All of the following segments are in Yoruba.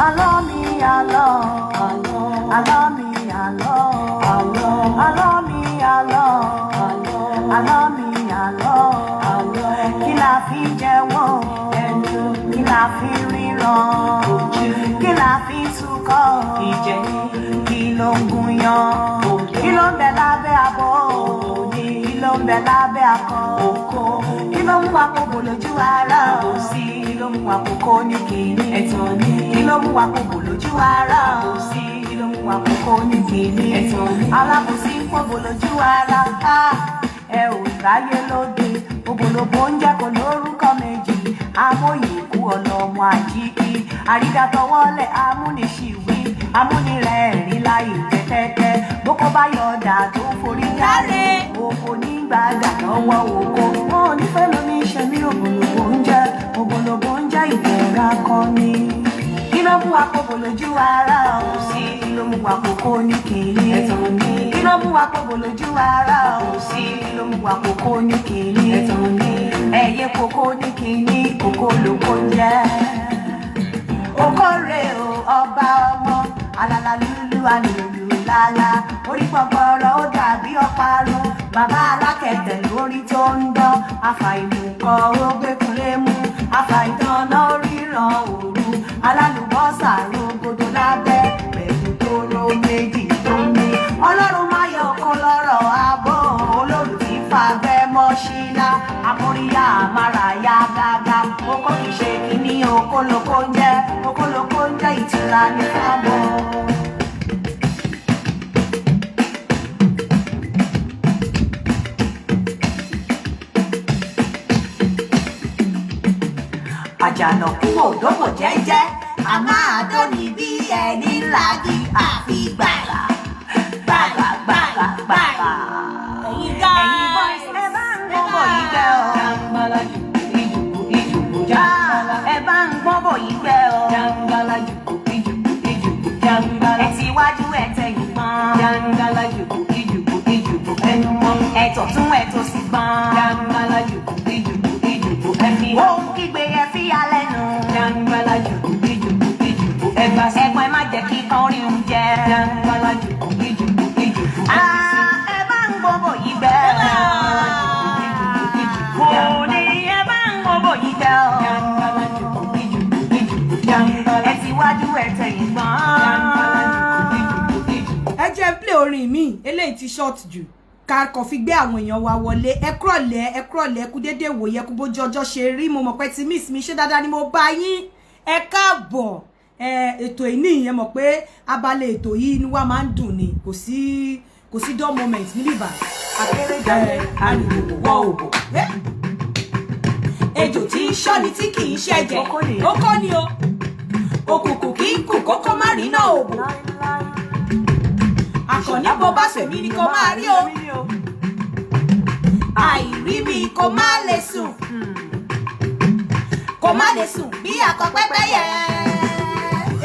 àlọ́ mi àlọ́, àlọ́ mi àlọ́, àlọ́ mi àlọ́, àlọ́ mi àlọ́, kí la fi jẹun ẹnu, kí la fi ríran, kí la fi túkọ̀ ìjẹ, kí ló ń gúnyán, kí ló ń bẹ lábẹ́ abọ́, kí ló ń bẹ lábẹ́ akọ, kí ló mú àkókò lójú ara òsì, kí ló mú àkókò ní kìíní ẹ̀tàn ní, kí ló mú àkókò lójú ara òsì, kí ló mú àkókò ní kìíní ẹ̀tàn ní, alábòsí ń pòbò lójú ara ẹ ò ráyé lóde, ògbólógbò ń jẹ́ kó lórúkọ méjì, amóyè ikú ọ̀nà ọmọ àjíkí, àrídàtọwọ́lẹ̀ amúnisìwí, amúnirẹ̀ẹ́rìn láì tẹ́tẹ́tẹ́, bókó bá yọ̀ọ̀dà tó forí jáde, òkò nígbàdà lọ́wọ́ òkò, wọn ò ní fẹ́ lómi ṣe mí, ògbólógbò ń jẹ́ ìbẹ̀rẹ̀ akọni. Kí ló mú àkókò lójú ara òsì, kí ló mú àkókò ní kìíní ẹ̀tàn ní, kí ló mú àkókò lójú ara òsì, kí ló mú àkókò ní kìíní ẹ̀tàn ní, ẹ̀yẹ kókó ní kìíní kókó lóko ń jẹ́. Okòrè o ọba ọmọ, alala lulu alulu lala, orí gbọgbọrọ ó dàbí ọparun, bàbá alákẹ̀tẹ̀ lórí tó ń dán, àfàìmùkọ ó gbẹkùnlé mú, àfàìdáná ríran òru, alálùbọ́sà rògbòdò lábẹ́ pẹ̀lú tóró méjì tó ní. Ọlọ́run máa yọ ọkọ lọ́rọ̀ abọ́, olóòlù tí fagbẹ́ mọ́ ṣílá, amóríyá amárayá gágá, okó kì í ṣe kíní okólókó ń jẹ́, okólókó ń jẹ́ ìtura ní fábọ́. Àjànàkú òdòbò jẹ́jẹ́, a máa dóni bí ẹni ńlági, àfi gbàgbà gbàgbà gbàgbà gbàgbà. Ẹ̀yin boys ẹ bá ń gbọ́bọ̀ yìí gbẹ́ ọ. Jàǹgbàlà ìjùkú ìjùkú jàǹgbàlà. Ẹ bá ń gbọ́bọ̀ yìí gbẹ́ ọ. Jàǹgbàlà ìjùkú ìjùkú ìjùkú jàǹgbàlà. Ẹ ti wájú ẹ tẹ̀yìn gbọ́n. Jàǹgbàlà ìjùkú ìjùkú ìjùkú ẹnu mọ́. Ẹ tọ̀tún ẹ tòsì gbọ́n. Jàǹgbàlà ìjùkú ìjùkú ìjùkú ẹ̀mí. Ohun kígbe ẹ fi alẹ́ nù. Jàǹgbàlà ìjùkú ìjùkú ìjùkú ẹgbà sí. Ẹ̀gbọ́n ẹ má jẹ́ kí kan rí oúnjẹ. Jàǹgbàlà ìjùkú ìjùkú ìjùkú. Ẹ bá ń gbọ́bọ̀ yìí gbẹ́ ọ. Mo ní ẹ bá ń gbọ́bọ̀ yìí gbẹ́ ọ. Jàǹgbàlà ìjùkú ìjùkú ìjùkú jàǹgbàlà. Ẹ ti wájú ẹ tẹ̀yìn gbọ́n. Jàǹgbàlà ìjùkú ìjùkú ìjùkú. Ẹ jẹ́ play orin mi eléyìí ti short jù ká kàn fi gbé àwọn èèyàn wa wọlé. Ẹ kúrọ̀lẹ́ kú dédé wòye kú bójú ọjọ́ ṣe rí, mo mọ̀ pé ti miss mi ṣe dáadáa ni mo bá yín. Ẹ káàbọ̀. Ètò ìní ìyẹn mọ̀ pé abalẹ̀ ètò yìí inú wa máa ń dùn ni, kò sí dull moment níbí bá. Akérèjàlè àlùkò wọ́ òbò. Ejò tí ń ṣọ́ni tí kì í ṣẹ̀jẹ̀, ó kọ́ ni o. Òkùnkùn kì í kù kókó má rí náà òbò. Àkànní bó bá sèmi ni kò máa rí o. Àìrí mi kò má lè sùn. Kò má lè sùn bí akọ pẹ́pẹ́yẹ.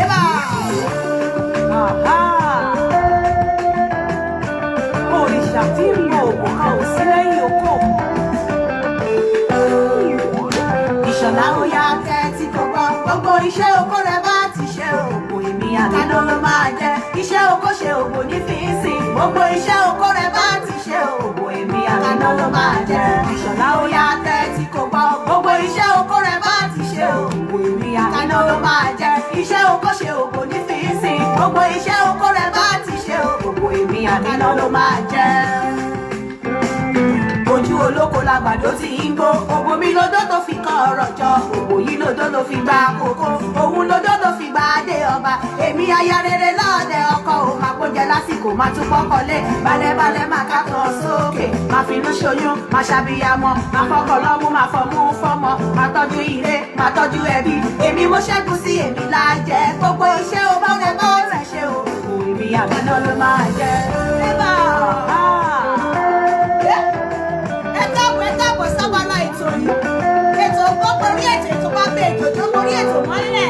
Eba. Òrìṣà tí ń lo òògùn kan ò sí lẹ́yìn oko. Ìṣọ̀lá ó yá tẹ́tí kò gbọ́, gbogbo iṣẹ́ oko rẹ̀ bá ti ṣe òògùn, èmi àtàná ló máa jẹ́. Iṣẹ́ oko ṣe òògùn ní fíìsì, gbogbo iṣẹ́ oko rẹ̀ bá ti ṣe òògùn, èmi àtàná ló máa jẹ́. Ìṣọ̀lá ó yá tẹ́tí kò gbọ́, gbogbo iṣẹ́ oko rẹ̀ bá ti ṣe òògùn, èmi àtàná ló máa jẹ́. Iṣẹ́ oko ṣe òògùn ní fíìsì, gbogbo iṣẹ́ oko rẹ̀ bá ti ṣe òògùn, èmi àtàná ló máa jẹ́. Ojú olóko làgbàdo ti ń gbó, ògbó mi lódó tó fi kan ọ̀rọ̀ jọ, ògbó yìí lódó ló fi gba kókó, òun lódó ló fi gba adé ọba. Èmi aya rere lọ́ọ̀dẹ ọkọ ò máa kójẹ lásìkò, máa tún pọ́kọlé, balẹ̀balẹ̀ máa kákan sókè, máa finú ṣoyún, máa ṣàbíyamọ, máa fọkọ̀ lọ́mú, máa fọmú fọ́mọ, máa tọ́jú ilé, máa tọ́jú ẹbí. Èmi mo ṣẹ́gun sí èmi lájẹ, gbogbo iṣẹ́ o bá rẹ̀ bọ́ rẹ̀ ṣe o, èmi àbíná ló máa jẹ. Ẹ káàbọ̀ sábàlá ètò yìí. Ètò gbogbo orí ètò bá bẹ ètò tó borí ètò mọ́lẹ̀.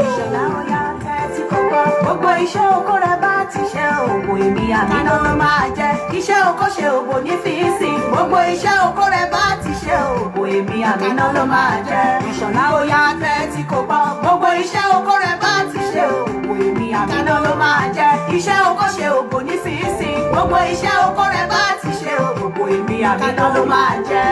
Ìṣọ̀lá ó yá tẹ́tí kò gbọ́, gbogbo iṣẹ́ oko rẹ̀ bá ti ṣe òògùn, èmi àbíná ló máa jẹ́. Iṣẹ́ oko ṣe òògùn ní fíìsì, gbogbo iṣẹ́ oko rẹ̀ bá ti ṣe òògùn, èmi àbíná ló máa jẹ́. Ìṣọ̀lá ó yá tẹ́tí kò gbọ́, gbogbo iṣẹ́ oko rẹ̀ bá ti ṣe gbogbo iṣẹ́ oko rẹ̀ bá ti ṣe o gbogbo èmi àmínà ló máa jẹ́.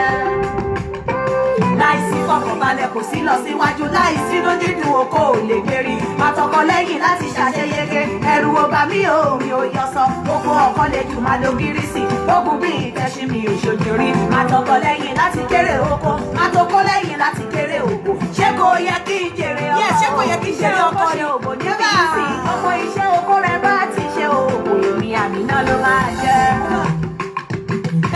Láìsí fọkànbalẹ̀ kò sí lọ síwájú, láìsí ló dídùn oko ò lè gbérí. Máa tọkọ lẹ́yìn láti ṣàṣeyege, ẹrù ò bà mí o mi ò yọ sọ. Oko ọkọ lè jù máa lo gírísì, ogun bí ìtẹ̀sí mi ò ṣojú rí. Máa tọkọ lẹ́yìn láti kéré oko, máa tọkọ lẹ́yìn láti kéré oko. Ṣé kò yẹ kí n jèrè ọkọ? Ṣé kò yẹ kí n jèrè ọkọ ni? Òbò ní bíìsì, ọmọ iṣẹ́ oko rẹ̀ bá ti ṣe òògùn èmi àmínà ló máa jẹ́.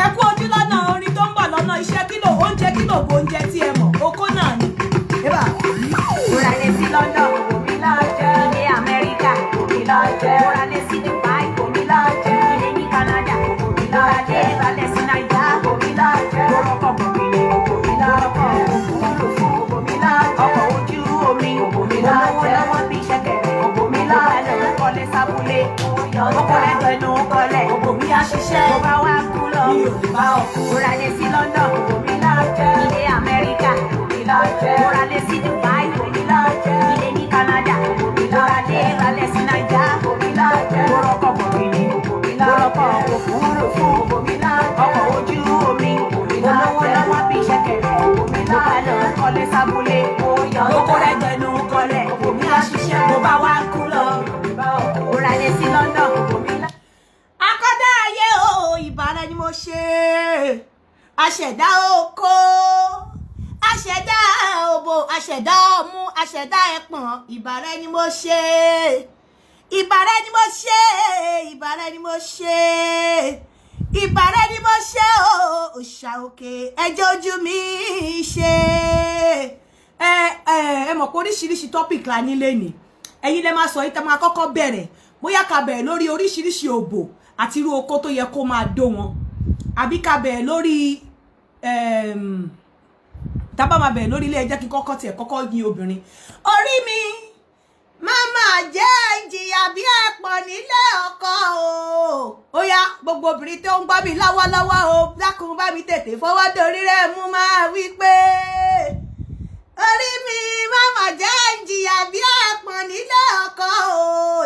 Ẹ kú ojú lọ́nà orin tó ń bọ̀ lọ́nà iṣẹ́ kílò oúnjẹ kílò bó oúnjẹ tí ẹ mọ̀ oko náà ni. Múralé sí London, omi lọ́jọ́. Ilé Amẹ́ríkà, omi lọ́jọ́. Múralé sí Dubai, omi lọ́jọ́. Ilé ní Canada, omi lọ́jọ́. Ìbálẹ̀ sí Naija, omi lọ́jọ́. Orúkọ bòmílì, omi lọ́jọ́. Òfurufú, omi lọ́jọ́. Ọkọ̀ ojú omi, omi lọ́jọ́. Olówó lọ́wọ́ bí ṣẹ̀kẹ̀rẹ̀, omi lọ́jọ́. Kọ́lé sábúlé, ọkọ̀ ẹgbẹ̀nu kọ́lẹ̀, omi àṣìṣẹ́. Mo bá wá kú lọ, mi ò lè bá ọkọ̀. Múralé sí London, omi lọ́jọ́. Ilé Amẹ́ríkà, omi lọ́jọ́. Múralé sí Dubai, omi lọ́jọ́. Ilé ní Canada, omi lọ́jọ́. Ìbálẹ̀ sí Naija, omi lọ́jọ́. Orúkọ bòmílì, omi lọ́jọ́. Òfurufú, omi lọ́jọ́. Ọkọ̀ ojú omi, omi lọ́jọ́. Olówó lọ́wọ́ bí ṣẹ̀kẹ̀rẹ̀, omi lọ́jọ́. Kọ́lé sábúlé, oko ẹgbẹ̀nu kọ́lẹ̀, omi àṣìṣẹ́. Mo bá wá kú lọ, múralé sí London, omi lọ́jọ́. Akọ́dá ayé o ìbára ni mo ṣe, aṣẹ̀dá oko, aṣẹ̀dá òbò, aṣẹ̀dá ọmú, aṣẹ̀dá ẹpọ̀n, ìbára ni mo ṣe, ìbára ni mo ṣe, ìbára ni mo ṣe, ìbára ni mo ṣe o òṣà òkè ẹjọ́ ojú mi ṣe. Ẹ mọ̀ pé oríṣiríṣi topic la nílé ni ẹ̀yin lè máa sọ yìí tẹ́ máa kọ́kọ́ bẹ̀rẹ̀ bóyá ká bẹ̀rẹ̀ lórí oríṣiríṣi òbò àti irú oko tó yẹ kó máa dó wọn àbí ká bẹ̀rẹ̀ lórí tábà máa bẹ̀rẹ̀ lórí ilé ẹ jẹ́ kí kọ́kọ́ tiẹ̀ kọ́kọ́ yin obìnrin. Orí mi máma jẹ́ ìjìyà bí ẹ̀pọ̀ nílé ọkọ o. Ó yá gbogbo obìnrin tó ń gbọ́ mi lọ́wọ́lọ́wọ́ o dákun bá mi tètè fọwọ́ dorí rẹ̀ mú máa wí pé orí mi máma jẹ́ ìjìyà bí ẹ̀pọ̀ nílé ọkọ o.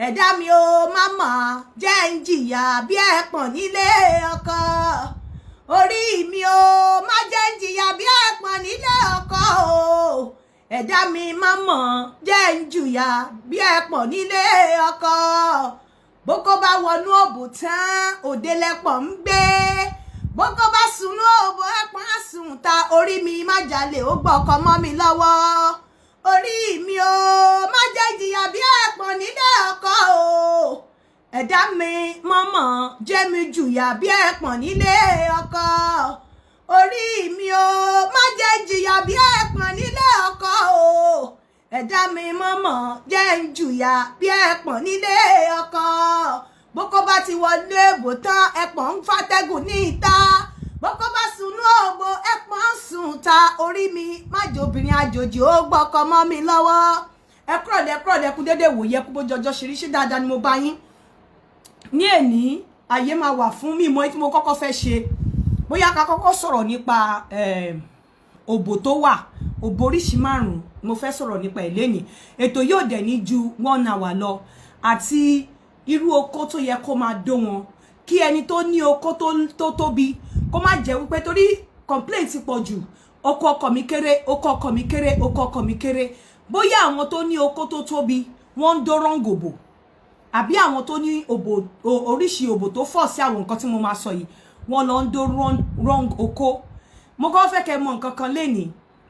Ẹ̀dá mi o máma jẹ́ ìjìyà bí ẹ̀pọ̀ nílé ọkọ. Orí mi o má jẹ́ ìjìyà bí ẹ̀pọ̀ nílé ọkọ o. Ẹ̀dá mi máma jẹ́ ìjìyà bí ẹ̀pọ̀ nílé ọkọ. Bókó bá wọnú òbò tán òde lẹ́pọ̀ ń gbé. Bókó bá sunú òbò ẹ̀pọ̀ á sùn ta. Orí mi má jalè ó gbọ́kọ mọ́ mi lọ́wọ́. Orí mi o má jẹ́ ìjìyà bí ẹ̀pọ̀ nílé ọkọ o. Ẹ̀dá mi mọ́mọ́ jẹ́ mi jùyà bí ẹ̀pọ̀ nílé ọkọ. Orí mi o má jẹ́ ìjìyà bí ẹ̀pọ̀ nílé ọkọ o. Ẹ̀dá mi mọ́mọ́ jẹ́ jùyà bí ẹ̀pọ̀ nílé ọkọ. Bókó bá ti wọlé èbò tán ẹ̀pọ̀ ń fàtẹ́gùn ní ìta. Bókó bá sunú ògbó ẹ̀pọ̀ ń sùn ta. Orí mi má jẹ́ obìnrin àjòjì ó gbọ́kọ mọ́ mi lọ́wọ́. Ẹ kúrọ̀lẹ́ kú dédé wòye kú bójọjọ́ ṣeríṣẹ́ dáadáa ni mo bá yín. Ní èní ayé máa wà fún mi mọ́ tí mo kọ́kọ́ fẹ́ ṣe bóyá ká kọ́kọ́ sọ̀rọ̀ nípa òbò tó wà òbò oríṣi márùn-ún mo fẹ́ sọ̀rọ̀ nípa ẹ̀ lẹ́nìí. Ètò yóò dẹ̀ ní ju 1 hour lọ àti irú oko tó yẹ kó máa dó wọn kí ẹni tó ní oko tó tóbi kó má jẹ́ wípé torí complaint ti pọ̀ jù oko ọkọ mi kéré oko ọkọ mi kéré oko ọkọ mi kéré bóyá àwọn tó ní oko tó tóbi wọ́n ń dó wrong òbò àbí àwọn tó ní òbò oríṣi òbò tó fọ̀ sí àwọn nǹkan tí mo máa sọ yìí wọ́n lọ ń dó wrong oko. Mo kọ́ fẹ́ kẹ́ mọ̀ nǹkan kan lénìí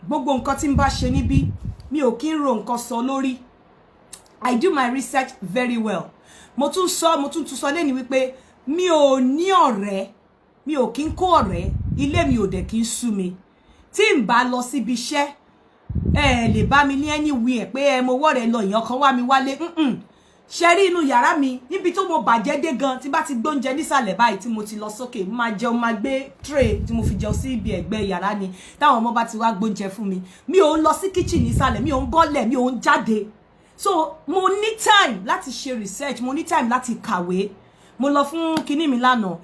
gbogbo nǹkan tí n bá ṣe níbí mi ò kí ń ro nǹkan sọ lórí. I do my research very well. Mo tún sọ lénìí wípé mi ò ní ọ̀rẹ́ mi ò kí ń kó ọ̀rẹ́ ilé mi ò dẹ̀ kí ń sú mi tí n bá lọ síbi iṣẹ́ lè bá mi ní anywhere pé mo wọ́ rẹ̀ lọ èèyàn kan wá mi wálé ṣe rí inú yàrá mi níbi tó mo bàjẹ́ dé gan tí bá ti gbóúnjẹ nísàlẹ̀ báyìí tí mo ti lọ sókè máa jẹun máa gbé tray tí mo fi jẹun sí ibi ẹ̀gbẹ́ yàrá ni táwọn ọmọ bá ti wá gbóúnjẹ fún mi mi ò ń lọ sí kitchen nísàlẹ̀ mi ò ń bọ́lẹ̀ mi ò ń jáde so mo ní time láti ṣe research mo ní time láti kàwé mo lọ fún kinní mi lánàá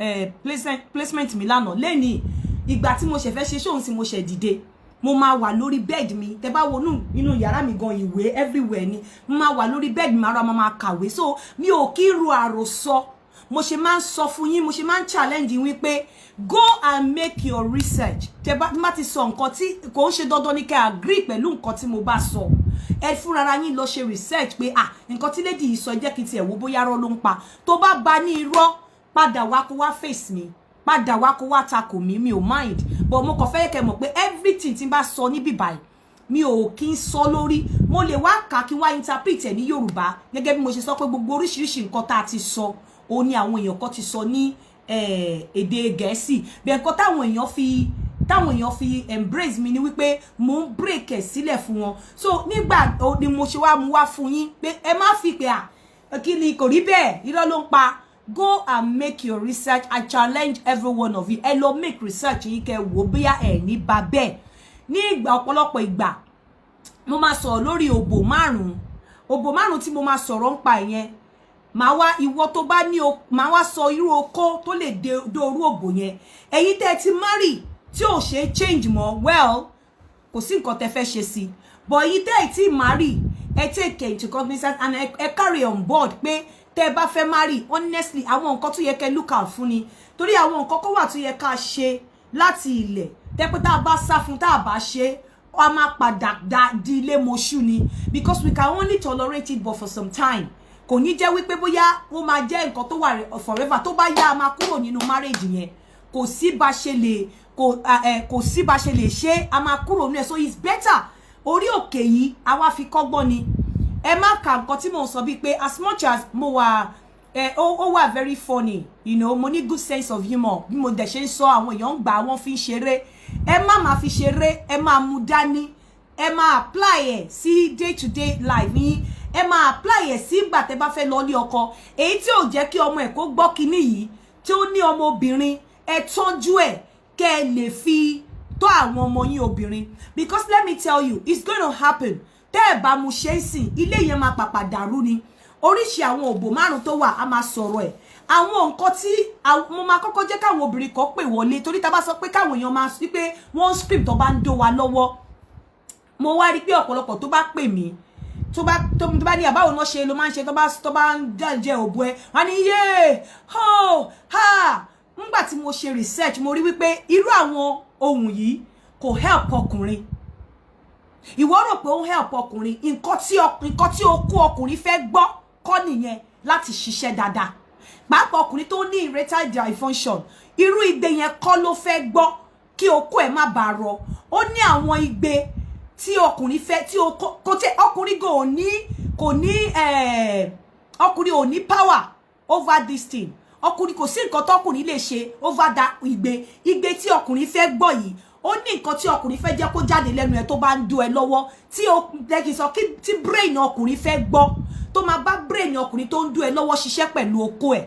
placement mi lánàá lẹ́ni ìgbà tí mo ṣe fẹ́ ṣe ṣóhun tí mo ṣe dìde mo máa wà lórí bed mi tẹ́ bá wo inú yàrá mi gan ìwé everywhere ni mo máa wà lórí bed mi ara máa kàwé so mi ò kí ro àròsọ mo ṣe máa ń sọ fún yín, mo ṣe máa ń challenge yín wípé go and make your research. Tẹ́ bá ti sọ nǹkan tí kò ń ṣe dandan ní kẹ́ agree pẹ̀lú nǹkan tí mo bá sọ. Ẹ fúnra yín lọ ṣe research pé nǹkan tí lady yìí sọ jẹ́ kí tiẹ̀ wò bóyá irọ́ ló ń pa. Tó bá bá ní irọ́, padà wá kó wá face mi. Padà wá kó wá takò mi, mi ò mind. But mo kàn fẹ́ kẹ́ mọ̀ pé everything tí n bá sọ níbí báyìí mi ò kí ń sọ lórí. Mo lè wá kà kí wá interpret ẹ̀ ní Yorùbá gẹ́gẹ́ bí mo ṣe sọ pé gbogbo oríṣiríṣi nǹkan tá a ti sọ ó ní àwọn èèyàn kan ti sọ ní èdè Gẹ̀ẹ́sì. Bí nǹkan táwọn èèyàn fi embrace mi ni wípé mo ń break ẹ̀ sílẹ̀ fún wọn. So nígbà ni mo ṣe wá mú wá fún yín pé ẹ má fi pé kí ni kò rí bẹ́ẹ̀, irọ́ ló ń pa. Go and make your research. I challenge every one of you. Ẹ lọ make research yín kẹ́ wò bóyá ẹ ní bá bẹ́ẹ̀. Ní ìgbà ọ̀pọ̀lọpọ̀ ìgbà mo máa sọ̀rọ̀ lórí òbò márùn tí mo máa sọ̀rọ̀ ń pa ìyẹn. Màá wá ìwọ tó bá ní màá wá sọ irú okó tó lè dé orú òbò yẹn. Ẹ̀yin tẹ́ ti marry tí ò ṣe change mọ́, well kò sí nǹkan tẹ́ fẹ́ ṣe sí. But ẹ̀yin tẹ́ ti marry, ẹ take into cognizance and ẹ carry on board pé tẹ́ bá fẹ́ marry, honestly àwọn nǹkan tó yẹ kẹ́ look out fún ni. Torí àwọn nǹkan kó wà tó yẹ ká ṣe láti ilẹ̀. Tẹ́ pé tá bá sá fún tá bá ṣe, ó máa padà di ilé mọṣú ni, because we can only tolerate it but for some time. Kò ní jẹ́ wípé bóyá ó máa jẹ́ nǹkan tó wà forever. Tó bá yá a máa kúrò nínú marriage yẹn. Kò sí bá ṣe lè ṣe a máa kúrò nínú ẹ̀. So it's better orí òkè yìí a wá fi kọ́gbọ́n ni. Ẹ má ka nǹkan tí mo sọ bí pé as much as mo wà ó wà very funny, you know, mo ní good sense of humor. Bí mo dẹ̀ ṣe ń sọ àwọn èèyàn gbà wọ́n fi ṣeré. Ẹ má máa fi ṣeré, ẹ máa mú dání. Ẹ máa apply ẹ̀ sí day to day life yín. Ẹ máa apply ẹ̀ sí ìgbà tẹ́ bá fẹ́ lọ ní ọkọ. Èyí tí ò jẹ́ kí ọmọ ẹ̀ kó gbọ́ kíní yìí, tí ó ní ọmọ obìnrin, ẹ tọ́jú ẹ̀ kẹ́ ẹ lè fi tọ́ àwọn ọmọ yín obìnrin. Because let me tell you, it's going to happen. Tẹ́ ẹ bá mu ṣe é sìn, ilé yẹn máa pàpà dàrú ni. Oríṣi àwọn òbò márùn tó wà, a máa sọ̀rọ̀ ẹ̀. Àwọn nǹkan tí mo máa kọ́kọ́ jẹ́ káwọn obìnrin kan pè wọlé, torí tá bá sọ pé káwọn èèyàn máa sọ pé wọ́n script tó bá ń dó wa lọ́wọ́. Mo wá rí pé ọ̀pọ̀lọpọ̀ tó bá pè mí, tó bá ní àbáwo náà ṣe ló máa ń ṣe tó bá ń jẹ́ òbò ẹ, wọ́n ní yé ho ha. Nígbà tí mo ṣe research mo rí wípé irú àwọn ohun yìí kò help ọkùnrin. Ìwọ rò pé ó help ọkùnrin, nǹkan tí okó ọkùnrin fẹ́ gbọ́ kọ́ nìyẹn láti ṣiṣẹ́ dáadáa. Pàápàá ọkùnrin tó ní erectile dysfunction, irú igbe yẹn kọ́ ló fẹ́ gbọ́ kí okó ẹ̀ má bàa rọ. Ó ní àwọn igbe tí ọkùnrin fẹ́ tí ọkùnrin ọkùnrin ò ní power over this thing. Ọkùnrin kò sí nǹkan tọ́kùnrin lè ṣe over that igbe tí ọkùnrin fẹ́ gbọ́ yìí. Ó ní nǹkan tí ọkùnrin fẹ́ jẹ́ kó jáde lẹ́nu ẹ̀ tó bá ń dó ẹ lọ́wọ́ tí brain ọkùnrin fẹ́ gbọ́ tó máa bá brain ọkùnrin tó ń dó ẹ lọ́wọ́ ṣiṣẹ́ pẹ̀lú okó ẹ̀.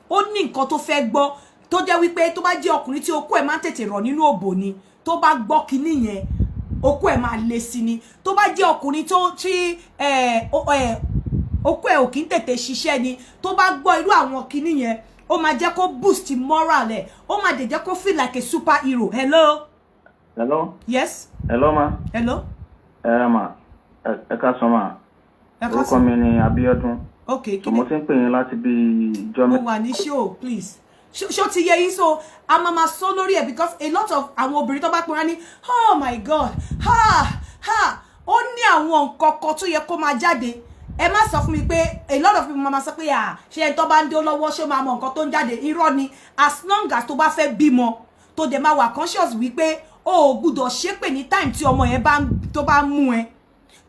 Ó ní nǹkan tó fẹ́ gbọ́ tó jẹ́ wípé tó bá jẹ́ ọkùnrin tí okó ẹ̀ máa ń tètè rọ̀ nínú òbò ni, tó bá gbọ́ kinní yẹn okó ẹ̀ máa le sí ni. Tó bá jẹ́ ọkùnrin okó ẹ̀ ò kí ń tètè ṣiṣẹ́ ni, tó bá gbọ́ irú àwọn kinní yẹn ó máa jẹ́ kó boost moral ẹ̀, ó máa dẹ̀ jẹ́ kó feel like a superhero. Hello. Yes. Hello ma. Hello. Ma. Ẹ káàsán ma. Orúkọ mi ni Abíọ́dún. Okay. So mo ti ń pè yín láti bí ìjọ mi. Mo wà ní show, please. Show ti yé yín, so a máa sọ lórí ẹ̀ because a lot of àwọn obìnrin tó bá pè wá ní oh my god ó ní àwọn nǹkan kan tó yẹ kó máa jáde. Ẹ má sọ fún mi pé a lot of people máa sọ pé ṣé ẹni tó bá ń dé lọ́wọ́ ṣé máa mọ nǹkan tó ń jáde. Irọ́ ni. As long as tó bá fẹ́ bímọ tó dẹ̀ máa wà conscious wípé o gbọ́dọ̀ ṣépè ní time tí ọmọ yẹn tó bá mú ẹ.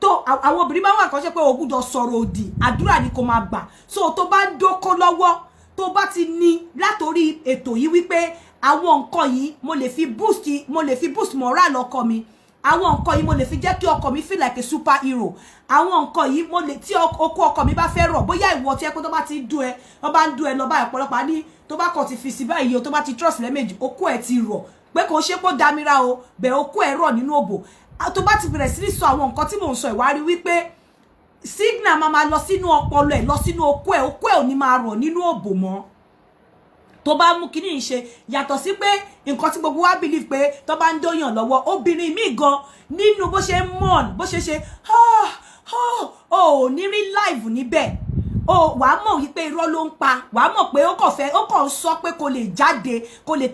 Tó àwọn obìnrin bá wà conscious pé o gbọ́dọ̀ sọ̀rọ̀ òdì, àdúrà ni kó máa gbà. So tó bá ń dóko lọ́wọ́, tó bá ti ní látorí ètò yìí wípé àwọn nǹkan yìí mo lè fi boost moral ọkọ mi. Àwọn nǹkan yìí mo lè fi jẹ́ kí ọkọ mi feel like a superhero. Àwọn nǹkan yìí mo lè tí okó ọkọ mi bá fẹ́ rọ̀, bóyá ìwọ tí ẹ pé tó bá ti dùn ẹ, wọ́n bá ń dùn ẹ lọ báyìí ọ̀pọ̀lọpọ̀ ní tó bá kàn ti fi sí báyìí o, tó bá ti trust lẹ́ẹ̀mejì okó ẹ ti rọ̀. Pé kò ṣe pé dámira o, bẹ̀ okó ẹ rọ̀ nínú òbò. Tó bá ti bẹ̀rẹ̀ sí ní sọ àwọn nǹkan tí mò ń sọ ìwárí wípé signal máa lọ sínú ọpọlọ ẹ, lọ sínú okó ẹ ò ní máa rọ̀ nínú òbò mọ́. Tó bá mú kíní ṣe yàtọ̀ sí pé nǹkan tí gbogbo wa believe pé tó bá ń dóyàn lọ́wọ́, obìnrin mi gan nínú bó ṣe mourn bó ṣe ò ní rí live níbẹ̀. o wàá mọ̀ wípé irọ́ ló ń pa, wàá mọ̀ pé ó kàn sọ pé kò lè jáde, kò lè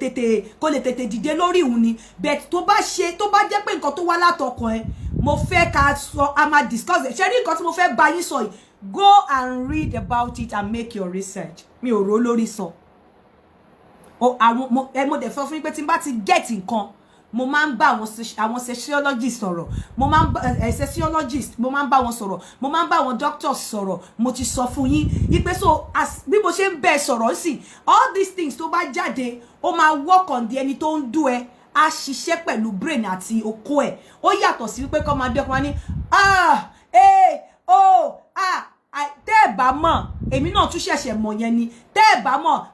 tètè dìde lórí òun ni. But tó bá jẹ́ pé nǹkan tó wá látọkàn ẹ, mo fẹ́ ká sọ, a máa discuss it. Ṣé rí nǹkan tí mo fẹ́ bá yín sọ yìí, go and read about it and make your research. Mi ò rò lórí sọ. O àwọn mo dẹ̀ fẹ́ fún yín pé tí n bá ti get nǹkan, mo máa ń bá àwọn sociologist sọ̀rọ̀, mo máa ń bá sociologist, mo máa ń bá wọn sọ̀rọ̀, mo máa ń bá àwọn doctors sọ̀rọ̀. Mo ti sọ fún yín ipe so as bí mo ṣe ń bẹ sọ̀rọ̀ sí, all these things tó bá jáde, ó máa work on the ẹni tó ń dú ẹ, á ṣiṣẹ́ pẹ̀lú brain àti okó ẹ̀. Ó yàtọ̀ sí wípé kó máa dé ọkùnrin ní tẹ́ ẹ̀ bá mọ̀, èmi náà tún ṣẹ̀ṣẹ̀ mọ̀ yẹn ni, tẹ́ ẹ̀ bá mọ̀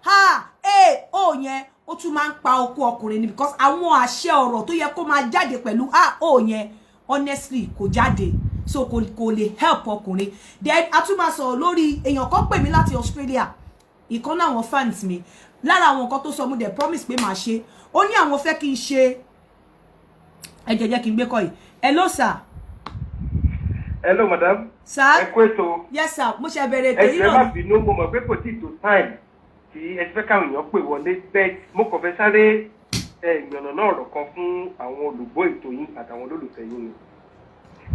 yẹn ó tún máa ń pa okó ọkùnrin ni, because àwọn àṣẹ ọ̀rọ̀ tó yẹ kó máa jáde pẹ̀lú yẹn honestly kò jáde, so kò lè help ọkùnrin. Then a tún máa sọ̀rọ̀ lórí èèyàn kan pè mí láti Australia, ìkan náà àwọn fans mi, lára àwọn nǹkan tó sọ mo dẹ̀ promise pé màá ṣe, ó ní àwọn fẹ́ kí n ṣe jẹ́ kí n gbé kọ́ yìí. Hello sir. Hello madam. Sir. Ẹ kú ètò. Yes sir, mo ṣe bẹ̀rẹ̀ ètò yìí náà. Ẹ má bínú, mo mọ̀ pé kò tí tó time tí ẹ ti fẹ́ káwọn èèyàn pè wọlé, bẹ́ẹ̀ mo kàn fẹ́ sáré ìyànnà náà ọ̀rọ̀ kan fún àwọn olùgbọ́ ètò yín àtàwọn olólùfẹ́ yín ni.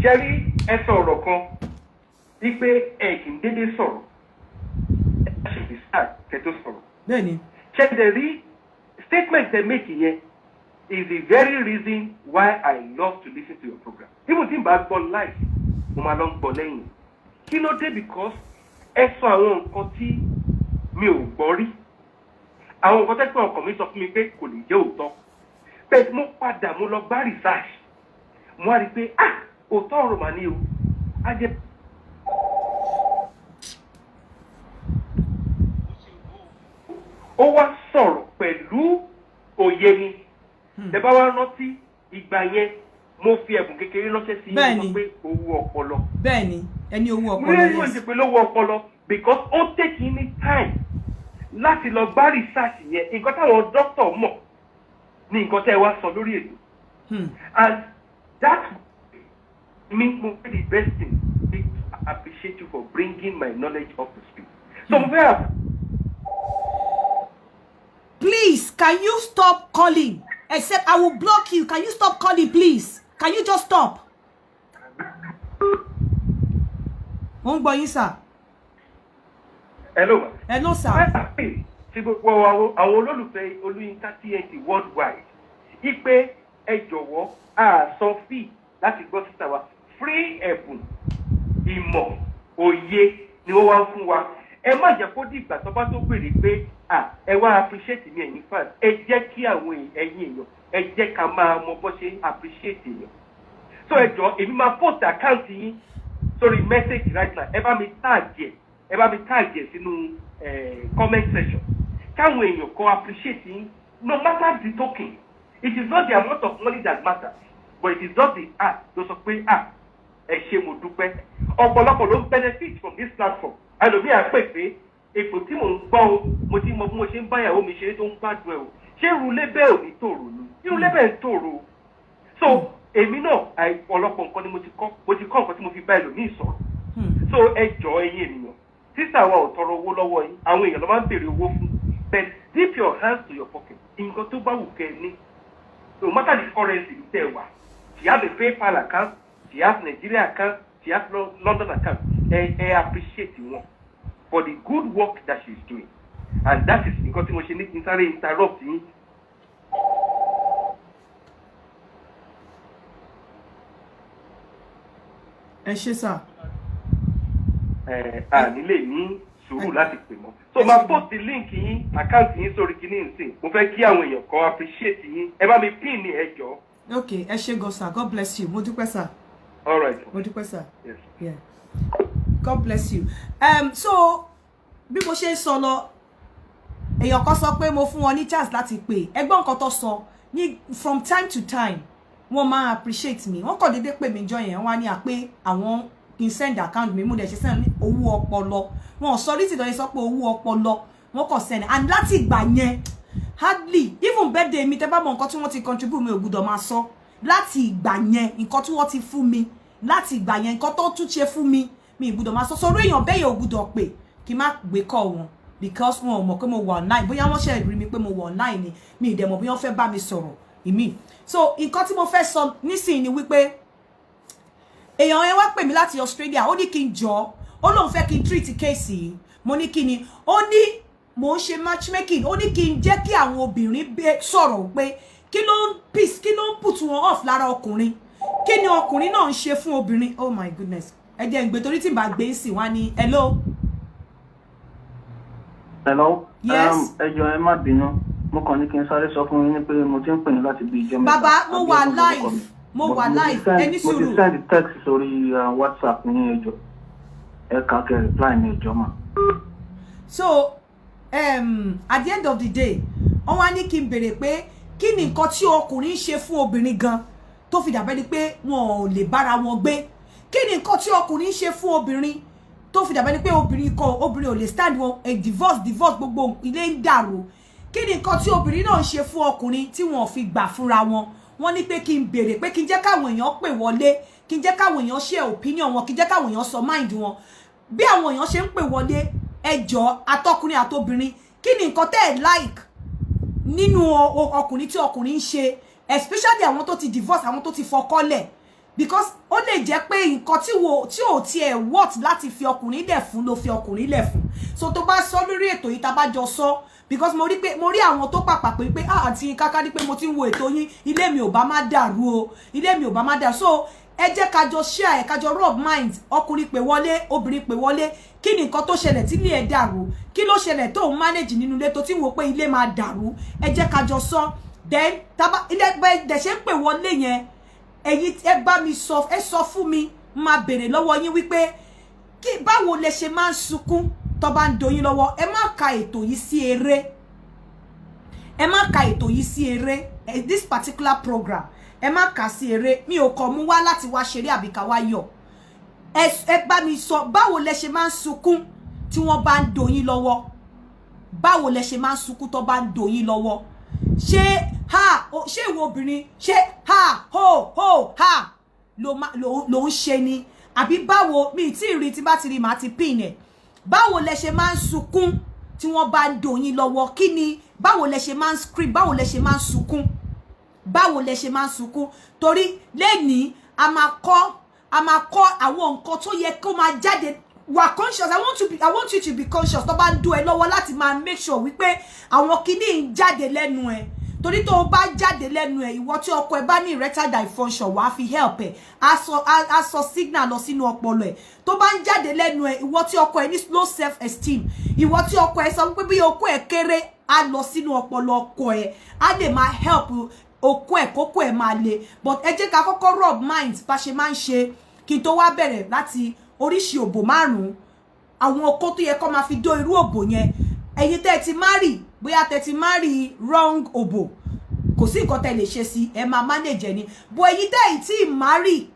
Ṣé rí ẹ sọ ọ̀rọ̀ kan wípé ẹ kì í dédé sọ̀rọ̀, ẹ bá ṣe research kẹ́ tó sọ̀rọ̀. Bẹ́ẹ̀ni. Ṣé ẹ rí statement ẹ make yẹn is the very reason why I love to listen to your program. Even tí n bá gbọ́ live, mo máa lọ ń gbọ́ lẹ́yìn. Kí ló dé? Because ẹ sọ àwọn nǹkan tí mi ò gbọ́ rí, àwọn nǹkan tẹ́tí ọkàn mi sọ fún mi pé kò lè jẹ́ òótọ́, bẹ́ẹ̀ mo padà mo lọ gbá research, mo wá rí i pé òótọ́ ọ̀rọ̀ mà ní o, á jẹ́. Ó wá sọ̀rọ̀ pẹ̀lú òye ni. Ẹ bá wá rántí ìgbà yẹn mo fi ẹ̀bùn kékeré ránṣẹ́ sí yín pé owó ọpọlọ. Bẹ́ẹ̀ni, ẹni owó ọpọlọ. Mo rí ìwé ìdìpé lówó ọpọlọ because ó take any time láti lọ gbá research yẹn, nǹkan táwọn dókítà mọ̀ ní nǹkan tẹ́ ẹ wá sọ lórí ètò. And that means mo fẹ́ the best thing is to appreciate you for bringing my knowledge up to speed. So mo fẹ́ please, can you stop calling? Except I will block you. Can you stop calling, please? Can you just stop? Wọ́n gbọ́ yín sir. Hello. Hello sir. Ṣé gbogbo àwọn olólùfẹ́ Olúyinká TNT worldwide ipe ẹ jọ̀wọ́ san fee láti gbọ́ síta wa, free ẹ̀bùn ìmọ̀ òye ni wọ́n wá fún wa. Ẹ má jẹ́ kó di ìgbà tó bá tó béèrè pé ẹ wá appreciate mi ẹ̀yin fans, ẹ jẹ́ kí àwọn ẹ̀yin èèyàn ẹ jẹ́ ká máa mọ bó ṣe appreciate èèyàn. So ẹ jọ̀ọ́, èmi máa post account yín sórí message right now, ẹ bá mi tag ẹ sínú comment section, káwọn èèyàn kan appreciate yín no matter the token. It is not the amount of money that matters, but it is just the tó sọ pé ẹ ṣé mo dúpẹ́. Ọ̀pọ̀lọpọ̀ ló ń benefit from this platform. Àlòmí à pè pé èpò tí mò ń gbọ́ o, mo ti mọ bí mo ṣe ń báyàwó mi ṣeré tó ń gbádùn ẹ o, ṣé irúlé bẹ́ẹ̀ ò ní tòrò ni? Irúlé bẹ́ẹ̀ ń tòrò. So èmi náà ọ̀pọ̀lọpọ̀ nǹkan ni mo ti kọ́ nǹkan tí mo fi bá ẹlòmíì sọ̀rọ̀. So ẹ jọ̀ọ́ ẹ̀yin ènìyàn, sísà wa ò tọrọ owó lọ́wọ́ yín, àwọn èèyàn ló máa ń béèrè owó fún, but dip your hands to your pocket, nǹkan tó bá wù kẹ́ ẹ ní. No matter the currency tẹ́ wà, she has a PayPal account, she has Nigeria account, she has London account. I appreciate wọn for the good work that she is doing, and that is nǹkan tí mo ṣe ní sáré interrupt yín. Ẹ ṣé sà. Nílé ní sùúrù láti pè mọ́. So máa post the link yín, account yín sórí kíní nsìn. Mo fẹ́ kí àwọn èèyàn kan appreciate yín. Ẹ bá mi pin ní ẹ jọ̀ọ́. Okay, ẹ ṣé gan sir. God bless you. Mo dúpẹ́ sir. All right. Mo dúpẹ́ sir. Yes. Yeah. God bless you. So bí mo ṣe sọ lọ, èèyàn kan sọ pé mo fún wọn ní chance láti pè. Ẹ gbọ́ nǹkan tó sọ ní from time to time wọ́n máa appreciate me. Wọ́n kàn dédé pè mí jọ yẹn, wọ́n á ní pé àwọn kí n send account mi, mo dẹ̀ ṣe send owó ọpọlọ. Wọ́n sọ rí ti dọ̀yẹ sọ pé owó ọpọlọ wọ́n kàn send, and láti ìgbà yẹn hardly even birthday mi tẹ́ bá mọ nǹkan tí wọ́n ti contribute mi ò gbọ́dọ̀ máa sọ. Láti ìgbà yẹn nǹkan tí wọ́n ti fún mi, láti ìgbà yẹn nǹkan tó tún ṣe fún mi mi ì gbọ́dọ̀ máa sọ. Sọ̀rọ̀ èèyàn bẹ́ẹ̀ yẹn ò gbọ́dọ̀ pè kí má gbé call wọn because wọn ò mọ̀ pé mo wà online bóyá wọ́n ṣe rí mi pé mo wà online ni mi dẹ̀ mọ̀ bóyá wọ́n fẹ́ bá mi sọ̀rọ̀ ìmí so nǹkan tí mo fẹ́ sọ nísìnyí ni wípé èèyàn yẹn wá pè mí láti Australia ó ní kí n jọ ó lóun fẹ́ kí n treat case yìí mo ní kí ni ó ní mo ń ṣe matchmaking ó ní kí n jẹ́ kí àwọn obìnrin sọ̀rọ̀ pé kí ló ń put wọn off lára ọkùnrin kí ni ọkùnrin náà ń ṣe fún obìnrin oh my goodness ẹ jẹ́ n gbé torí tí n bá gbé sí wá ní hello. Yes. Ẹ jọ̀ọ́ ẹ má bínú mo kàn ní kí n sáré sọ fún yín pé mo ti ń pè ní láti bí ìjọ mẹ́ta. Bàbá mo wà live ẹni sùúrù. mo ti send text sórí WhatsApp ní ẹjọ́ ẹ kà kẹ́ reply ní ẹjọ́ mà. So at the end of the day wọ́n wá ní kí n béèrè pé kí ni nǹkan tí ọkùnrin ń ṣe fún obìnrin gan tó fi dàbẹ́ ni pé wọn ò lè bára wọn gbé kí ni nǹkan tí ọkùnrin ń ṣe fún obìnrin tó fi dàbẹ́ ni pé obìnrin ò lè stand wọn a divorce gbogbo ilé ń dàrú kí ni nǹkan tí obìnrin náà ń ṣe fún ọkùnrin tí wọn ò fi gbà fúnra wọn wọ́n ní pé kí n béèrè pé kí n jẹ́ káwọn èèyàn pè wọlé kí n jẹ́ káwọn èèyàn share opinion wọn kí n jẹ́ káwọn èèyàn sọ mind wọn bí àwọn èèyàn ṣe ń pè wọlé ẹjọ́ atọkùnrin àtobìnrin kí ni nǹkan tẹ́ ẹ like nínú ọkùnrin tí ọkùnrin ń ṣe especially àwọn tó ti divorce àwọn tó ti fọkọ́lẹ̀ because ó lè jẹ́ pé nǹkan tí ò tiẹ̀ worth láti fi ọkùnrin lẹ̀ fún ló fi ọkùnrin lẹ̀ fún so tó bá sọ lórí ètò yìí tá bá jọ sọ because mo rí àwọn tó pàpà pé àti káká ní pé mo ti ń wo ètò yín ilé mi ò bá má dàrú o ilé mi ò bá má dàrú so ẹ jẹ́ ká jọ share ká jọ rub mind ọkùnrin pè wọlé obìnrin pè wọlé kí ni nǹkan tó ṣẹlẹ̀ tí ilé ẹ̀ dàrú kí ló ṣẹlẹ̀ tó ń manage nínú ilé tó ti ń wo pé ilé máa dàrú ẹ jẹ́ ká jọ sọ then taba ilé dẹ̀ ṣe ń pè wọlé yẹn ẹ̀yin ẹ bá mi sọ ẹ sọ fún mi máa béèrè lọ́wọ́ yín wípé kí báwo lẹ ṣe máa ń sunkún tó bá ń doyin lọ́wọ́ ẹ má ka ètò yìí sí eré ẹ má ka ètò yìí sí eré this particular program ẹ má kà sí eré mi ò kàn mú wá láti wá ṣeré àbí ká wá yọ̀ ẹ bá mi sọ báwo lẹ ṣe máa ń sunkún tí wọ́n bá ń doyin lọ́wọ́ báwo lẹ ṣe máa ń sunkún tó bá ń doyin lọ́wọ́ ṣé ìwọ obìnrin ṣé ha ló ń ṣe ni àbí báwo mi tí rí tí bá ti rí màá ti pin ẹ̀ báwo lẹ ṣe máa ń sunkún tí wọ́n bá ń doyin lọ́wọ́ kí ni báwo lẹ ṣe máa ń scream báwo lẹ ṣe máa ń sunkún báwo lẹ ṣe máa ń sunkún torí lẹ́ni a máa kọ́ àwọn nǹkan tó yẹ kó máa jáde wà conscious I want you to be conscious tó bá ń dún ẹ lọ́wọ́ láti máa make sure wípé àwọn kinní ń jáde lẹ́nu ẹ torí tó bá jáde lẹ́nu ẹ ìwọ tí ọkọ ẹ bá ní erectile dysfunction wàá fi help ẹ á sọ signal lọ sínú ọpọlọ ẹ tó bá ń jáde lẹ́nu ẹ ìwọ tí ọkọ ẹ ní low self esteem ìwọ tí ọkọ ẹ sọ wípé bí ọkọ ẹ kéré á lọ sínú ọpọlọ ọkọ ẹ á lè máa help okó ẹ kókó ẹ máa le but ẹ jẹ́ ká kọ́kọ́ rub minds bá ṣe máa ń ṣe kí n tó wá bẹ̀rẹ̀ láti oríṣi òbò márùn-ún àwọn okó tó yẹ kó máa fi dó irú òbò yẹn ẹ̀yin tẹ́ ti marry bóyá tẹ́ ti marry wrong òbò kò sí nǹkan tẹ́ lè ṣe sí ẹ máa manage ni but ẹ̀yin tẹ́ ti marry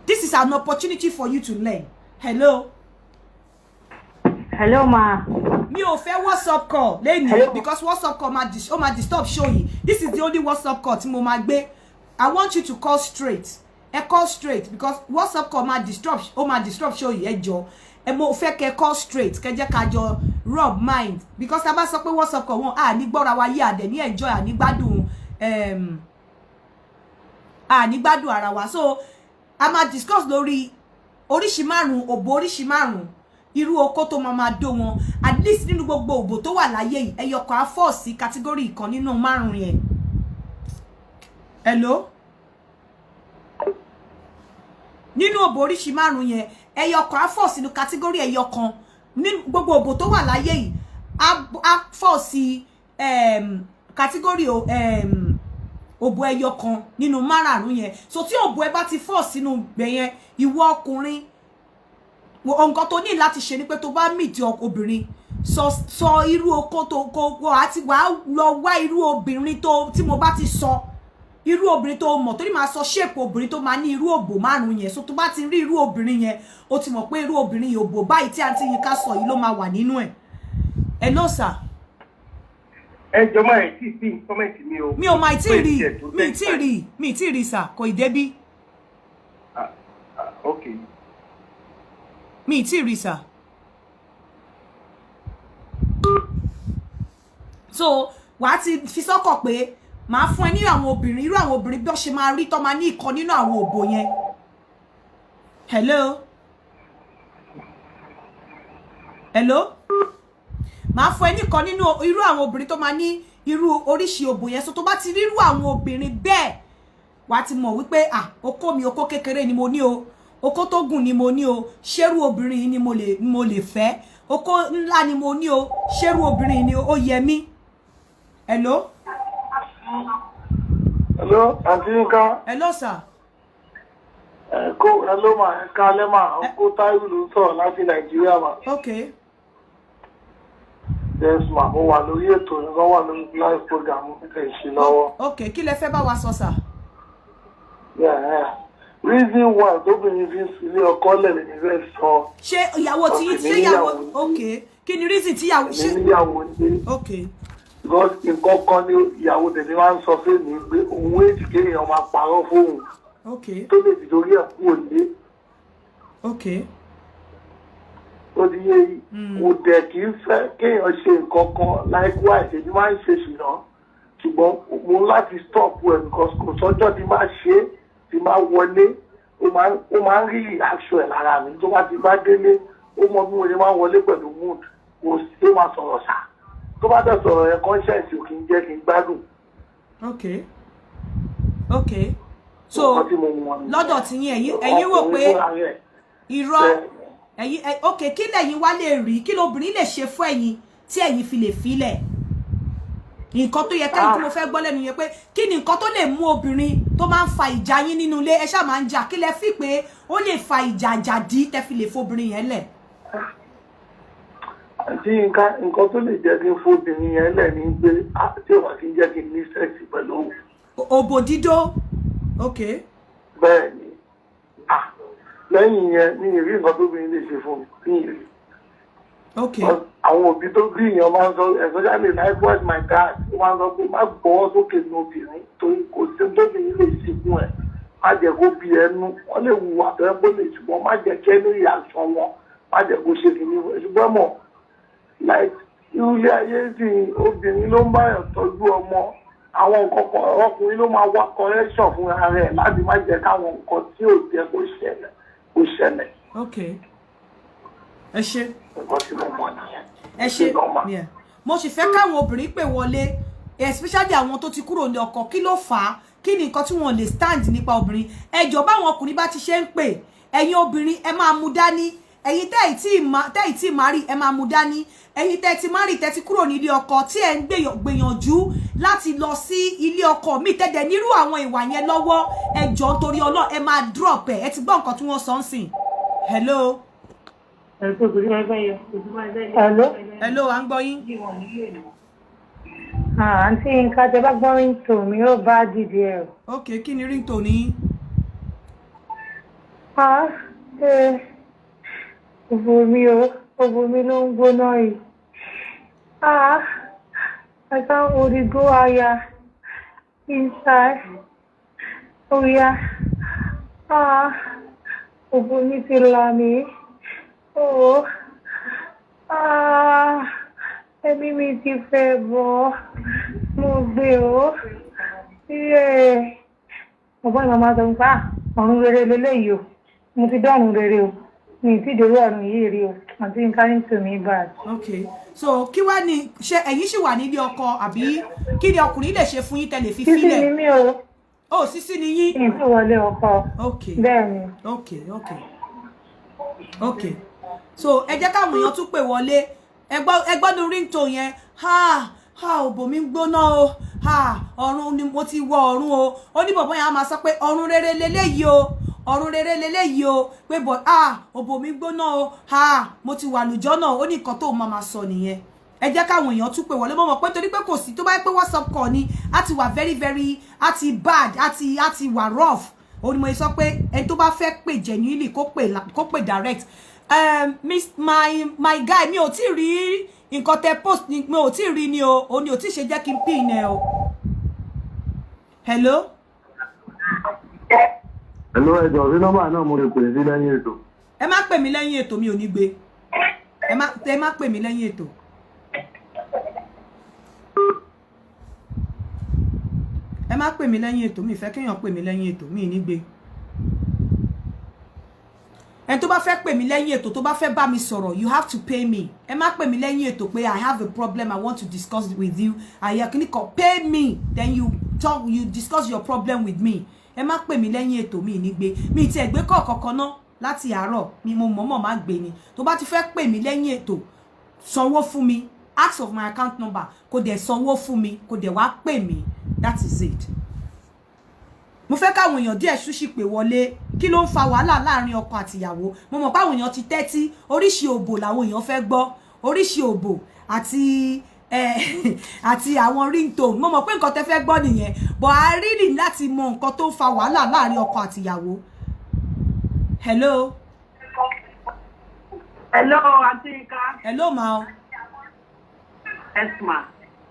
this is an opportunity for you to learn hello ma. Mi ò fẹ́ WhatsApp call lẹ́yìn because WhatsApp call ma disturb show yìí. This is the only WhatsApp call tí mo máa gbé. I want you to call straight. Ẹ call straight because WhatsApp call ma disturb show yìí ẹ jọ̀ọ́. Ẹ mo fẹ́ kẹ́ call straight kẹ́ jẹ́ ká jọ rub mind because tá bá sọ pé WhatsApp call wọn ní gbọ́ra wa yé àdẹ̀ ní enjoy ní gbádùn ara wa. So a máa discuss lórí oríṣi márùn òbò oríṣi márùn irú okó tó máa dó wọn at least nínú gbogbo òbò tó wà láyé yìí ẹyọkan á fall sí category ìkan nínú márùn yẹn. Hello nínú òbò oríṣi márùn yẹn ẹyọkan á fall sínú category ẹyọkan nínú gbogbo òbò tó wà láyé yìí á fall sí category òbò ẹyọkan nínú márùn yẹn so tí òbò ẹ bá ti fall sínú gbẹ̀yẹn ìwọ ọkùnrin nǹkan tó ní láti ṣe ni pé tó bá meet obìnrin sọ irú okó tó kó àti wàá lọ wá irú obìnrin tí mo bá ti sọ irú obìnrin tó mọ̀ torí máa sọ shape obìnrin tó máa ní irú òbò márùn yẹn so tó bá ti rí irú obìnrin yẹn ó ti mọ̀ pé irú obìnrin yìí òbò báyìí tí àǹtí yín ká sọ yìí ló máa wà nínú ẹ̀. Hello sir. ẹ jọ máa ẹ tí ì sí kọ́mẹ̀ntì mi o. mi ò máa tí ì rí mi tí ì rí sir kò ì débí. Okay. Mi tí rí sà. so wàá ti fi sọ́kọ̀ pé màá fún ẹ ní àwọn obìnrin irú àwọn obìnrin bí wọ́n ṣe máa rí tó máa ní ìkan nínú àwọn òbò yẹn. Hello màá fún ẹ ní ìkan nínú irú àwọn obìnrin tó máa ní irú oríṣi òbò yẹn. So tó bá ti rí irú àwọn obìnrin bẹ́ẹ̀ wàá ti mọ̀ wípé okó mi okó kékeré ni mo ní o, okó tó gùn ni mo ní o, ṣerú obìnrin yìí ni mo lè fẹ́, okó ńlá ni mo ní o, ṣerú obìnrin ni ó yẹ mí. Hello Aunty Yinka. Hello sir. Hello ma, kálẹ́ ma, Uncle Taiwo ló ń sọ̀rọ̀ láti Nàìjíríà ma. Okay. Yes ma, mo wà lórí ètò yẹn, wọ́n wà lórí live program tẹ̀ ṣe lọ́wọ́. Okay, kí lẹ fẹ́ bá wa sọ sir? Yeah. Reason why tóbìnrin fi ń sílé ọkọ lẹ́lẹ̀ ní fẹ́ sọ. Ṣé ìyàwó tí yín ṣe ìyàwó? Okay. Kí ni reason tí ìyàwó ṣe? Níyàwó ní. Okay. Because nǹkan kan ní ìyàwó tẹ̀lé máa ń sọ fún mi pé òun èjì kéèyàn máa parọ́ fóun. Okay. Tó lè dìdórí ẹ̀ kú òye. Okay. Ó ti yé yìí. Kò dẹ̀ kì í fẹ́ kéèyàn ṣe nǹkan kan likewise èmi máa ń ṣe ṣìnà. Ṣùgbọ́n mo láti stop ẹ̀ because kò sọ́jọ́ tí máa ṣe é tí máa wọlé ó máa ń rí reaction ẹ̀ lára mi tó bá ti bá délé ó mọ bí mo ṣe máa ń wọlé pẹ̀lú mood kò sí ó máa sọ̀rọ̀ ṣá tó bá tẹ̀ sọ̀rọ̀ yẹn conscience ò kì í jẹ́ kí n gbádùn. Okay. So lọ́dọ̀ tí yín ẹ̀yin wò pé irọ́ ẹ̀yin okay kí lẹ̀yin wá lè rí kí lobìnrin lè ṣe fún ẹ̀yin tí ẹ̀yin fi lè filẹ̀ nǹkan tó yẹ káyìn tí mo fẹ́ gbọ́ lẹ́nu yẹn pé kí ni nǹkan tó lè mú obìnrin tó máa ń fa ìjà yín nínú ilé ẹ ṣáà máa ń jà kí lẹ fi pé ó lè fa ìjà àjàdí tẹ́ fi lè fobìnrin yẹn lẹ̀. Àti nǹkan tó lè jẹ́ kí n fobìnrin yẹn lẹ̀ ní pé tí ò bá kí n jẹ́ kí n ní sẹ́ẹ̀sì pẹ̀lú òbò dídó. Okay. Bẹ́ẹ̀ ni lẹ́yìn yẹn ní ìrí nǹkan tóbìnrin lè ṣe fún mi ní ìrí. Okay. Àwọn òbí tó bí èèyàn máa ń sọ especially likewise my dad ó máa ń sọ pé má gbọ́ sókè ní obìnrin torí kò sí tóbìnrin lè ṣe fún ẹ̀ má jẹ́ kó bí ẹnu wọ́n lè wù àtẹ́wọ́ bó lè ṣùgbọ́n má jẹ́ kẹ́ ní ìyàsọ wọn má jẹ́ kó ṣe kìíní ṣùgbọ́n mọ̀ like irúlé ayé sì obìnrin ló ń báyọ̀ tọ́jú ọmọ àwọn nǹkan kan ọkùnrin ló máa wá correction fún ara rẹ̀ láti má jẹ́ káwọn nǹkan tí ò jẹ́ kó ṣẹlẹ̀. Okay. Ẹ ṣé. Ẹ ṣé mo sì fẹ́ káwọn obìnrin pè wọlé especially àwọn tó ti kúrò ní ọkọ kí ló fà á kí ni nǹkan tí wọ́n lè stand nípa obìnrin ẹjọ́ báwọn ọkùnrin bá ti ṣe ń pè ẹ̀yin obìnrin ẹ máa mú dání ẹ̀yin tẹ́ ì tí marry ẹ máa mú dání ẹ̀yin tẹ́ ti marry tẹ́ ti kúrò nílé ọkọ tí ẹ ń gbìyànjú láti lọ sí ilé ọkọ mi tẹ́dẹ̀ nírú àwọn ìwà yẹn lọ́wọ́ ẹjọ́ nítorí Ọlọ́run ẹ máa drop ẹ ti gbọ́ nǹkan tí wọ́n sọ ń sìn. Hello. Hello, à ń gbọ́ yín. Àǹtí Yinka tẹ́ bá gbọ́ ringtone mi ó bá dìde ẹ̀. Okay, kí ni ringtone ní? Òbò mi ló ń gbóná yìí. I can't hold it go higher inside. Oh yeah. Òbò mi ti là mí. Ẹ̀mí mi ti fẹ́ bọ́, mo gbé o. Ọ̀gbọ́n ìmọ̀ máa sọ pé ọ̀run rere lélẹ́yìí o, mo ti dọ́run rere o, mi ti dèrò ọ̀run yìí rí o, àti nǹkan ní tòmí bad. Okay, so kí wá ní ṣe ẹ̀yin ṣì wà nílé ọkọ àbí kí ni ọkùnrin lè ṣe fún yín tẹ́lẹ̀ fi filẹ̀? Sísí ni mí o. Oh, sísí ni yín? Kí n tó wọlé ọkọ. Okay. Bẹ́ẹ̀ ni. Okay. So ẹ jẹ́ káwọn èèyàn tún pè wọlé ẹgbọ́n ní ringtone yẹn òbò mi ń gbóná o ọ̀run ni mo ti wọ ọ̀run o ó ní bọ̀bọ̀ yẹn á máa sọ pé ọ̀run rere leléyìí o pé bọ̀ òbò mi ń gbóná o mo ti wà lùjọ́ náà ó ní nǹkan tó máa sọ nìyẹn ẹ jẹ́ káwọn èèyàn tún pè wọlé mọ́ mọ̀ pé torí pé kò sí tó bá yẹ pé WhatsApp call ni á ti wà very very á ti bad á ti wà rough ó ní mo sọ pé ẹni tó bá fẹ́ pè genuinely kó pè direct. My guy mi ò tí rí nǹkan tẹ post mi ò tí rí ni o ní ò tí ṣe jẹ́ kí n pin ẹ o. Hello. Ẹjọ́ rí nọ́mbà náà mo lè pè sí lẹ́yìn ètò. Ẹ má pè mí lẹ́yìn ètò mi ò ní gbé. Ẹ má pè mí lẹ́yìn ètò. má pè mí lẹ́yìn ètò mi fẹ́ kéèyàn pè mí lẹ́yìn ètò mi ní gbé. Ẹni tó bá fẹ́ pè mí lẹ́yìn ètò tó bá fẹ́ bá mi sọ̀rọ̀ you have to pay me. Ẹ má pè mí lẹ́yìn ètò pé I have a problem I want to discuss with you. Pay me then you discuss your problem with me. Ẹ má pè mí lẹ́yìn ètò mi ní gbé. Mi ti ẹ̀ gbé call kankan ná láti àárọ̀ mi mo mọ̀mọ́ má gbé ni. Tó bá ti fẹ́ pè mí lẹ́yìn ètò sanwó fún mi. Ask of my account number kó dẹ̀ sanwó fún mi kó dẹ̀ wá pè mí. That is it. Mo fẹ́ káwọn èèyàn díẹ̀ ṣúṣì pé wọlé kí ló ń fa wàhálà láàrin ọkọ àti ìyàwó. Mo mọ̀ pé àwọn èèyàn ti tẹ́tí oríṣi òbò làwọn èèyàn fẹ́ gbọ́ oríṣi òbò àti àwọn ringtone. Mo mọ̀ pé nǹkan tẹ́ fẹ́ gbọ́ nìyẹn but a really láti mọ nǹkan tó ń fa wàhálà láàrin ọkọ àti ìyàwó. Hello. Hello, Aunty Ika. Hello ma. Yes, ma.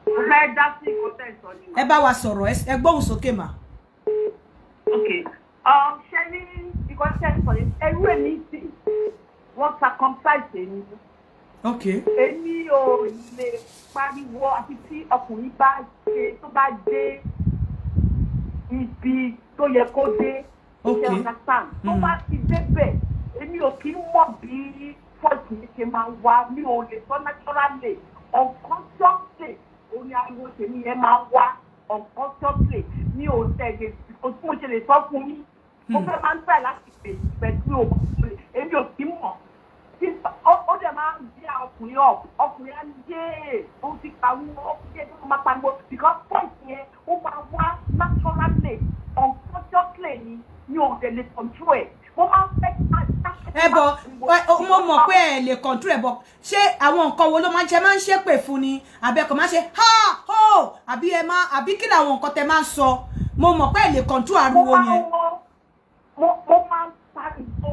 Mo fẹ́ dá sí ìkọ́tẹ́ ìsọ̀ní. Ẹ bá wa sọ̀rọ̀ ẹ gbóhùn sókè ma. Okay. Ṣé ní ìkọ́tẹ́ ìsọ̀ní ẹrú èmi sì wọ́n circumcise èmi. Okay. Èmi ò lè pariwo àti tí ọkùnrin bá ṣe tó bá dé ibi tó yẹ kó dé. Okay. Ṣé understand? Tó bá ti débẹ̀ èmi ò kí ń mọ̀ bí fọ́ọ̀tì mi ṣe máa wá mi ò lè sọ naturally unconsciously orí ariwo tèmi yẹn máa wá unconsciously mi ò tẹ̀lé o tí mo ṣe lè sọ fún yín mo fẹ́ máa ń tẹ̀ láti pè pẹ̀lú òkùnrin èmi ò kí mọ̀ ó dẹ̀ máa ń bí ọkùnrin ọkùnrin á yé ó ti kàwé ọkùnrin tó máa pariwo because point yẹn ó máa wá naturally unconsciously ni mi ò tẹ̀lé control ẹ̀ mo máa ń fẹ́ mo mọ̀ pé ẹ lè control ẹ̀ bọ̀ ṣé àwọn nǹkan wo ló máa ń ṣépè fún ni àbẹ́kọ̀ máa ṣe ha ho àbí kí làwọn nǹkan tẹ máa ń sọ mo mọ̀ pé ẹ lè control ariwo yẹn. mo máa ń pariwo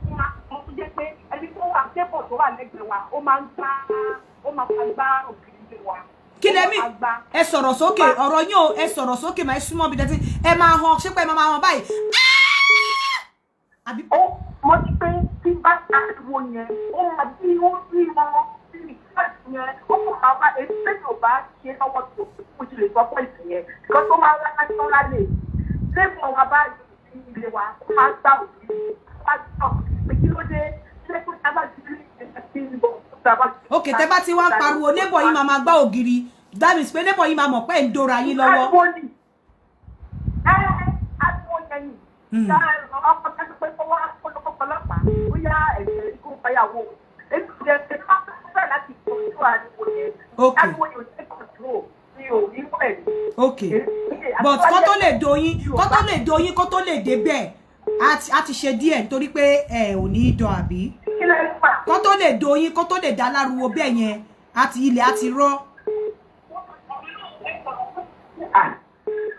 mo máa ń jẹ́ pé ẹni tó wà tẹ́pọ̀ tó wà lẹ́gbẹ̀ẹ́ wa ó máa ń gbá òkèèrè wa. Kí lẹ mí ẹ sọ̀rọ̀ sókè ọ̀rọ̀ yín o ẹ sọ̀rọ̀ sókè máa súnmọ́ bí dẹ́tí ẹ máa hàn ṣépè ẹ máa hàn báyìí. Mo ti pé tí bá ariwo yẹn ó máa bí ó rí wọn sí ìfẹ́sì yẹn ó kò máa wá èyí pé yóò bá ṣe lọ́wọ́ tó kó ti lè sọ pé ìsìn yẹn because ó máa wá national lè lẹ́gbọ̀n wa bá yìí ní ilé wa ó máa gbà òbí wá gbà pé kí ló dé lẹ́gbọ̀n tá a bá ti rí ẹ̀sìn ìbò tá a bá ti. Ok tẹ bá ti wá ń pariwo neighbor yín máa gbá ògiri that means pé neighbor yín máa mọ̀ pé ń dóra yín lọ́wọ́. ariwo ni ariwo yẹn ni ọkọ̀ tẹ́lẹ̀ pé kó wá ọlọ́pàá ó yá ẹ̀jẹ̀ ikú fẹ́yàwó èyí kò jẹ́ pé ká fẹ́ láti kọ̀ọ̀tù ariwo yẹn ariwo yẹn ò ní kọ̀ọ̀tù ní òní pẹ̀lú. Ok but kó tó lè doyin kó tó lè débẹ̀ a ti ṣe díẹ̀ nítorí pé ẹ ò ní dán àbí kó tó lè doyin kó tó lè dá láruwo bẹ́ẹ̀ yẹn ilẹ̀ á ti rọ́.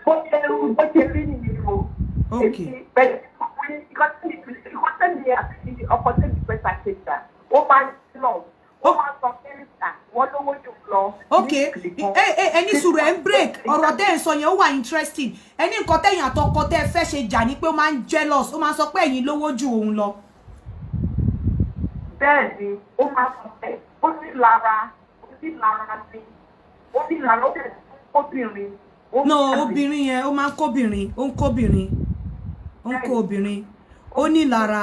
bó ṣe rí nìyí o. Ok. Ọkọ̀ tẹ́lẹ̀ pẹ́ ṣàṣẹ̀ṣà ó máa ń lọ ó máa sọ kẹ́rìsà wọ́n lówó jù lọ. Ok ẹni sùúrù ẹ ń break ọ̀rọ̀ tẹ́ ẹ̀ ń sọ yẹn ó wà interesting ẹni nǹkan tẹ̀yìn àtọkọ tẹ́ ẹ fẹ́ ṣe jà ní pé ó máa ń jealous ó máa ń sọ pé ẹ̀yin lówó ju òun lọ. bẹ́ẹ̀ ni ó máa sọ pé ó ní lára ni ó ní lára ó bẹ̀rẹ̀ obìnrin. no obìnrin yẹn ó máa ń kóbìnrin ó ń kó obìnrin ó ní lára.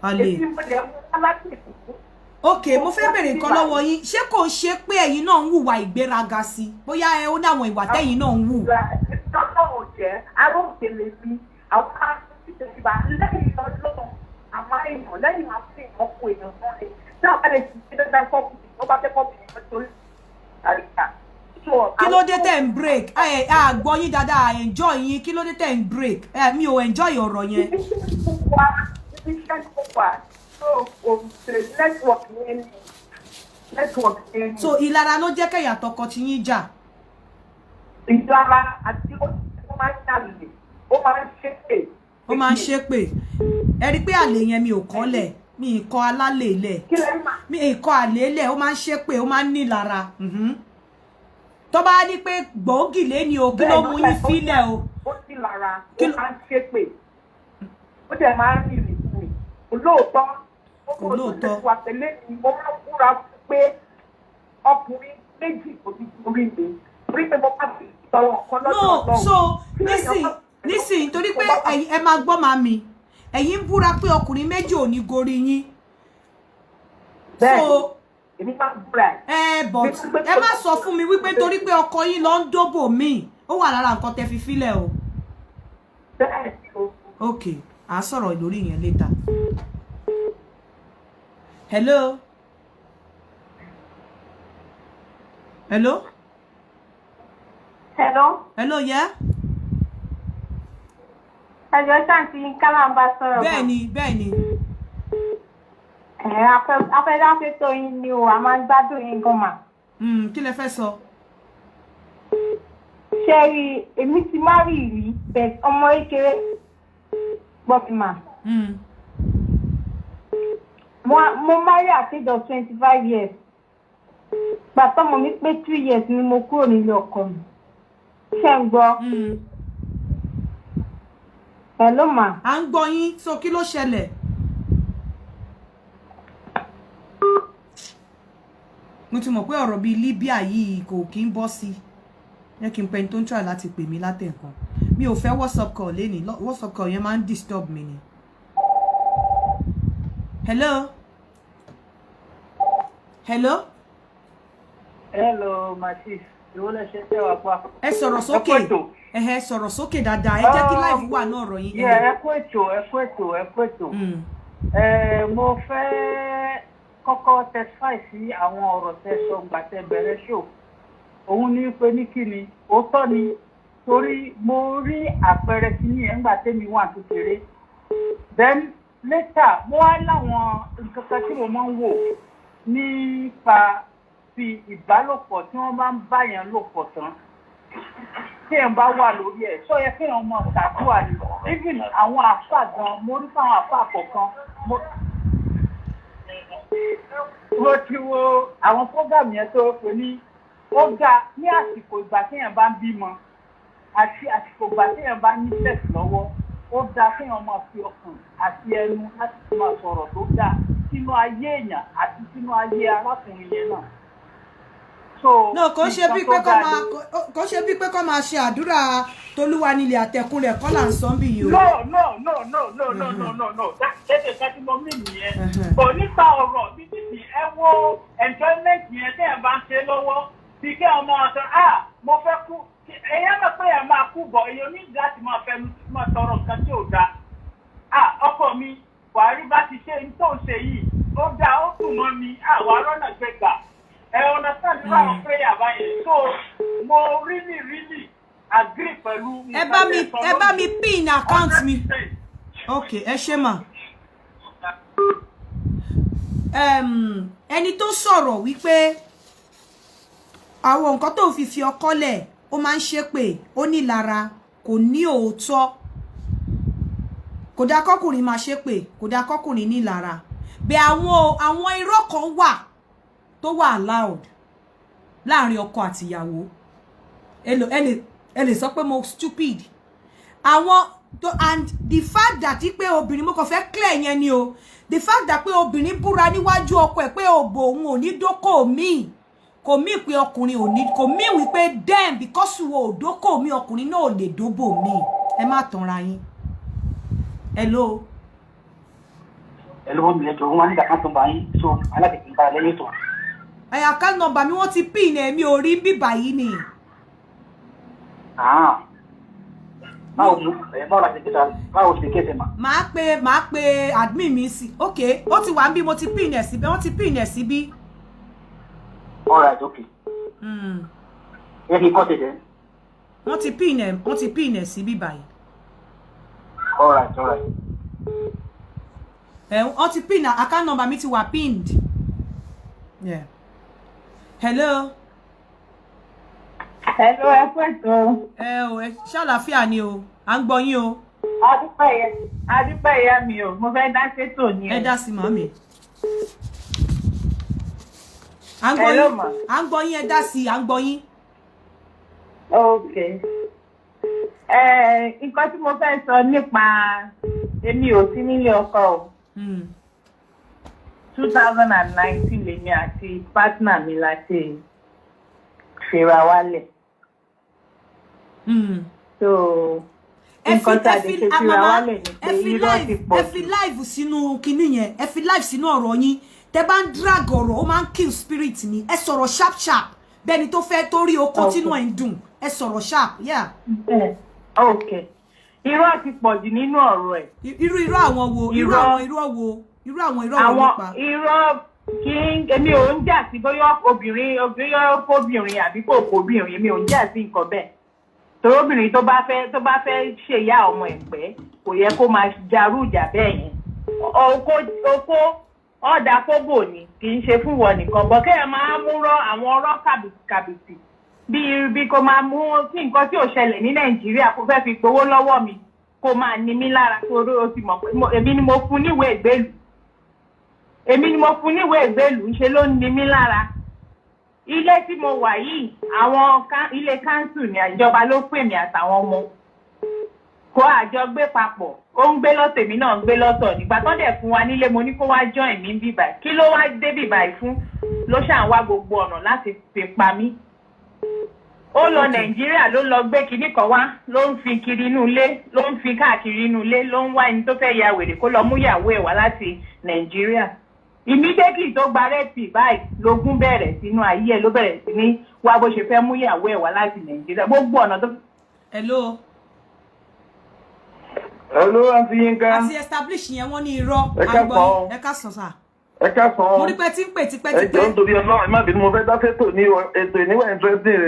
Àlè. Ok, mo fẹ́ bèrè nǹkan lọ́wọ́ yín ṣé kò ń ṣe pé ẹ̀yin náà ń hùwà ìgbéraga sí bóyá ẹ ó dáwọn ìwà tẹ́yin náà ń hù. Ọlọ́run jẹ́ aróòkèlè mi àwọn aṣèjọba lẹ́yìn ọlọ́run àmọ́ èèyàn lẹ́yìn máa fi ìmọ̀kù èèyàn náà rẹ̀ tí àwọn ẹ̀rẹ́ ti ṣe dandan fọ́ọ̀mù tó bá fẹ́ fọ́ọ̀mù ìmọ̀ torí àríkà. Kí ló dé tẹ̀ ń break àgbọ̀ yín dáadáa enjoy yín kí ló dé tẹ̀ ń break mi ò enjoy ọ̀rọ̀ yẹn. So ìlara ló jẹ́ kẹ̀yà tọkọ tí yín jà. Ìlara àti ó máa ń ṣàlè ó máa ń ṣépè. Ó máa ń ṣépè ẹ rí pé àlè yẹn mi ò kọ́lẹ̀ mi ì kọ́ alálè ilẹ̀ mi ì kọ́ àlè ilẹ̀ ó máa ń ṣépè ó máa ń nílara. Tó bá ní pé gbòógì lé ní o kí ló mú yín sílẹ̀ o. Ó ní lára ó máa ń ṣépè ó dẹ̀ máa ń rìn rìn olóòótọ́ olóòótọ́ wà tẹ́lẹ̀ ni mo máa ń fúra pé ọkùnrin méjì kò ti torí mi No, so listen torí pé ẹ máa gbọ́ màmí ẹ̀yin ń búra pé ọkùnrin méjì ò ní gorí yín. So but ẹ má sọ fún mi wípé torí pé ọkọ yín lọ ń dóbò míì ó wà lára nǹkan tẹ́ fi filẹ̀ o. Okay, à sọ̀rọ̀ lórí yẹn later. Hello. Hello. Hello, yeah. Ẹjọ́ ṣáǹtì Kálàmbá sọ̀rọ̀. Bẹ́ẹ̀ni. Afẹ́dá fẹ́ tó yín ni o, a máa ń gbádùn yín gan mà. Kí lẹ fẹ́ sọ? Ṣé rí èmi ti má rí bẹ́ẹ̀ ọmọ kékeré gbọ́kìmà. Mo marry at age of 25 years. Gbàtọ́ mo mi pé 2 years ni mo kúrò nílé ọkọ mi. Ṣé ń gbọ́? Hello ma. À ń gbọ́ yín, so kí ló ṣẹlẹ̀? Mo ti mọ̀ pé ọ̀rọ̀ bíi Libya yìí kò kí ń bọ́ sí. Yẹ kí n pẹ́ tó ń try láti pè mí látẹ̀kan. Mi ò fẹ́ WhatsApp call lénìí. WhatsApp call yẹn máa ń disturb mi ni. Hello? Hello? Hello, my sis. Ìwọ lẹ ṣe tẹ́ wá pa. Ẹ sọ̀rọ̀ sókè. Sọ̀rọ̀ sókè dáadáa. Ẹ jẹ́ kí live wà náà ọ̀rọ̀ yín. Ẹ kú ètò. Mo fẹ́ kọ́kọ́ testify sí àwọn ọ̀rọ̀ tẹ́ sọ gbà tẹ́ bẹ̀rẹ̀ show. Òun ní pé ní kíni, òótọ́ ni torí mo rí àpẹẹrẹ tí ní ẹ̀ ń gbà tẹ́mi wà kékeré. Then later, mo wá láwọn nǹkan kan tí mo máa ń wò nípa fi ìbálòpọ̀ tí wọ́n bá ń báyàn lò pọ̀ tán. Tí ẹ̀ ń bá wà lórí ẹ̀, sọ yẹ kí wọ́n mọ̀ ṣàdúrà ni. Even àwọn àfà gan, mo rí fáwọn àfà kọ̀ọ̀kan. Mo ti wo àwọn program yẹn tó pè ní ó ga ní àsìkò ìgbà tí èèyàn bá ń bímọ àti àsìkò ìgbà tí èèyàn bá ní sex lọ́wọ́. Ó dáa kí èèyàn máa fi ọkàn àti ẹnu láti máa sọ̀rọ̀ tó dáa sínú ayé èèyàn àti sínú ayé arákùnrin yẹn náà. No, kò ṣe bí pé kó máa ṣe àdúrà tolúwa nílé àtẹ̀kùn rẹ̀ kọ́ là ń sọ bí yìí o. No. That's exactly what I mean. Kò nípa ọ̀rọ̀ bíbí ẹ wo enjoyment yẹn tẹ́ ẹ̀ bá ń ṣe lọ́wọ́ bí kí ọmọ ọ̀sán mo fẹ́ kú. Èèyàn mọ̀ pé ẹ̀ máa kú bọ̀ èèyàn ní láti máa fẹnu máa tọrọ nǹkan tí ò dáa. Ọkọ mi Buhari bá ti ṣe ní tó ń ṣe yìí ó dáa ó dùn mọ́ mi àwọn arọ́nà gbẹgbà. I understand the right of prayer by it. So, mo really agree pẹ̀lú. Ẹ bá mi pin account mi. Okay, ẹ ṣé mà. Ẹni tó sọ̀rọ̀ wípé àwọn nǹkan tó fi ọkọ lẹ̀ ó máa ń ṣépè ó ní lára kò ní òótọ́. Kò dá kọ́kùnrin máa ṣépè, kò dá kọ́kùnrin ní lára. Bẹ́ẹ̀ àwọn irọ́ kan wà tó wà allowed láàrin ọkọ àti ìyàwó. Ẹ lè sọ pé mo stupid. And the fact that pé obìnrin mo kàn fẹ́ clear yẹn ni o. The fact that pé obìnrin búra níwájú ọkọ ẹ̀ pé òbò òun ò ní dókò mi. Kò mí pé ọkùnrin ò ní, kò mí wí pé damn because wo ò dókò mi ọkùnrin náà ò lè dóbò mi. Ẹ má tanra yín. Hello. Hello, mi leto wọ́n ní da kan tó bá yín so alate kin ba lẹ́yìn tó. Account number mi wọ́n ti pin ẹ mi ò rí bí báyìí ni. Báwo la ṣe kẹta báwo ṣe kẹsẹ̀ ma. Máa pe admin mi sí. Okay, ó ti wà níbí mo ti pin ẹ síbí, wọ́n ti pin ẹ síbí. All right, okay. Ẹ fi kọ́ tẹ̀tẹ̀. Wọ́n ti pin ẹ síbí báyìí. All right. Wọ́n ti pin account number mi ti wà pinned. Yeah. Hello. Hello, ẹ kú ètò. Ṣàlàáfíà ni o. À ń gbọ́ yín o. Adúpẹ́ ìyá mi o. Mo fẹ́ dá sétò ní ẹ dá sí màmí. À ń gbọ́ yín ẹ dá sí, à ń gbọ́ yín. Okay. Nǹkan tí mo fẹ́ sọ nípa èmi ò sí nílé ọkọ o. 2019 lèmi àti partner mi láti fẹ́ra wálẹ̀. so nǹkan tá a lè ṣe síra wa lè ní pé irọ́ ti pọ̀ jù. ẹ fi live sínú kinní yẹn ẹ fi live sínú ọ̀rọ̀ yín tẹ bá ń drag ọ̀rọ̀ ó máa ń kill spirit ni ẹ sọ̀rọ̀ sharp sharp bẹ́ẹ̀ni tó fẹ́ torí oko tínú ẹ̀ ń dùn ẹ sọ̀rọ̀ sharp yeah. Okay. Irọ́ ti pọ̀ jù nínú ọ̀rọ̀ ẹ̀. Irọ́ àwọn wo? Irọ́ àwọn nípa. Irọ́ kí èmi ò ń jà sí bóyá obìnrin àbí kò obìnrin èmi ò ń jà sí nǹkan bẹ́ẹ̀. Torí obìnrin tó bá fẹ́ ṣèyá ọmọ ẹ̀pẹ́ kò yẹ kó máa jarú ìjà bẹ́ẹ̀ yẹn. Oko ọ̀dà kóbò ni kì í ṣe fún wọn nìkan bọ́ kẹ́ ẹ máa mú àwọn ọ̀rọ̀ kàbìtì bí kò máa mú kí nǹkan tí ò ṣẹlẹ̀ ní Nàìjíríà kó fẹ́ fi gbowó lọ́wọ́ mi kó máa ní mí lára torí o ti mọ̀ pé èmi ni mo fún níwèé ìgbélù ńṣe ló ń ní mí lára. Ilé tí mo wà yìí àwọn ilé káńsù ní ìjọba ló pè mí àtàwọn ọmọ kó àjọ gbé papọ̀ ó ń gbé lọ́tọ̀ èmi náà ń gbé lọ́tọ̀ nígbà tó dẹ̀ fún wa nílé mo ní kó wá join mi bíbáyìí kí ló wá dé bíbáyìí fún ló ṣàn wá gbogbo ọ̀nà láti fi pa mí. Ó lọ Nàìjíríà ló lọ gbé kinní kan wá ló ń fi kiri inú ilé ló ń fi káàkiri inú ilé ló ń wá ẹni tó fẹ́ ya wèrè kó lọ mú ìyàwó ẹ̀ wá láti Nàìjíríà. Immediately tó gba rẹ́pì báyìí lógún bẹ̀rẹ̀ sínú ayé ẹ̀ ló bẹ̀rẹ̀ sí ní wá bó ṣe fẹ́ mú ìyàwó ẹ̀ wá láti Nàìjíríà gbogbo ọ̀nà tó. Hello, Aunty Yinka. Àti establish yẹn wọ́n ní irọ́ àgbọ̀ ẹ ká sọ sá. Ẹ ká sọ. Mo rí pé tí ń pè tipẹ́tipẹ́. Ẹ jọ̀ọ́ nítorí Ọlọ́run má bínú mo fẹ́ dá fẹ́tò ní ètò ìníwà interesting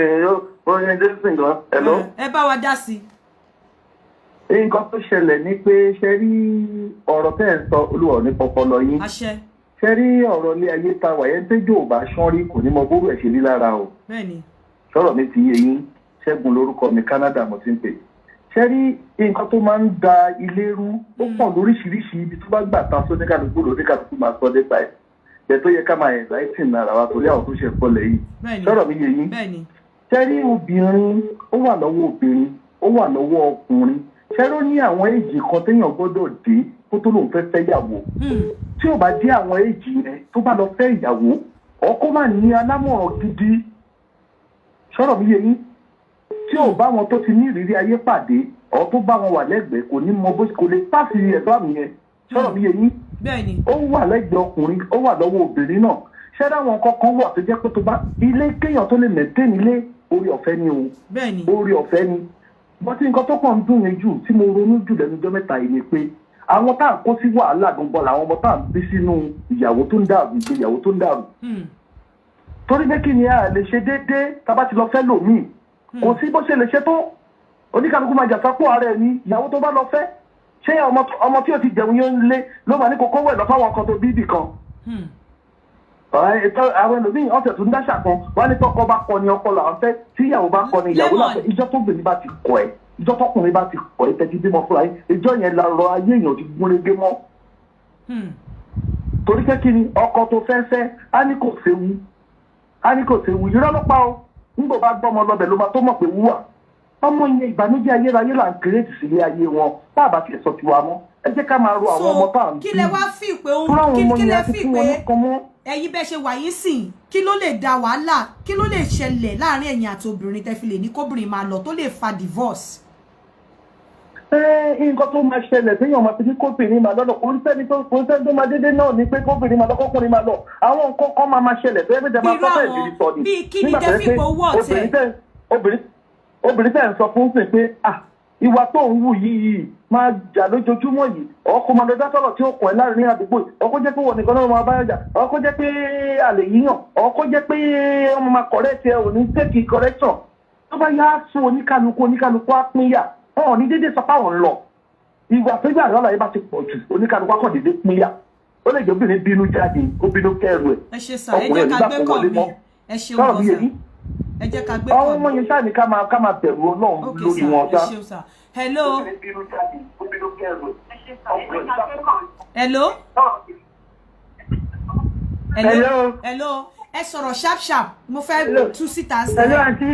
orientation gan. Hello. Ẹ bá wa dá sí. Nǹkan tó ṣẹlẹ̀ ni pé ṣe rí ọ̀rọ̀ tẹ́ ẹ̀ ń sọ Olúwa ní pọpọlọ yín. Àṣẹ. Ṣe rí ọ̀rọ̀ ilé ayé ta wà yẹn tẹ́jọ́ ò bá ṣán rí kò ní mọ bóró ẹ̀ ṣe rí lára o. Bẹ́ẹ̀ni. Sọ̀rọ̀ mi ti yé yín Ṣẹ́gun lórúkọ mi Canada mo ti ń pè. Ṣe rí nǹkan tó máa ń da ilé rú ó pọ̀ lóríṣiríṣi ibi tó bá gbà tán sóníkàlùkù lóníkàlùkù máa sọ nípa ẹ̀. Bẹ́ẹ̀ tó yẹ ká máa enlighten ara wa torí àwọn tó ṣe kọlẹ̀ yìí. Sọ̀rọ̀ mi yé yín. Ṣe rí obìnrin ó wà lọ́wọ́ obìnrin ó wà lọ́wọ́ ọkùnrin. Ṣe ló ní àwọn èjì kan téèyàn gbọ́dọ̀ dé kó tó lóun fẹ́ yàwó. Tí ò bá dé àwọn èjì yẹn tó bá lọ fẹ́ ìyàwó ọkọ máa ní alámọ̀ràn gidi. Sọ̀rọ̀ mi yé yín. Tí ò bá wọn tó ti ní ìrírí ayé pàdé ọ̀ tó bá wọn wà lẹ́gbẹ̀ẹ́ kò ní mọ bó kò lè pàṣẹ ẹ̀dọ́ yẹn. Sọ̀rọ̀ mi yé yín. Ó wà lẹ́gbẹ̀ẹ́ ọkùnrin ó wà lọ́wọ́ obìnrin náà. Ṣé dáwọn kankan wà tó jẹ́ pé tó bá ilé kéèyàn tó lè maintain ilé orí ọ̀fẹ́ ni o. Orí ọ̀fẹ́ ni. Bọ́tí nǹkan tó kàn ń dùn mí jù tí mo ronú jù lẹ́nu ọjọ́ mẹ́ta yìí ni pé àwọn tá à ń kó sí wàhálà gbọ̀ngbọ̀n làwọn ọmọ tá à ń bí sínú ìyàwó tó ń dàrú ìgbéyàwó tó ń dàrú. Torí pé kí ni a lè ṣe déédéé tá a bá ti lọ fẹ́ lòmíì kò sí bó ṣe lè ṣe tó oníkàlùkù máa jà sápò ara ẹ̀ ní ìyàwó tó bá lọ fẹ́ ṣé ọmọ tí ó ti jẹun yóò lé ló máa ní kókó wẹ̀ lọ fáwọn kan tó bí ibì kan. Àwọn ẹlòmíì ọ̀sẹ̀ tó ń dáṣà kan wọ́n ní tọkọ bá kọ ni ọkọ làwọn fẹ́ tí ìyàwó bá kọ ni ìyàwó làwọn fẹ́ ìjọ tó gbèmí bá ti kọ ẹ̀ ìjọ tọkùnrin bá ti kọ ẹ̀ tẹ́tí bímọ fúnra yín ìjọ yẹn la rọ ayé èèyàn ti gúnrégé mọ́. Torí pé kí ni ọkọ tó fẹ́ á ní kò séwu irọ́ ló pa o nígbà bá gbọ́mọ lọ́bẹ̀ ló máa tó mọ̀ pé wúwà ọmọ yẹn ìbànújẹ́ ayérayé là ń kérésì sílé ayé wọn bá a bá tiẹ̀ sọ tiwa mọ́ ẹ jẹ́ ká máa ro àwọn ọmọ tá à ń bí. Kí lẹ wá fi pé kí lẹ fi pé ẹ̀yin bẹ́ẹ̀ ṣe wà yín sìn kí ló lè da wàhálà kí ló lè ṣẹlẹ̀ láàrin ẹ̀yin àti obìnrin tẹ́ fi lè ní kóbìnrin máa lọ tó lè fa divorce. Nǹkan tó máa ṣẹlẹ̀ téèyàn máa fi ní kóbìnrin máa lọ́dọ̀ kò ń sẹ́ni tó máa dédé náà ni pé kóbìnrin máa lọ kókùnrin máa lọ àwọn nǹkan kan máa ṣẹlẹ̀ tó yẹ kí ẹ máa sọ bẹ́ẹ̀ ìrírí sọ ni. Bí kí ni dẹ́fípò owó ọ̀tẹ̀. Obìnrin tẹ̀ ń sọ fún sìn pé ìwà tó ń wù yìí máa jà lójoojúmọ́ yìí ọkọ máa lọ dá sọ̀rọ̀ tí ó kàn ẹ́ láàrin àdúgbò ọkọ jẹ́ pé wọ́n nìkan náà máa bá yàjà ọkọ jẹ́ pé àlè yíyàn ọkọ jẹ́ pé ọmọ máa correct ẹ ò ní take correction tó bá yá sún oníkálukú á pínyà wọn ò ní dédé sọ fáwọn lọ ìwà tó gbà lọ́la yìí bá ti pọ̀ jù oníkálukú á kàn dédé pínyà ó lè jẹ́ obìnrin bínú jáde ó bínú kẹrù ẹ̀ ọkùnrin ẹ̀ nígbà tó wọlé mọ́ sọ̀rọ̀ bí èyí àwọn ọmọ yẹn ṣáà ní ká máa bẹ̀rù Ọlọ́run lórí wọn ṣá. Hello. Hello. Hello. Ẹ sọ̀rọ̀ sharp mo fẹ́ tú síta sí. Hello àǹtí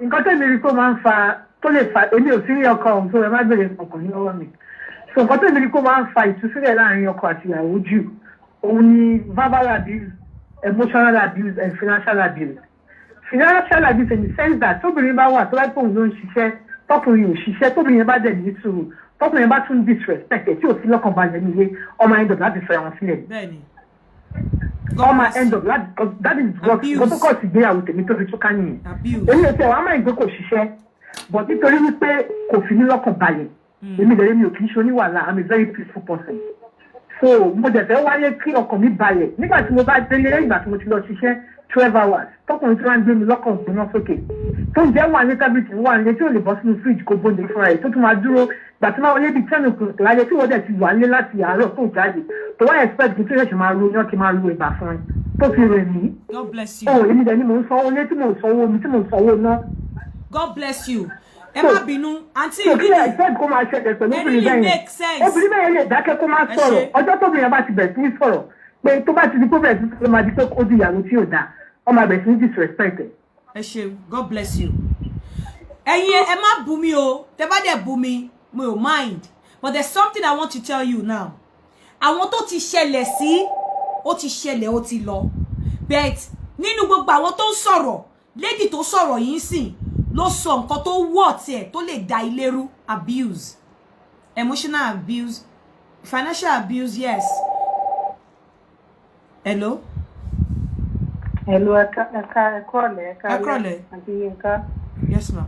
nǹkan tẹ̀mí rí kó máa ń fa tó lè fa èmi ò sí rí ọkọ òun tó ẹ má bèrè ọkùnrin lọ́wọ́ mi. So nǹkan tẹ̀mí rí kó máa ń fa ìtúsílẹ̀ láàrin ọkọ àti ìyàwó jù òun ni verbal abuse, emotional abuse and financial abuse. Financial abuse in the sense that tóbìnrin bá wà tó bá tóun ló ń ṣiṣẹ́ tọkùnrin ò ṣiṣẹ́ tóbìnrin yẹn bá dẹ̀ ní sùúrù tọkùnrin yẹn bá tún disrespect ẹ̀ tí ò sí lọ́kàn balẹ̀ nílé ọmọ end up láti fẹ́ wọn sílẹ̀. bẹ́ẹ̀ni. ọmọ end up láti that is what tó kọ̀ sí gbéyàwó tèmi tó fi túká nìyẹn. èmi ò tẹ̀ wọ́n á máa ń gbé kò ṣiṣẹ́ but nítorí wípé kò fi ní lọ́kàn balẹ̀ èmi lè mi ò kì í ṣe oníwàhálà I'm a very peaceful person. So mo dẹ̀ fẹ́ wáyé kí ọkàn mi balẹ̀ nígbà tí mo bá délé lẹ́yìn ìgbà tí mo ti lọ ṣiṣẹ́ 12 hours tọkùnrin tí wọ́n ń gbé mi lọ́kàn gbóná sókè tó ń jẹ́ wà ní tábìlì wà nílé tí ò lè bọ́ sínú fíríjì kó gbóúnjẹ fúnra rẹ̀ tó tún máa dúró gbà tí wọ́n lé bíi 10 o'clock láyé tí wọ́n dẹ̀ ti wà nílé láti àárọ̀ tó jáde tó wá expect kí tí ó ṣẹ̀ṣẹ̀ máa ro yán kí máa ro ìbà fún ẹ tó fi rẹ̀ mí. God bless you. Èmi dẹ̀ ni mò ń sanwó lé tí mò ń sanwó mi tí mò ń sanwó ná. God bless you. Ẹ má bínú àǹtí ìbí ni ẹgbẹ́ kó máa ṣẹlẹ̀ pẹ̀lú obìnrin bẹ́ẹ̀ yẹn obìnrin bẹ́ẹ̀ yẹn lè dákẹ́ kó máa sọ̀rọ̀ ọjọ́ tóbi yẹn bá ti bẹ̀ sí ní sọ̀rọ̀ pé tó bá ti di pé bẹ̀rẹ̀ sí ló máa di pé ó di ìyàwó tí ò dáa ọmọ àbẹ̀ sí ní disrespect ẹ̀. ẹ ṣeun God bless you. ẹ̀yin ẹ má bú mi o tẹ bá dẹ̀ bú mi mi ò mind but there's something I want to tell you now. àwọn tó ti ṣẹlẹ̀ sí ó ti ṣẹlẹ̀ ó ti lọ but nínú gbogbo àwọn tó ń sọ̀rọ̀ lady tó sọ̀rọ̀ yìí sìn ló sọ nǹkan tó wọ̀ tiẹ̀ tó lè da ilé rú abuse emotional abuse financial abuse yes. Hello. Hello ẹ̀kọ́lẹ̀ àti Yínká. Yes ma.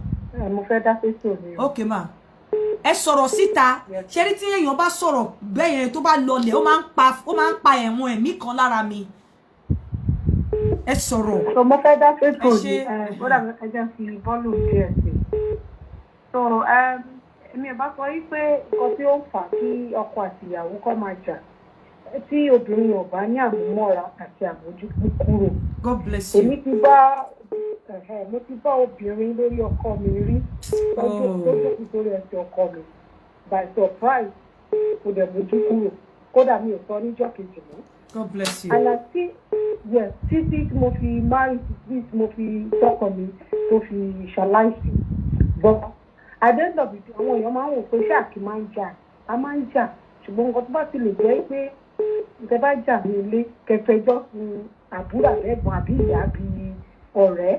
Mo fẹ́ dá fèsì òní. Okay ma. Ẹ sọ̀rọ̀ síta ṣe rí tí èèyàn bá sọ̀rọ̀ bẹ́ẹ̀ yẹn tó bá lọlẹ̀ ó máa ń pa ẹ̀wọ̀n ẹ̀mí kan lára mi. Ẹ sọ̀rọ̀. So mo fẹ́ dá fèsì òní bọ́dà mi ẹjẹ́ fi bọ́ọ̀lù díẹ̀ sí. So èmi ẹ̀ bá sọ wípé nǹkan tí ó ń fà kí ọkọ àti ìyàwó kọ́ máa jà tí obìnrin ò bá ní àmúmọ́ra àti àmójúkú kúrò. God bless you. Èmi ti bá obìnrin lórí ọkọ mi rí lọ́jọ́ tó jókòó sórí ẹsẹ̀ ọkọ mi by surprise kò dẹ̀ mójú kúrò kódà mi ò sọ níjọ́ kejì mọ́. God bless you. And yes títí tí mo fi marry títí tí mo fi tọkọ mi tó fi ṣaláìsí but at the end of it àwọn èèyàn máa ń wò pé ṣáàkì máa ń jà a máa ń jà ṣùgbọ́n nǹkan tó bá ti lè jẹ́ pé ìtẹ́ bá jà ní ilé kẹfẹjọ́ fún àbúrò àbẹ́gbọ̀n àbí ìyá àbí ọ̀rẹ́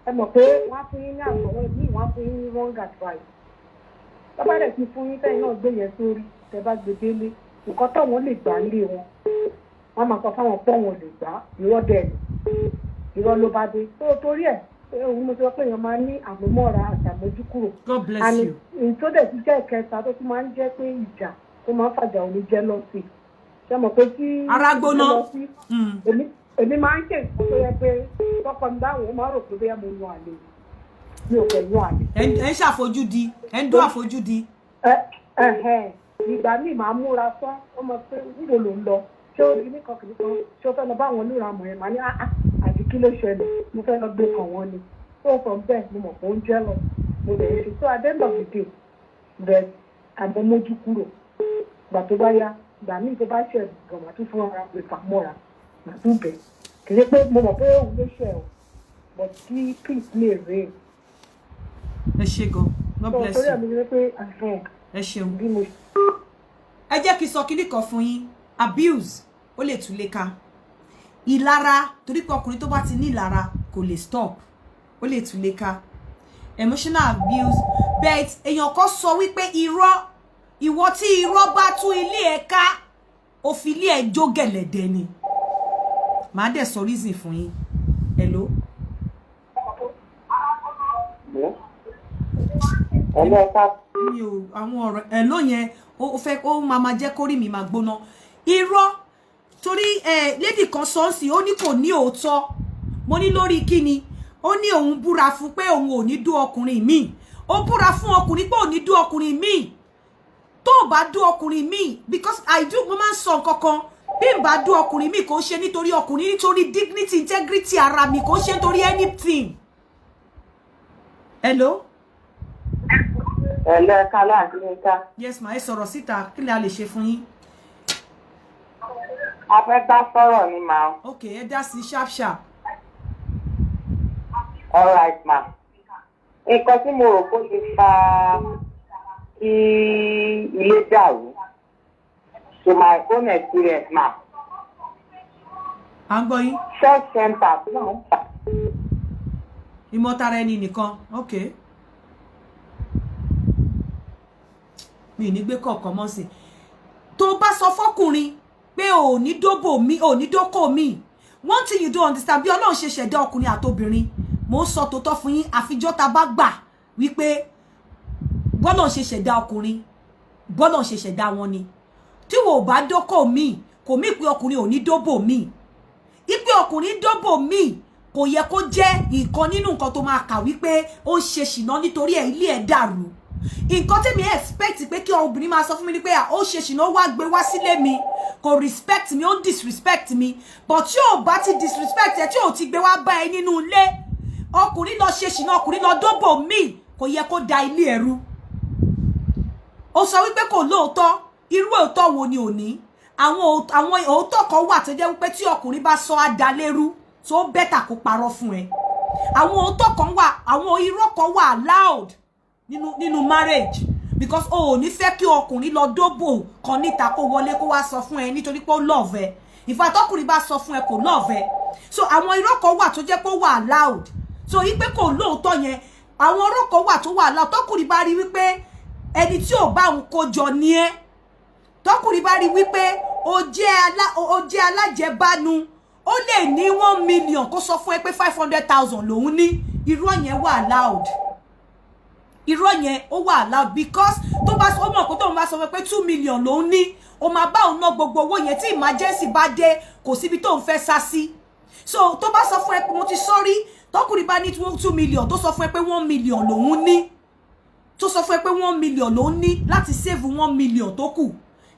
ẹ mọ̀ pé wọ́n á fún yín ní àgbọ̀wọ́ ìbí wọ́n á fún yín ní wrong advice tọ́ba dẹ̀ ti fún yín tẹ́yìn náà gbé yẹn sórí tẹ́ bá gbé délé nǹkan táwọn lè gbà lé wọn wọ́n máa sọ fáwọn pọ́ wọn lè gbà irọ́ dẹ̀ irọ́ ló bá dé tó torí ẹ̀ òun mo sọ pé èèyàn máa ní àmúmọ́ra àti àmójúkúrò. God bless you. àní tó dẹ̀ ti jẹ́ ìkẹta tó tún máa ń jẹ́ pé ìjà tó máa ń fàjà òní jẹ́ lọ́sì ṣe mọ̀ pé tí ara gbóná èmi máa ń ṣe nǹkan tó yẹ pé tọkọ mi báwọn ó máa rò pé bóyá mo yan àlè mi ò fẹ́ yan àlè. ẹ ń ṣàfojúdi ẹ ń dún àfojúdi. ìgbà míì máa múra tán ó mọ pé níbo ló ń lọ ṣé ó rí nìkan kìnìkan ṣé ó fẹ́ lọ bá àwọn olùrà mọ̀ ẹ̀ máa ní àti kí ló ṣẹlẹ̀ mo fẹ́ lọ gbé kàn wọ́n ni so from there mo mọ̀ pé ó ń jẹ́ lọ mo lè ṣe so at the end of the day bẹ́ẹ̀ àmọ́ mójú kúrò gbà tó bá yá gbà míì tó bá ṣe gàmà tó fún ara pé fàmọ́ra mà tún bẹ̀ kì í ṣe pé mo mọ̀ pé òun ló ṣe ọ̀ but kí peace lè rè. ẹ ṣe gan God bless you. torí àmì ni pé ẹ ṣeun bí mo. ẹ jẹ́ kí n sọ kíní kan fún yín abuse ó lè tún lè ka ìlara torí pé ọkùnrin tó bá ti ní ìlara kò lè stop ó lè tún lè ka emotional abuse but èèyàn kan sọ wípé irọ́ ìwọ tí irọ́ bá tún ilé ẹ̀ ká ó fi ilé ẹ̀ jó gẹ̀lẹ̀dẹ̀ ni màá dẹ̀ sọ reason fún yín hello. mi ò àwọn ọ̀rọ̀ hello yẹn ó fẹ́ ó máa jẹ́ kórìí mi máa gbóná irọ́ torí lady kan sọ́ọ̀sì ó ní kò ní òótọ́ mo ní lórí kíni ó ní òun búra fún pé òun ò ní dú ọkùnrin míì ó búra fún ọkùnrin pé ò ní dú ọkùnrin míì tó bá dú ọkùnrin míì because I do mo máa ń sọ nǹkan kan bí n bá dú ọkùnrin míì kò ṣe nítorí ọkùnrin nítorí dignity integrity ara mi kò ṣe nítorí anything. hello. hello ẹ̀ka láti níta. yes ma ẹ sọ̀rọ̀ síta kí ni a lè ṣe fún yín. a fẹ́ dá sọ̀rọ̀ ni màá. ok ẹ dá sí sharp sharp. all right ma. nǹkan tí mo rò kó ti fa kí ilé dàrú to my own experience ma. à ń gbọ́ yín. self center náà ń fà. ìmọ̀tara ẹni nìkan ok. mi ní gbé kọ̀ọ̀kan mọ́ sí tó bá sọ fọ́kùnrin pé ò ní dóbò mi ò ní dókò mi one thing you don't understand bí Ọlọ́run ṣe ṣẹ̀dá ọkùnrin àtobìnrin mo sọ tòótọ́ fún yín àfijọ́ ta bá gbà wípé bọ́lọ̀ ṣe ṣẹ̀dá ọkùnrin bọ́lọ̀ ṣe ṣẹ̀dá wọn ni tí wò bá dókò mi kò mí pé ọkùnrin ò ní dóbò mi ipe ọkùnrin dóbò mi kò yẹ kó jẹ́ nǹkan nínú nǹkan tó máa kà wípé ó ṣe ṣìnà nítorí ẹ̀ ilé ẹ̀ dàrú nǹkan tí mi expect pé kí obìnrin máa sọ fún mi ni pé ó ṣe ṣìnà wá gbé wá sílé mi kò respect mi ó disrespect mi but tí ò bá ti disrespect ẹ tí ò ti gbé wá bá ẹ nínú ilé ọkùnrin lọ ṣe ṣìnà ọkùnrin lọ dóbò mi kò yẹ kó da ilé ẹrú ó sọ wípé kò lóòótọ́ irú òótọ́ wo ni òní àwọn òótọ́ kan wà tó jẹ́ wípé tí ọkùnrin bá sọ adalérú tó bẹ́tà kó parọ́ fún ẹ àwọn òótọ́ kan wà àwọn irọ́ kan wà loud nínú marriage because o ò ní fẹ́ kí ọkùnrin lọ dóbò kan níta kó wọlé kó wá sọ fún ẹ nítorí pé ó love ẹ in fact ọkùnrin bá sọ fún ẹ kò love ẹ so àwọn irọ́ kan wà tó jẹ́ pé ó wà loud so wípé kò lóòótọ́ yẹn àwọn irọ́ kan wà tó wà loud tọkùnrin bá rí wípé ẹni tí ò bá òun kó jọ ní ẹ tọkùnrin bá rí wípé ó jẹ́ alájẹbánu ó lè ní 1 million kó sọ fún ẹ pé 500,000 lòun ní irọ́ yẹn wà loud irọ́ yẹn ó wà loud because tó bá sọ mọ̀ kó tóun bá sọ pé 2 million lòun ní ó máa bá òun ná gbogbo owó yẹn tí emergency bá dé kò síbi tóun fẹ́ sá sí so tó bá sọ fún ẹ pé mo ti sọ́rí tọkùnrin bá ní 2 million tó sọ fún ẹ pé 1 million lòun ní tó sọ fún ẹ pé 1 million lòun ní láti save 1 million tó kù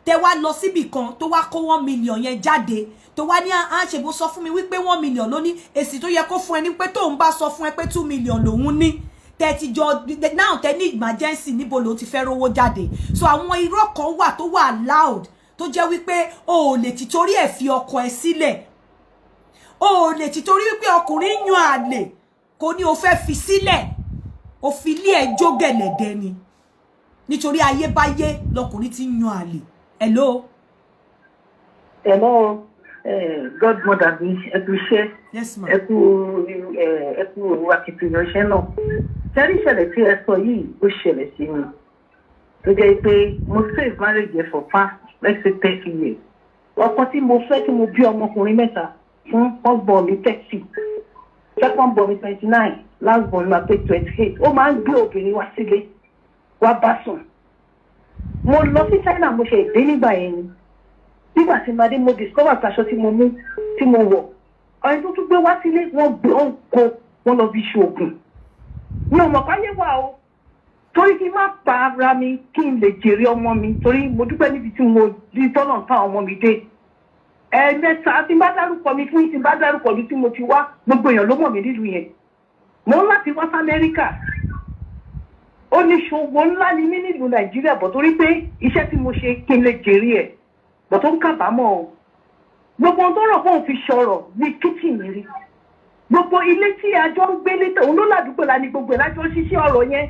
tẹ wá lọ síbì kan tó wá kó 1 million yẹn jáde tó wá ní ṣe bó sọ fún mi wípé 1 million ló ní èsì tó yẹ kó fún ẹ ní pé tóun bá sọ fún ẹ pé 2 million lòun ní tẹ ti jọ now tẹ ní emergency níbo ló ti fẹ́ rówó jáde so àwọn irọ́ kan wà tó wà loud tó jẹ́ wípé o ò lè ti torí ẹ̀ fi ọkọ ẹ sílẹ̀ o ò lè ti torí wípé ọkùnrin yan àlè kò ní o fẹ́ fi sílẹ̀ o fi ilé ẹ jó gẹ̀lẹ̀dẹ̀ ni nítorí ayébáyé lọkùnrin ti yan àlè hello godmother mi ẹ kú iṣẹ́ ẹ kú akitiyan iṣẹ́ náà sẹ́rí ìṣẹ̀lẹ̀ tí ẹ sọ yìí ó ṣẹlẹ̀ sí mi tó jẹ́ pé mo save marriage for past let's say 30 years ọkọ tí mo fẹ́ tí mo bí ọmọkùnrin mẹ́ta fún first born mi 30 second born mi 29 last born mi 28 ó máa ń gbé obìnrin wá sílé wá bá sùn mo lọ sí China mo ṣe ìdé nígbà yẹn ni nígbà tí màdé mo discover aṣọ tí mo mú tí mo wọ̀ ọ̀rẹ́ tó tún gbé wá sílé wọ́n gbé wọn kó wọn lọ fi ṣoògùn mi ò mọ̀ káyé wà o torí kí n má pa ara mi kí n lè jèrè ọmọ mi torí mo dúpẹ́ níbi tí mo di tọ́nà tán ọmọ mi dé ẹ̀ẹ̀mẹ́ta tí n bá dárúkọ mi fún yín tí n bá dárúkọ mi tí mo ti wá gbogbo èèyàn ló mọ̀ mí nílùú yẹn mo ń láti wá sí Amẹ́ríkà oníṣòwò ńlá ni mí nílùú Nàìjíríà bọ̀ torí pé iṣẹ́ tí mo ṣe kí n lè jèrè ẹ̀ bọ̀ tó ń kábàámọ̀ o gbogbo ohun tó rọ̀ fóun fi ṣọ̀rọ̀ ní kíchìnì rí gbogbo ilé tí àjọ ń gbé létò òun ló ládùúgbò la ní gbogbo ẹ̀ lájọ ṣiṣẹ́ ọ̀rọ̀ yẹn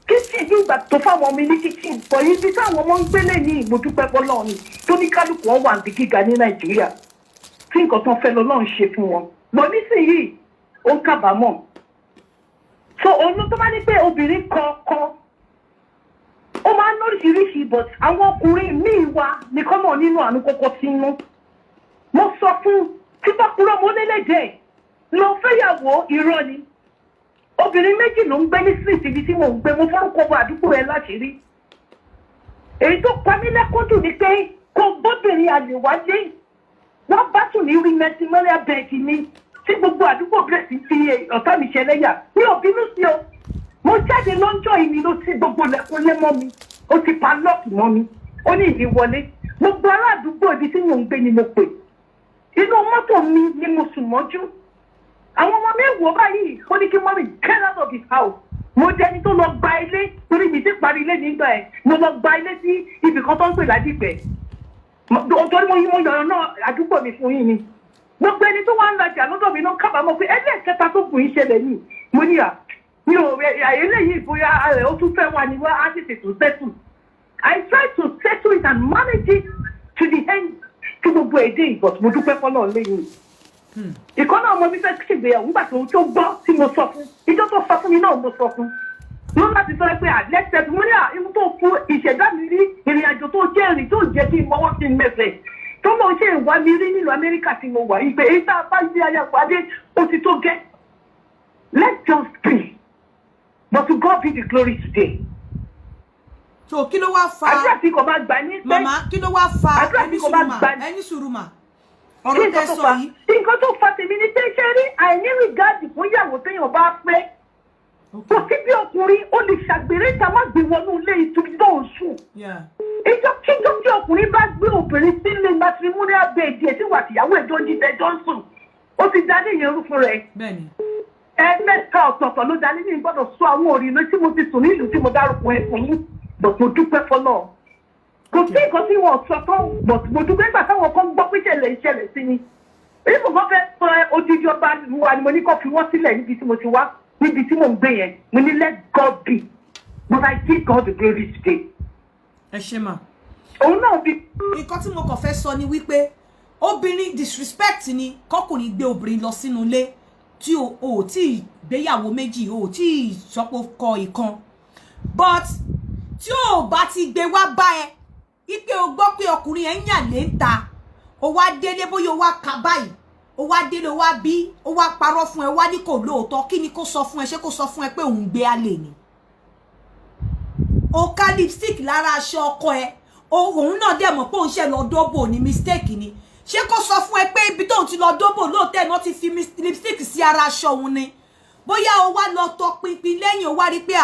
kíchìnì ìgbà tó fáwọn mi ní kíchìnì pọ̀ yìí bí táwọn ọmọ ń gbélé ní ìmọ̀dúpẹ́ bọ́lọ́ ni tó ní kálukú wọn wà ní gíga ní Nàìjíríà tí nǹkan tó ń fẹ́ lọ́lọ́run ṣe fún wọn lọ nísìnyìí ó ń kábàámọ̀ so òun tó bá ní pé obìnrin kọ̀ọ̀kan ó máa ń lóríṣiríṣi but àwọn ọkùnrin míì wà nìkan náà nínú àánú kókó sínú mo sọ fún títọ́kúrọ́ mo lélẹ́dẹ̀ lọ fẹ́yàwó irọ́ ni obìnrin méjì ló ń gbé ní street ibi tí mò ń gbé mo fọ́rúkọ bọ àdúgbò rẹ láṣìírí èyí tó pa mí lẹ́kọ́ dùn ni pé kò gbóbìnrin àlè wálé wọ́n bá tún ní rí mẹtimẹ́lẹ́ bẹ́ẹ̀kì mi tí gbogbo àdúgbò bẹ̀rẹ̀ sí fi ọ̀tá mi ṣẹlẹ́yà mi ò bínú sí o mo jáde lọ́jọ́ ìní ló ti gbogbo lẹ́kùn lé mọ́ mi ó ti pa lọ́ọ̀kì mọ́ mi ó ní ìdí wọlé gbogbo ará àdúgbò ibi tí mò ń gbé ni mo pè inú mọ́tò mi ni mo sùn mọ́jú àwọn ọmọ mi wò báyìí ó ní kí mọ́mí get out of his house mo jẹ́ni tó lọ gba ilé torí mi ti parí ilé nígbà ẹ̀ mo lọ gba ilé sí ibì kan tó ń pè ládìgbẹ́ torí mo yọ̀rọ̀ náà àdúgbò mi fún yín ni gbogbo ẹni tó wá ń rajà lọ́dọ̀ mi náà kábàámọ̀ pé ẹlẹ́ẹ̀kẹta tó gùn ìṣẹ̀lẹ̀ yìí mo ní mi ò eléyìí bóyá rẹ̀ ó tún fẹ́ wà ní wá á tètè tó settle I try to settle it and manage it to the end kí gbogbo èdè ìbọ̀t mo dúpẹ́ fọ́lọ́ lẹ́yìn ìkọ́ náà mo ní fẹ́ ṣègbéyàwó nígbà tó gbọ́ tí mo sọ fún ìjọ tó sọ fún mi náà mo sọ fún ló láti sọ pé àlẹ́sẹ̀ mo ní ìmú tó fún ìṣẹ̀dá mi rí ìrìn àjò tó jẹ́ ìrìn tó jẹ́ kí n mọ́wọ́ sí mẹ́fẹ̀ẹ́ tó mọ̀ ṣe ìwà mi rí nílùú Amẹ́ríkà tí mo wà yìí pé èyí tá a bá gbé ayé àpàdé ó ti tó gẹ́. Let's just pray, but to God be the glory today. So kí ló wá fa àdúrà tí kò bá gbà ní pé màmá kí ló wá fa ẹni sùúrùmà ọ̀rọ̀ tẹ́ sọ yìí. Nǹkan tó fa tèmi ní pé ṣe rí àìní rìgáàdì fún ìyàwó téèyàn bá pẹ́. Kò sí bí ọkùnrin ó lè ṣàgbèrè tá a má gbé wọnú ilé ìtúbí tó ń sùn. Ìjọ kíjọ tí ọkùnrin bá gbé obìnrin sílé matrimonial bed ẹ̀ tí wà tìyàwó ẹ̀jọ́ ń jíjẹ Johnson ó ti dá níyẹn rú fún rẹ̀. Ẹ̀ẹ́mẹ́ta ọ̀tọ̀ọ̀tọ̀ ló dá nínú ìgbọ́dọ̀ sọ àwọn òrìnnà tí mo ti sùn nílùú tí mo dárúkọ ẹ̀ fún yín but mo dúpẹ́ fọlọ́. Kò sí nǹkan tí wọ́n sọ tán but mo dúpẹ́ nígbà táwọn kan gbọ́ pé ìṣẹ̀lẹ̀ sí ni. Èyí mo kàn fẹ́ sọ odidi ọba wa ni mo ní kó fi wọ́n sílẹ̀ níbi tí mo ti wá níbi tí mo ń gbé yẹn mo ní let God be but I give God the glory today. Ẹ ṣe mà. Òun náà bí. Nǹkan tí mo kàn fẹ́ sọ ni wípé obìnrin disrespect ni kọkùnrin gbé obìnrin lọ sínú ilé tí o tí gbéyàwó méjì o tí sọpọ kọ ìkan but tí o bá ti gbé wá bá ẹ ipe o gbọ́ pé ọkùnrin ẹ ń yàn lé ń ta o wá délé bóyá o wá ka báyìí o wá délé o wá bí o wá parọ́ fún ẹ wá ní kò lóòótọ́ kí ni kó sọ fún ẹ ṣé kó sọ fún ẹ pé òun gbé àlè ni o ká lipstick lára aṣọ ọkọ ẹ òun náà dẹ̀ mọ̀ pé òun ṣe lọ dóbò ní mistake ni ṣé kó sọ fún ẹ pé ibi tóun ti lọ dóbò lóòótọ́ náà ti fi lipstick sí ara aṣọ òun ni bóyá o wá lọ tọ pinpin lẹ́yìn o wá rí pé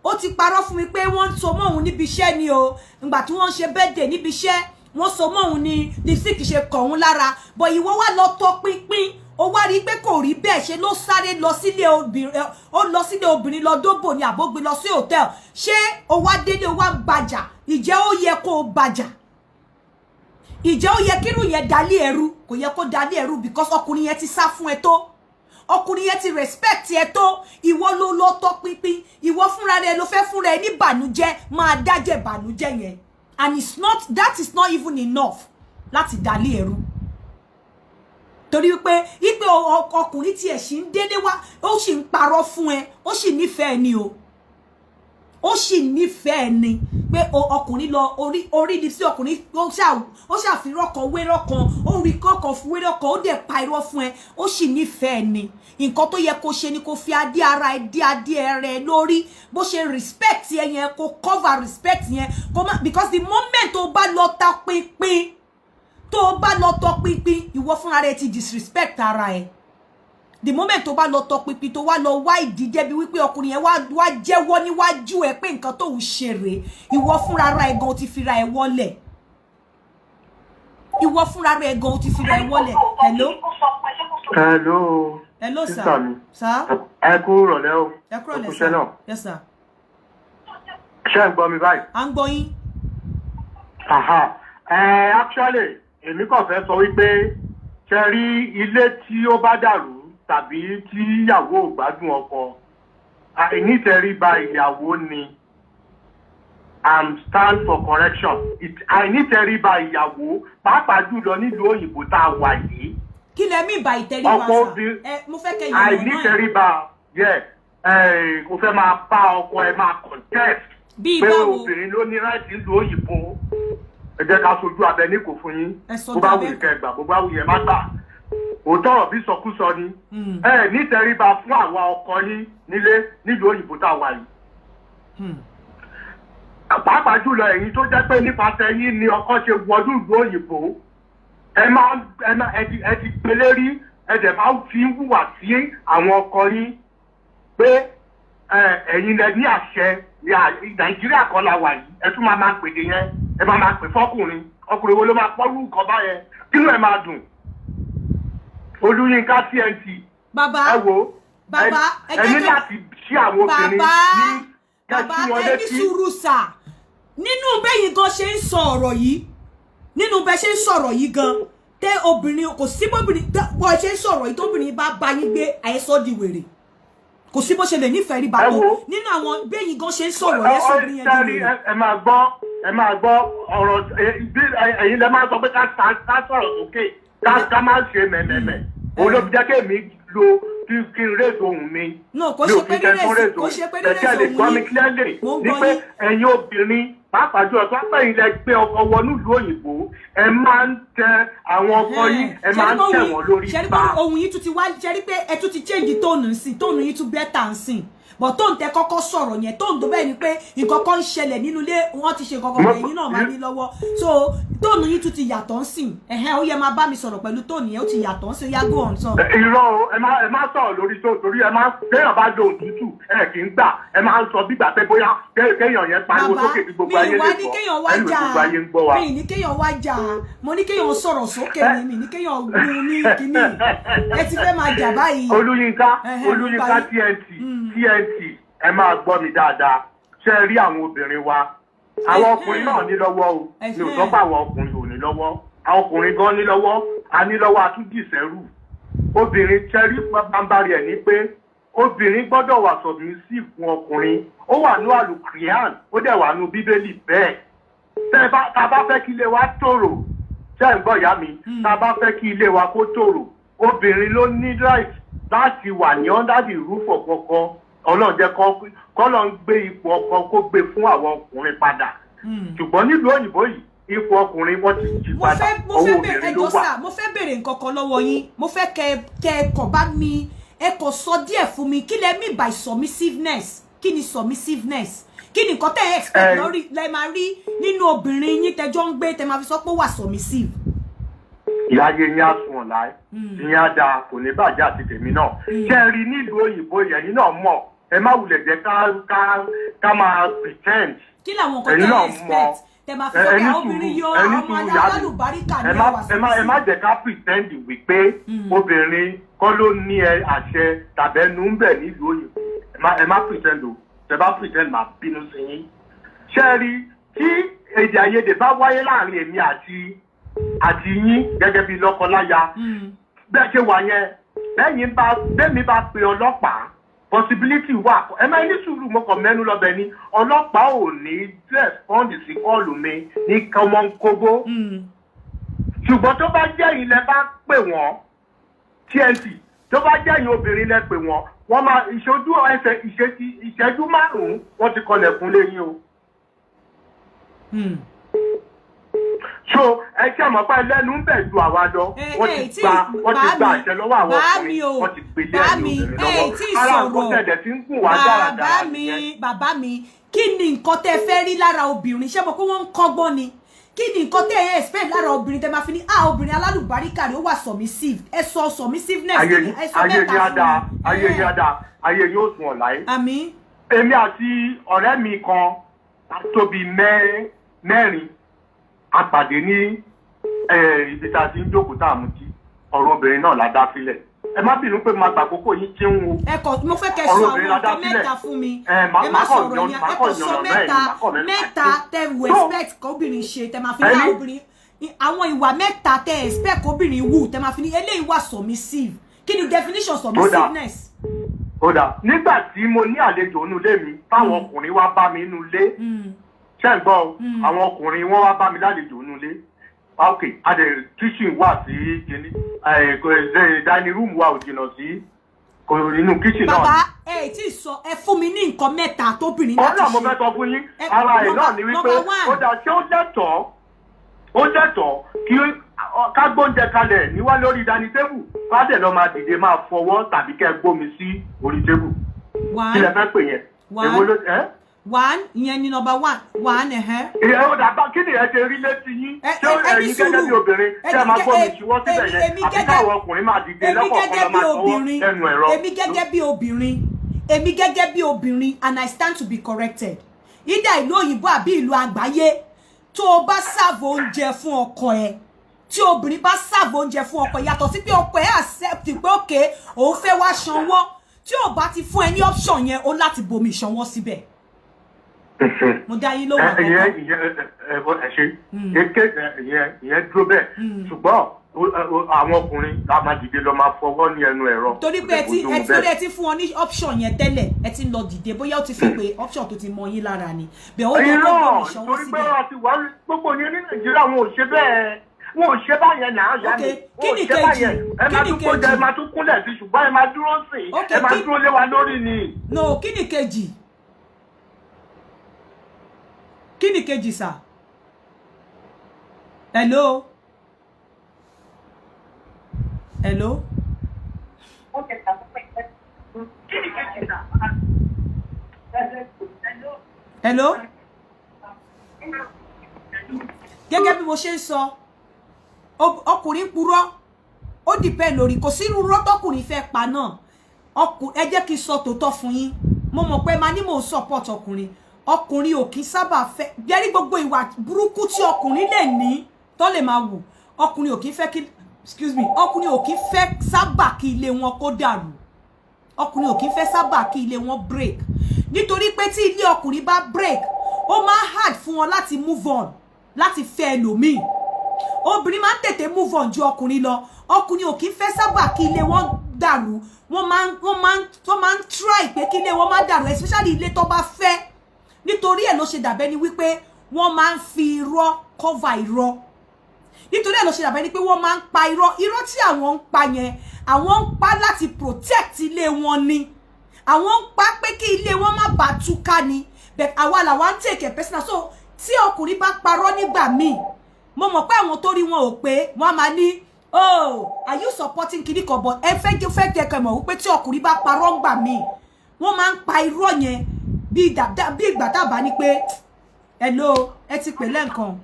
ó ti parọ́ fún mi pé wọ́n ń so mọ́ òun níbi iṣẹ́ ni o ìgbà tí wọ́n ń ṣe birthday níbi iṣẹ́ wọ́n so mọ́ òun ni lipstick ṣe kàn òun lára bọ̀ ìwọ wá lọ tọ pinpin o wá rí pé kò rí bẹ́ẹ̀ ṣe ló sáré lọ sílé obìnrin lọ dóbò ní àbógbé lọ sí hòtẹ́ẹ̀lì ṣé o wá délé o wá gbàjà ìjẹ́ ó yẹ kó o gbàjà ìjẹ́ ó yẹ kírù yẹn dalé ẹrú kò yẹ kó dalé ẹrú because ọkùnrin yẹn ti sá fún ẹ tó ọkùnrin yẹn ti respect ẹ tó ìwọ ló lọ tọ pinpin ìwọ fúnra rẹ ló fẹ́ fúnra ẹ ní bànújẹ́ máa dájẹ́ bànújẹ́ yẹn and that is not even enough láti dalé ẹrú torí pé ipe ọkùnrin tí ẹ sì ń dédé wá ó sì ń parọ́ fún ẹ ó sì nífẹ̀ẹ́ ni o ó sì nífẹ̀ẹ́ ni pé ọkùnrin lọ orí ni sí ọkùnrin ó ṣàfihàn kan wérọ́ kan ó rí kọ́kọ́ fún wérọ́ kan ó dẹ̀ pa irọ́ fún ẹ ó sì nífẹ̀ẹ́ ni nǹkan tó yẹ kó ṣe ni kó fi adé ara ẹ dé adé rẹ lórí bó ṣe respect ẹ yẹn kó cover respect yẹn kó má because the moment tó bá lọ ta pinpin tó bá lọ tọ pinpin ìwọ fúnra rẹ ti disrespect ara ẹ the moment tó bá lọ tọ pinpin tó wá lọ wá ìdí débi wípé ọkùnrin yẹn wá jẹ́wọ́ níwájú ẹ pé nǹkan tó ń ṣe rèé ìwọ fúnra ara ẹ gan ó ti fira ẹ wọlẹ̀ ìwọ fúnra ara ẹ gan ó ti fira ẹ wọlẹ̀ hello sir ẹ kú rọ̀lẹ́ o ẹ kú rọ̀lẹ́ sir yes sir ṣé ń gbọ́ mi báyìí à ń gbọ́ yín actually èmi kàn fẹ́ sọ wípé ṣe rí ilé tí ó bá dàrú tàbí tí ìyàwó ò gbádùn ọkọ àìnítẹríba ìyàwó ni and stand for correction àìnítẹríba ìyàwó pàápàá jùlọ nílùú òyìnbó tá a wà yìí. kí lẹ mí ìbà ìtẹríba sà mo fẹ́ kẹ́ yìí náà àìnítẹríba kò fẹ́ máa bá ọkọ ẹ máa contest pé obìnrin ló ní right nílùú òyìnbó ẹ jẹ́ ká sojú abẹ ní kò fún yín bó bá wù kẹ́ gbà bó bá wù yẹn má gbà òótọ́ ọ̀rọ̀ bí sọkúsọ ni nítẹríba fún àwa ọkọ yín nílé nílùú òyìnbó tá a wà yìí. pàápàá jùlọ ẹ̀yin tó jẹ́ pé nípasẹ̀ yín ni ọkọ ṣe wọlú ìlú òyìnbó ẹ ti gbélé rí ẹ dẹ̀ máa fi ń hùwà sí àwọn ọkọ yín pé ẹ̀yin lẹ ní àṣẹ nàìjíríà kan la wà yìí ẹ tún máa pèdè yẹn ẹ máa pè fọkùnrin ọkùnrin wo ló máa pọ́rú nǹkan báyẹn kínú ẹ máa dùn. Olúyinká TNT. Bàbá ẹ wo bàbá ẹ ní láti ṣí àwọn obìnrin ní bàbá ẹ ní sùúrù sà nínú bẹ́yìn gan ṣe ń sọ ọ̀rọ̀ yìí nínú bẹ́ ṣe ń sọ̀rọ̀ yìí gan tẹ obìnrin kò sí bóbìnrin bọ́ ṣe ń sọ̀rọ̀ yìí tóbìnrin bá yín gbé àyẹ́sọ́ di wèrè kò sí bó ṣe lè nífẹ̀ẹ́ rí bàbá nínú àwọn bẹ́yìn gan ṣe ń sọ̀rọ̀ yẹn sóbìnrin yẹn di wèrè. ẹ máa gbọ́ ọ̀rọ̀ ẹ̀yin lẹ máa sọ pé ká sọ̀rọ̀ sókè ká má ṣe mẹ̀mẹ̀mẹ̀ olóbi jẹ́ kémi lo kí n rèé ohun mi. No, kò ṣe pé rèé ohun mi clearly ní pé ẹ̀yin obìnrin pàápàá jù ọ̀tún apá ilẹ̀ gbé ọkọ̀ wọnú ìlú òyìnbó ẹ máa ń tẹ àwọn ọkọ yín ẹ máa ń tẹ wọ́n lórí bá. ṣẹ́rí pé ohun yìí tún ti wá ṣẹ́rí pé ẹ tún ti change tóònù ń sìn tóònù yìí tún bẹ́tà ń sìn bọ̀ tóònù tẹ kọ́kọ́ sọ̀rọ̀ yẹn tóònù tó bẹ́ẹ̀ ni pé nǹkan kan ń ṣẹlẹ̀ nínú ilé wọ́n ti ṣe nǹkan kan ẹ̀yin náà máa ní lọ́wọ́ so tóònù yìí tún ti yàtọ̀ ń sìn ó yẹ máa bá mi sọ̀rọ̀ pẹ̀lú tóònù yẹn ó ti yàtọ̀ ń sìn ó yá go on sọ. irọ́ o ẹ má sọ̀rọ̀ lórí tó torí ẹ máa kéèyàn bá do òtútù ẹ kì í gbà ẹ máa ń sọ bígbà pé bóyá kéèyàn yẹn pariwo sókè tí gbogbo ayé lè gbọ́ ẹ lè gbogbo ayé ń gbọ́ wa. mi ní kéèyàn wá jà mo ní kéèyàn sọ̀rọ̀ sókè mi ní kéèyàn gbin ní kíní ẹ ti fẹ́ máa jà báyìí. Olúyinká TNT ẹ máa gbọ́ mi dáadáa ṣe rí àwọn obìnrin wa àwọn ọkùnrin náà ní lọ́wọ́ o mi ò sọ pé àwọn ọkùnrin ò ní lọ́wọ́ àwọn ọkùnrin gan ní lọ́wọ́ a ní lọ́wọ́ atúndìsẹ́rù obìnrin ṣẹ́rí bámbárì ẹ̀ ní pé obìnrin gbọ́dọ̀ wà submissive fún ọkùnrin ó wà ní àlùkìyàn ó dẹ̀ wà ní bíbélì bẹ́ẹ̀ tá a bá fẹ́ kí ilé wa tòrò ṣe ń gbọ́ ìyá mi tá a bá fẹ́ kí ilé wa kó tòrò obìnrin ló ní right láti wà ní under the roof of ọkọ ọlọ́run jẹ́ kọ́ lọ́n gbé ipò ọkọ kó gbé fún àwọn ọkùnrin padà ṣùgbọ́n nílùú òyìnbó yìí ipò ọkùnrin wọ́n ti jí padà owó obìnrin ló wà. mo fẹ́ bèrè nǹkan kan lọ́wọ́ yín mo fẹ́ kẹ́ ẹ kọ̀ bá mi ẹ kò sọ díẹ̀ fún mi kí lẹ mean by submissiveness kí ni submissiveness kí ni nǹkan tẹ́ ẹ expect lórí lẹ máa rí nínú obìnrin yín tẹ́jọ́ ń gbé tẹ́ máa fi sọ pé ó wà submissive. ìyá yẹn á sùn ọ̀la ìyẹn á dáa kò ní bàjẹ́ àti tèmi náà ṣé ẹ rí nílùú òyìnbó yẹn náà mọ̀ ẹ má wulẹ̀ jẹ́ ká máa pretend. kí làwọn nǹkan tẹ́ ẹ expect tẹ́ máa fi sọ pé obìnrin yọ ọmọ alálùbáríkà ní ẹwà sí. ẹ má jẹ́ ká pretend wípé obìnrin kọ́ ló ní àṣẹ tàbẹ́nu ń bẹ̀ nílùú òyìnbó ẹ má pretend o tẹ́ bá pretend máa bínú sí yín. ṣé ẹ rí tí èdè àìyedè bá wáyé láàrin èmi àti yín gẹ́gẹ́ bí lọ́kọláya bẹ́ẹ̀ ṣe wà yẹn bẹ́ẹ̀ni bá pe ọlọ́pàá possibility wà ẹ máa ní sùúrù mo kàn mẹ́nu lọ́bẹ̀ ni ọlọ́pàá ò ní respond sí kọ́ọ̀lù mi ní kọ́mọ́nkóbó ṣùgbọ́n tó bá jẹ́ yín lẹ bá pè wọ́n TNT tó bá jẹ́ yín obìnrin lẹ pè wọ́n máa ìṣojú ẹsẹ̀ ìṣẹ́jú márùn-ún wọ́n ti kọlẹ̀kùn lẹ́yìn o. so ẹ ṣe àmọ́ pé lẹ́nu ń bẹ̀ ju àwa lọ wọ́n ti gba àṣẹ lọ́wọ́ àwọn ọkùnrin wọ́n ti gbé lẹ́nu obìnrin lọ́wọ́ ara nǹkan tẹ̀lẹ̀ tí ń gùn wá dáradára nìyẹn. bàbá mi kí ni nǹkan tẹ́ fẹ́ rí lára obìnrin ṣé mo pé wọ́n ń kọ́gbọ́n ni kí ni nǹkan tẹ́ ẹ expect lára obìnrin tẹ́ máa fi ní obìnrin alálùbáríkà ni ó wà submissive ẹ sọ submissiveness ẹ sọ mẹ́ta fún mi. ayé yín ada ayé yóò sùn ọ̀la yìí. àmín. èmi àti ọ̀rẹ́ mi kan tóbi mẹ́rin apàdé ní ibi tá a ti ń jókòó tá a mú kí ọ̀rọ̀ obìnrin náà la dá sílẹ̀ ẹ má bínú pé máa gbà kókó yín tí ń wo ẹ kọ mo fẹ́ kẹ́ sọ àwọn nǹkan mẹ́ta fún mi ẹ má sọ̀rọ̀ yẹn ẹ kọ sọ mẹ́ta tẹ́ wù expect kóbìnrin ṣe tẹ́ máa fi ní obìnrin àwọn ìwà mẹ́ta tẹ́ expect kóbìnrin wù tẹ́ máa fi ní eléyìí wà submissive kí ni definition submissiveness. ó dà nígbà tí mo ní àlejò inú ilé mi táwọn ọkùnrin wá bá mi inú ilé ṣé ń gbọ́ àwọn ọkùnrin wọ́n wá bá mi lálejò inú ilé ok adé kitchen wà sí kìíní dining room wa ò jìnnà sí inú kitchen náà. bàbá ẹ tí ì sọ ẹ fún mi ní nǹkan mẹ́ta tóbìnrin láti ṣe. ọ̀nà mo fẹ́ sọ fún yín ara ẹ̀ náà ni wípé ó dà ṣé ó lẹ́tọ̀ọ́ kí ká gbóúnjẹ kalẹ̀ níwá lórí dining table ká dẹ̀ lọ́ máa dìde máa fọwọ́ tàbí kẹ́ gbómi sí orí table. kí lẹ fẹ́ pè yẹn. èwo ló one ìyẹn ni number one ìyẹn ó dàgbà kí ni ẹ ṣe rí létí yín ṣé ẹ̀yin gẹ́gẹ́ bí obìnrin ṣé ẹ máa gbọ́ mi ṣíwọ́ síbẹ̀ yẹn àbí káwọn ọkùnrin máa dìde lọ́kọ̀ọ̀kan lọ́ máa tọwọ́ lẹ́nu ẹ̀rọ. èmi gẹ́gẹ́ bí obìnrin and I stand to be corrected ìdá ìlú òyìnbó àbí ìlú àgbáyé tó o bá ṣàvò oúnjẹ fún ọkọ ẹ tí obìnrin bá ṣàvò oúnjẹ fún ọkọ ẹ yàtọ̀ sí pé ọkọ ẹ accept pé òkè òun fẹ́ wá ṣanwó tí ò bá ti fún ẹ ní option yẹn ó láti bomi ìṣanwó síbẹ̀. mo dá yín lóhùn àkọ́kọ́. ìyẹn dúró bẹ́ẹ̀ ṣùgbọ́n àwọn ọkùnrin la máa dìde lọ máa fọwọ́ ní ẹnu ẹ̀rọ. torí pé ẹ ti fún ọ ní option yẹn tẹ́lẹ̀ ẹ ti lọ dìde bóyá ó ti fi pé option tó ti mọ yín lára ni. irọ́ torí pé wọ́n ti wá gbogbo yẹn ní nàìjíríà wọn ò ṣe bẹ́ẹ̀ wọn ò ṣe báyẹn náà yá mi wọn ò ṣe báyẹn ẹ máa tún kó jẹ ẹ máa tún kúnlẹ̀ sí ṣùgbọ́n ẹ máa dúró sí ẹ máa dúró lé wa lórí ni. no kí ni kejì sà hello. Hello? Gẹ́gẹ́ bí mo ṣe ń sọ, ọkùnrin purọ́, ó depend lórí kò sí irú tọkùnrin fẹ́ pa náà. Ẹ jẹ́ kí n sọ tòótọ́ fún yín. Mo mọ̀ pé ma ní mò ń support ọkùnrin. Ọkùnrin ò kì í sábà fẹ́ jẹ́rí gbogbo ìwà burúkú tí ọkùnrin lè ní tó lè máa wù. Ọkùnrin ò kì í fẹ́ kí ọkùnrin ò kì í fẹ́ sábà kí ilé wọn kó dàrú. Ọkùnrin ò kì í fẹ́ sábà kí ilé wọn break. Nítorí pé tí ilé ọkùnrin bá break, ó máa hard fún wọn láti move on, láti fẹ́ ẹlòmíì. Obìnrin máa ń tètè move on ju ọkùnrin lọ. Ọkùnrin ò kì í fẹ́ sábà kí ilé wọn dàrú. Wọ́n máa ń try pé kí ilé wọn má dàrú, especially ilé tó bá fẹ́. Nítorí ẹ̀ ló ṣe dàbẹ́ ni wípé wọ́n máa ń fi irọ́ cover irọ́. Nítorí ẹ̀ ló ṣe dàbẹ́ ni pé wọ́n máa ń pa irọ́ tí àwọn ń pa yẹn, àwọn ń pa láti protect ilé wọn ni. Àwọn ń pa pé kí ilé wọn má bàa túká ni. But àwa làwa ń take it personal. So tí ọkùnrin bá parọ́ nígbà míì, mo mọ̀ pé àwọn tó rí wọn ò pé wọ́n máa ní oh are you supporting kìnìkan but ẹ fẹ́ jẹ́ kẹ́ mọ̀ wípé tí ọkùnrin bá parọ́ ńgbà míì, wọ́n máa ń pa irọ́ yẹn bí ìgbà tàbá ní pé hello ẹ ti pè lẹ́ǹkan.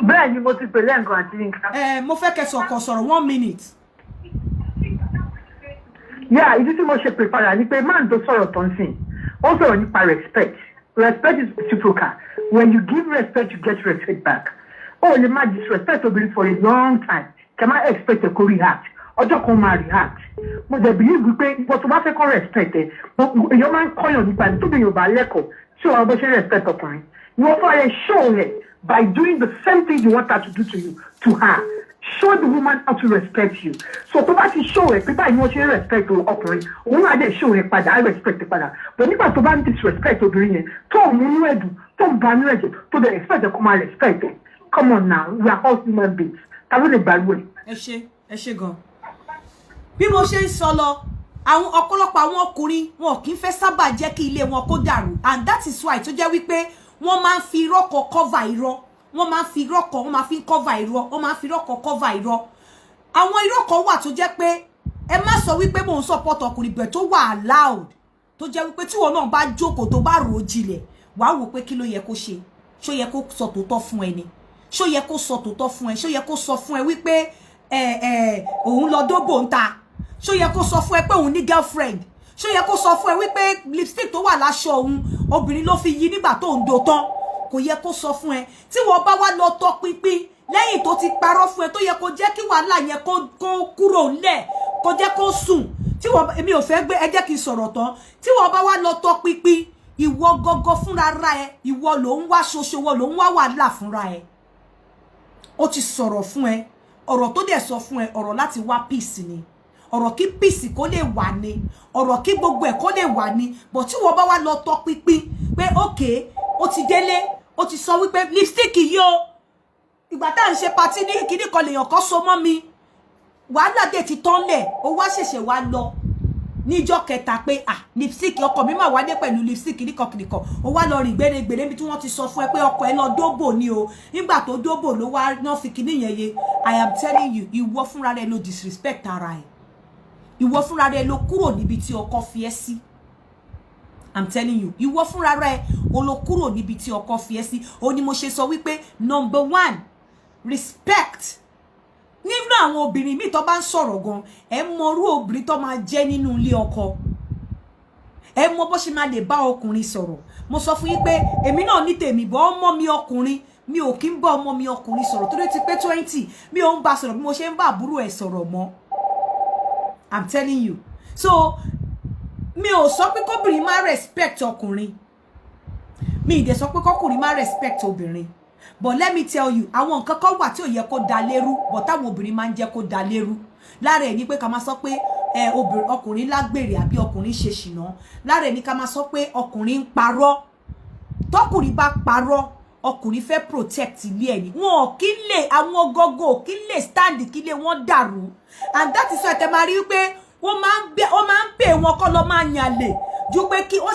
Bẹ́ẹ̀ ni mo ti pè lẹ́ǹkan àti nǹkan. Mo fẹ́ kẹ́ sọ̀rọ̀ 1 minute. Yeah, ìdí tí mo ṣe prepare ni pé máa ń tó sọ̀rọ̀ tó ń sìn. Ó sọ̀rọ̀ nípa respect. Respect is reciprocal. When you give respect, you get respect back. Oh, lè má disrespect obìnrin for a long time. Kẹ́ má expect ẹ kó react. Ọjọ́ kan máa react. Mo dẹ̀ believe wípé ìwọ tó bá fẹ́ kọ́ respect ẹ, èèyàn máa ń kọ́yàn nípa ní tóbi Yorùbá lẹ́kọ̀ọ́ ṣé wàá bó ṣe respect ọkùnrin. Ìwọ fún ẹ show ẹ by doing the same thing you want her to do to you, to her. Show the woman how to respect you. So tó bá ti show ẹ pé báyìí ni wọ́n ṣe respect ọkùnrin, òun náà dẹ̀ show ẹ padà, I respect ẹ padà. But nígbà tó bá ń disrespect obìnrin yẹn, tó ń múnú ẹ̀dùn, tó ń banú ẹ̀jẹ̀, tó dẹ̀ expect ẹ kó máa respect ẹ. Come on now, we are all human beings. Ta ló lè gbàgbọ́ ẹ? Ẹ ṣé gan. Bí mo ṣe ń sọ lọ, àwọn ọ̀pọ̀lọpọ̀ àwọn ọkùnrin wọn kì í fẹ́ sábà jẹ́ kí ilé wọn kó dàrú, and that is why tó jẹ́ wípé wọ́n máa ń fi irọ́ kan cover irọ́. Wọ́n máa ń fi irọ́ kan, wọ́n máa fi cover irọ́, wọ́n máa ń fi irọ́ kan cover irọ́. Àwọn irọ́ kan wà tó jẹ́ pé ẹ má sọ wípé mò ń support ọkùnrin bẹ̀ tó wà loud, tó jẹ́ wípé tí wọn náà bá jókòó tó bá rò ó jinlẹ̀, wàá wò pé kí ló yẹ kó ṣe. Ṣó yẹ kó sọ tòótọ́ fún ẹ ni? Ṣó yẹ kó sọ tòótọ́ fún ẹ? Ṣó yẹ kó sọ fún ẹ wípé òun lọ dóbò ń ta? Ṣó yẹ kó sọ fún ẹ pé òun ní girlfriend? Ṣó yẹ kó sọ fún ẹ wípé lipstick tó wà láṣọ òun obìnrin ló fi yí nígbà tó ń do tán? Kò yẹ kó sọ fún ẹ. Tí wọ́n bá wá lọ tọ pinpin lẹ́yìn tó ti parọ́ fún ẹ, tó yẹ kó jẹ́ kí wàhálà yẹn kó kúrò ńlẹ̀, kó jẹ́ kó sùn. Tí wọ́n èmi ò fẹ́ gbé ẹ jẹ́ kí n sọ̀rọ̀ tán. Tí wọ́n bá wá lọ tọ pinpin, ìwọ gọgọ fúnra ra ẹ, ìwọ ló ń wá ṣoṣo, ìwọ ló ń wá wàhálà fúnra ẹ. Ó ti sọ̀rọ̀ fún ẹ, ọ̀rọ̀ tó dẹ̀ sọ fún ẹ, ọ̀rọ̀ láti wá peace ni. Ọ̀rọ̀ kí peace kó lè wà ní, ọ̀rọ̀ kí gbogbo ẹ̀ kó lè wà ní. But tí wọ́n bá wá lọ tọ pinpin pé okay, ó ti délé, ó ti sọ wípé lipstick yìí o, ìgbà tá à ń ṣe party ní kíní kan lèèyàn kan so mọ́ mi, wàhálà dé ti tán lẹ̀, ó wá ṣẹ̀ṣẹ̀ wá lọ níjọ́ kẹta pé lipstick ọkọ mi máa wádé pẹ̀lú lipstick nìkan ó wá lọ rìn gbèrègbèrè níbi tí wọ́n ti sọ fún ẹ pé ọkọ ẹ lọ dóbò ni o, nígbà tó dóbò ló wá náà fi kíní yẹn ye. I am telling you, ìwọ fúnra rẹ ló disrespect ara ẹ, ìwọ fúnra rẹ ló kúrò níbi tí ọkọ fi ẹ́ sí. I'm telling you, ìwọ fúnra rẹ o lọ kúrò níbi tí ọkọ fi ẹ́ sí. Ó ní mo ṣe sọ wípé number 1, respect. Nínú àwọn obìnrin mi tó bá ń sọ̀rọ̀ gan, ẹ mọ irú obìnrin tó máa jẹ́ nínú ilé ọkọ. Ẹ mọ bó ṣe máa lè bá ọkùnrin sọ̀rọ̀. Mo sọ fún yín pé èmi náà ní tèmi, bọ́ ọmọ mi ọkùnrin, mi ò kí ń bá ọmọ mi ọkùnrin sọ̀rọ̀ torí ti pé 20, mi ò ń bá sọ̀rọ̀ bí mo ṣe ń bá àbúrò ẹ̀ sọ̀rọ̀ mọ́. I'm telling you. So mi ò sọ pé kóbìnrin má respect ọkùnrin, mi ì dẹ̀ sọ pé kọkùnrin má respect obìnrin. But let me tell you, àwọn nǹkan kan wà tí ò yẹ kó dá lérú, but táwọn obìnrin máa ń jẹ́ kó dá lérú. Lára ẹ̀ ní pé ká máa sọ pé ọkùnrin lágbèrè àbí ọkùnrin ṣe ṣìnà. Lára ẹ̀ ní ká máa sọ pé ọkùnrin ń parọ́. Tọkùnrin bá parọ́, ọkùnrin fẹ́ protect ilé ẹ̀ ni wọn kì í lè àwọn gogo kì í lè stand kí lè wọ́n dàrú and that is why tẹ́ máa rí pé wọ́n máa ń pè wọn kọ́ lọ máa yàn lè ju pé kí ó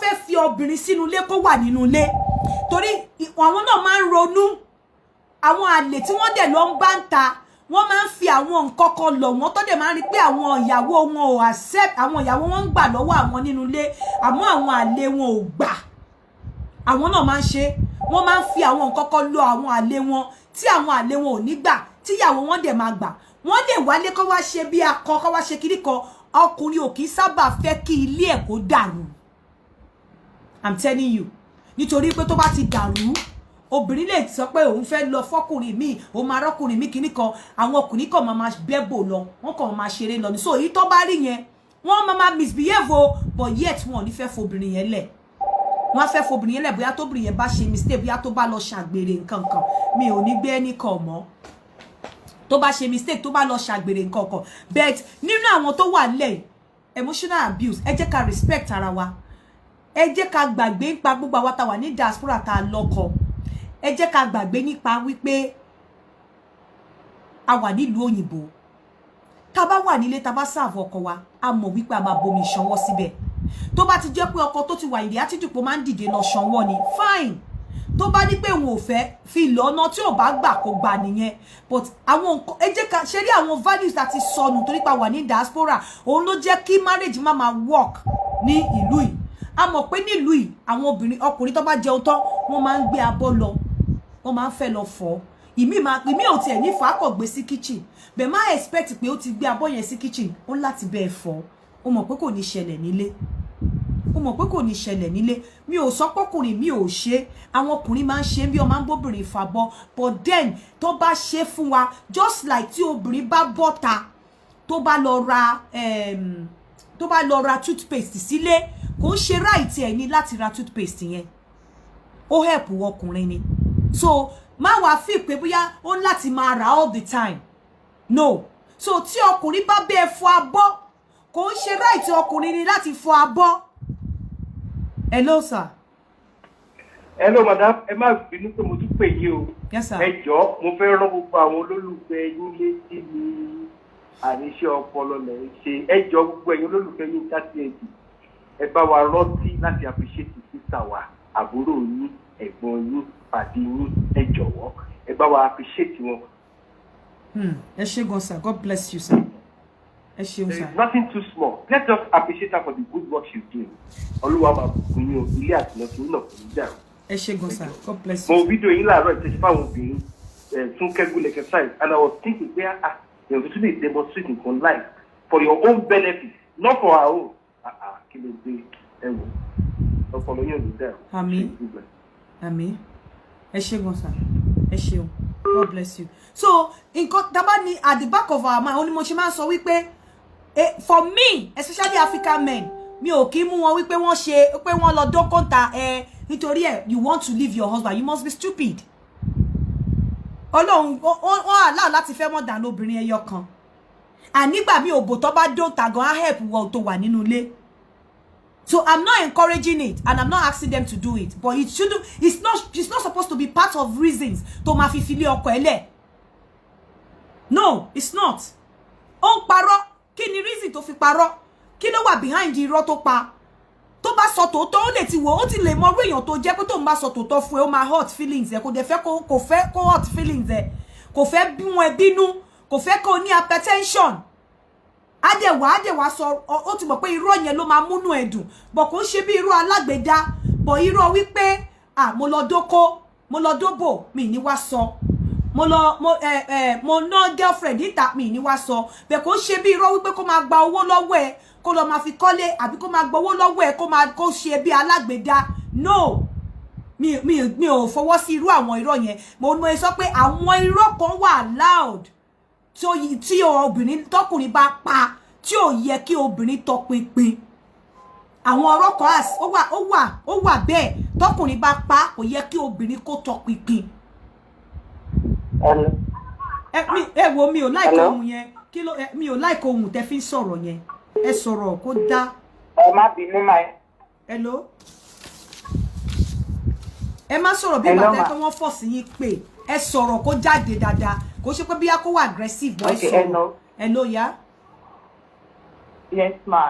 fẹ́ fi obìnrin sínú ilé kó wà nínú ilé torí àwọn náà máa ń ronú àwọn àlè tí wọ́n dẹ̀ lọ ń bá ń ta wọ́n máa ń fi àwọn nǹkan kan lọ̀ wọ́n tó dẹ̀ máa ń rí pé àwọn ìyàwó wọn ò accept àwọn ìyàwó wọn ń gbà lọ́wọ́ àwọn nínú ilé àmọ́ àwọn àlè wọn ò gbà àwọn náà máa ń ṣe wọ́n máa ń fi àwọn nǹkan kan lọ̀ àwọn àlè wọn tí àwọn àlè wọn ò ní gbà tí ìyàwó wọn dẹ̀ máa gbà wọ́n lè wálé kó wá ṣe bí akọ kó wá ṣe kiri kan ọkùnrin ò kì í sábà fẹ́ kí ilé ẹ̀ kó dàrú I'm telling you nítorí pé tó bá ti dàrú obìnrin lè sọ pé òun fẹ́ lọ fọ́kùnrin mi òun máa rọ́kùnrin mi kíní kan àwọn ọkùnrin kan máa bẹ́bò lọ wọ́n kàn máa ṣeré lọ ní so èyí tó bá rí yẹn wọ́n máa misbehave o but yet wọn ò ní fẹ́ fobìnrin yẹn lẹ̀ wọ́n á fẹ́ fobìnrin yẹn lẹ̀ bóyá tóbìnrin yẹn bá ṣe mistake bóyá tó bá lọ ṣàgbèrè nǹkan kan mi ò ní gbé ẹnìkan mọ́ tó bá ṣe mistake tó bá lọ ṣàgbèrè nǹkan kan but nínú àwọn tó wà lẹ̀ emotional abuse ẹ jẹ́ ká respect ara wa ẹ jẹ́ ká gbàgbé nípa gbogbo àwa tá wà ní diaspora tá lọ́kọ ẹ jẹ́ ká gbàgbé nípa wípé a wà nílùú òyìnbó tá bá wà nílé tá bá serve ọkọ wa a mọ̀ wípé a máa bomi ṣanwọ́ síbẹ̀ tó bá ti jẹ́ pé ọkọ tó ti wà ìdí attitude pé máa ń dìde lọ ṣanwọ́ ni fine tó bá ní pé òun ò fẹ́ fi lọ́nà tí ò bá gbà kó gbà nìyẹn but àwọn nǹkan ẹ jẹ́ ká ṣe rí àwọn values láti sọnù torí pa wà ní diaspora òun ló jẹ́ kí marriage má máa work ní ìlú yìí a mọ̀ pé nílùú yìí àwọn ọkùnrin tó bá jẹun tán wọ́n máa ń gbé abọ́ lọ wọ́n máa ń fẹ́ lọ fọ̀ ìmí ò tiẹ̀ ní fàákọ̀ gbé sí kitchen bẹ́ẹ̀ má expect pé ó ti gbé abọ́ yẹn sí kitchen ó láti bẹ́ẹ̀ fọ̀ ó mọ̀ pé kò ní ṣẹlẹ̀ nílé ó mọ̀ pé kò ní ṣẹlẹ̀ nílé mi ò sọ pọ́kùnrin mi ò ṣe àwọn ọkùnrin máa ń ṣe bí ọmọ bóbìnrin fàbọ̀ but then tó bá ṣe fún wa just like tí obìnrin bá bọ́ta tó bá lọ ra toothpaste sílé kò ń ṣe right ẹ̀ ní láti ra toothpaste yẹn ó help ọkùnrin ni so má wá fi pé bóyá ó ń láti máa rà all the time no so tí ọkùnrin bá bẹ́ẹ̀ fọ abọ́ kò ń ṣe right ọkùnrin ni láti fọ abọ́. Hello sir. Hello madam, ẹ má bínú pé mo tún pè yín o. Yes sir. Ẹ jọ̀ọ́ mo fẹ́ rán gbogbo àwọn olólùfẹ́ yín létí ní àníṣe ọpọlọ lẹ̀ ṣe. Ẹ jọ̀ọ́ gbogbo ẹ̀yin olólùfẹ́ yín káàkiri ẹ bá wa rántí láti appreciate sísà wa àbúrò yín ẹ̀gbọ́n yín pàdé yín ẹ jọ̀wọ́ ẹ bá wa appreciate wọn. Ẹ ṣé gan sir, God bless you sir. Ẹ ṣeun sir. There is nothing too small. Let's just appreciate her for the good work she's doing. Olúwa máa bùkún yín o, ilé àtìlọ́sùn náà kò ní dàrú. Ẹ ṣé gan sir, God bless you. Mo fídíò yín láàárọ̀ ìtẹ̀sí fáwọn obìnrin tún kẹ́gùn exercise and I was thinking pé you have to dey demonstrate nǹkan life for your own benefit not for our own. Kí ló dé ẹ wò ọpọlọ yín ò ní dàrú. Àmín. Àmín. Ẹ ṣé gan sir. Ẹ ṣeun. God bless you. So nǹkan tábà ní at the back of our mind ó ní mo ṣe máa ń sọ wípé for me especially African men mi ò kí mú wọn wípé wọ́n ṣe pé wọ́n lọ dókòtà nítorí you want to leave your husband you must be stupid. Ọlọ́run wọ́n allow láti fẹ́ mọ́ dànù obìnrin ẹyọ kan ànígbà mi òbò tó bá dókòtà gan help wọ́n tó wà nínú ilé. So I'm not encouraging it and I'm not asking them to do it but it shouldn't it's not supposed to be part of reasons tó máa fi filé ọkọ ẹlẹ́. No, it's not. Ó ń parọ́ kí ni reason tó fi parọ́ kí ló wà behind irọ́ tó pa tó bá sọ tòótọ́ ó lè ti wò ó ti lè mọ irú èèyàn tó jẹ́ pé tó ń bá sọ tòótọ́ fún ẹ ó máa hurt feelings ẹ kò dẹ̀ fẹ́ kò fẹ́ kó hurt feelings ẹ kò fẹ́ bí wọn bínú kò fẹ́ kó ní hypertension àdẹ̀wà sọ ó ti mọ̀ pé irọ́ yẹn ló máa múnú ẹ̀ dùn bọ̀ kò ń ṣe bí irọ́ alágbèdá bọ̀ irọ́ wípé mo lọ dóko mo lọ dóbò mi ní wá sọ mo ná girlfriend níta mi ní wá sọ bẹ́ẹ̀ kò ń ṣe bí irọ́ wípé kó máa gba owó lọ́wọ́ ẹ kó lọ máa fi kọ́lé àbí kó máa gba owó lọ́wọ́ ẹ kó ṣe bí alágbèdá no mi ò fọwọ́ sí irú àwọn irọ́ yẹn mo sọ pé àwọn irọ́ kan wà loud tí obìnrin tọkùnrin bá pa tí ò yẹ kí obìnrin tọpinpin àwọn ọ̀rọ̀ kan ó wà bẹ́ẹ̀ tọkùnrin bá pa kò yẹ kí obìnrin kó tọpinpin. ẹ wo mi ò like ohun yẹn kí ló mi ò like ohun tẹ́ fi ń sọ̀rọ̀ yẹn ẹ sọ̀rọ̀ kó dá. ẹ má bínú máa. Hello. ẹ má sọ̀rọ̀ bí ìgbà tẹ́ pé wọ́n fọ̀ sí yín pé ẹ sọ̀rọ̀ kó jáde dáadáa kó ṣe pé bí a kó wà aggressive bọ́ ẹ sọ̀rọ̀ ẹ ló yá. Yes ma,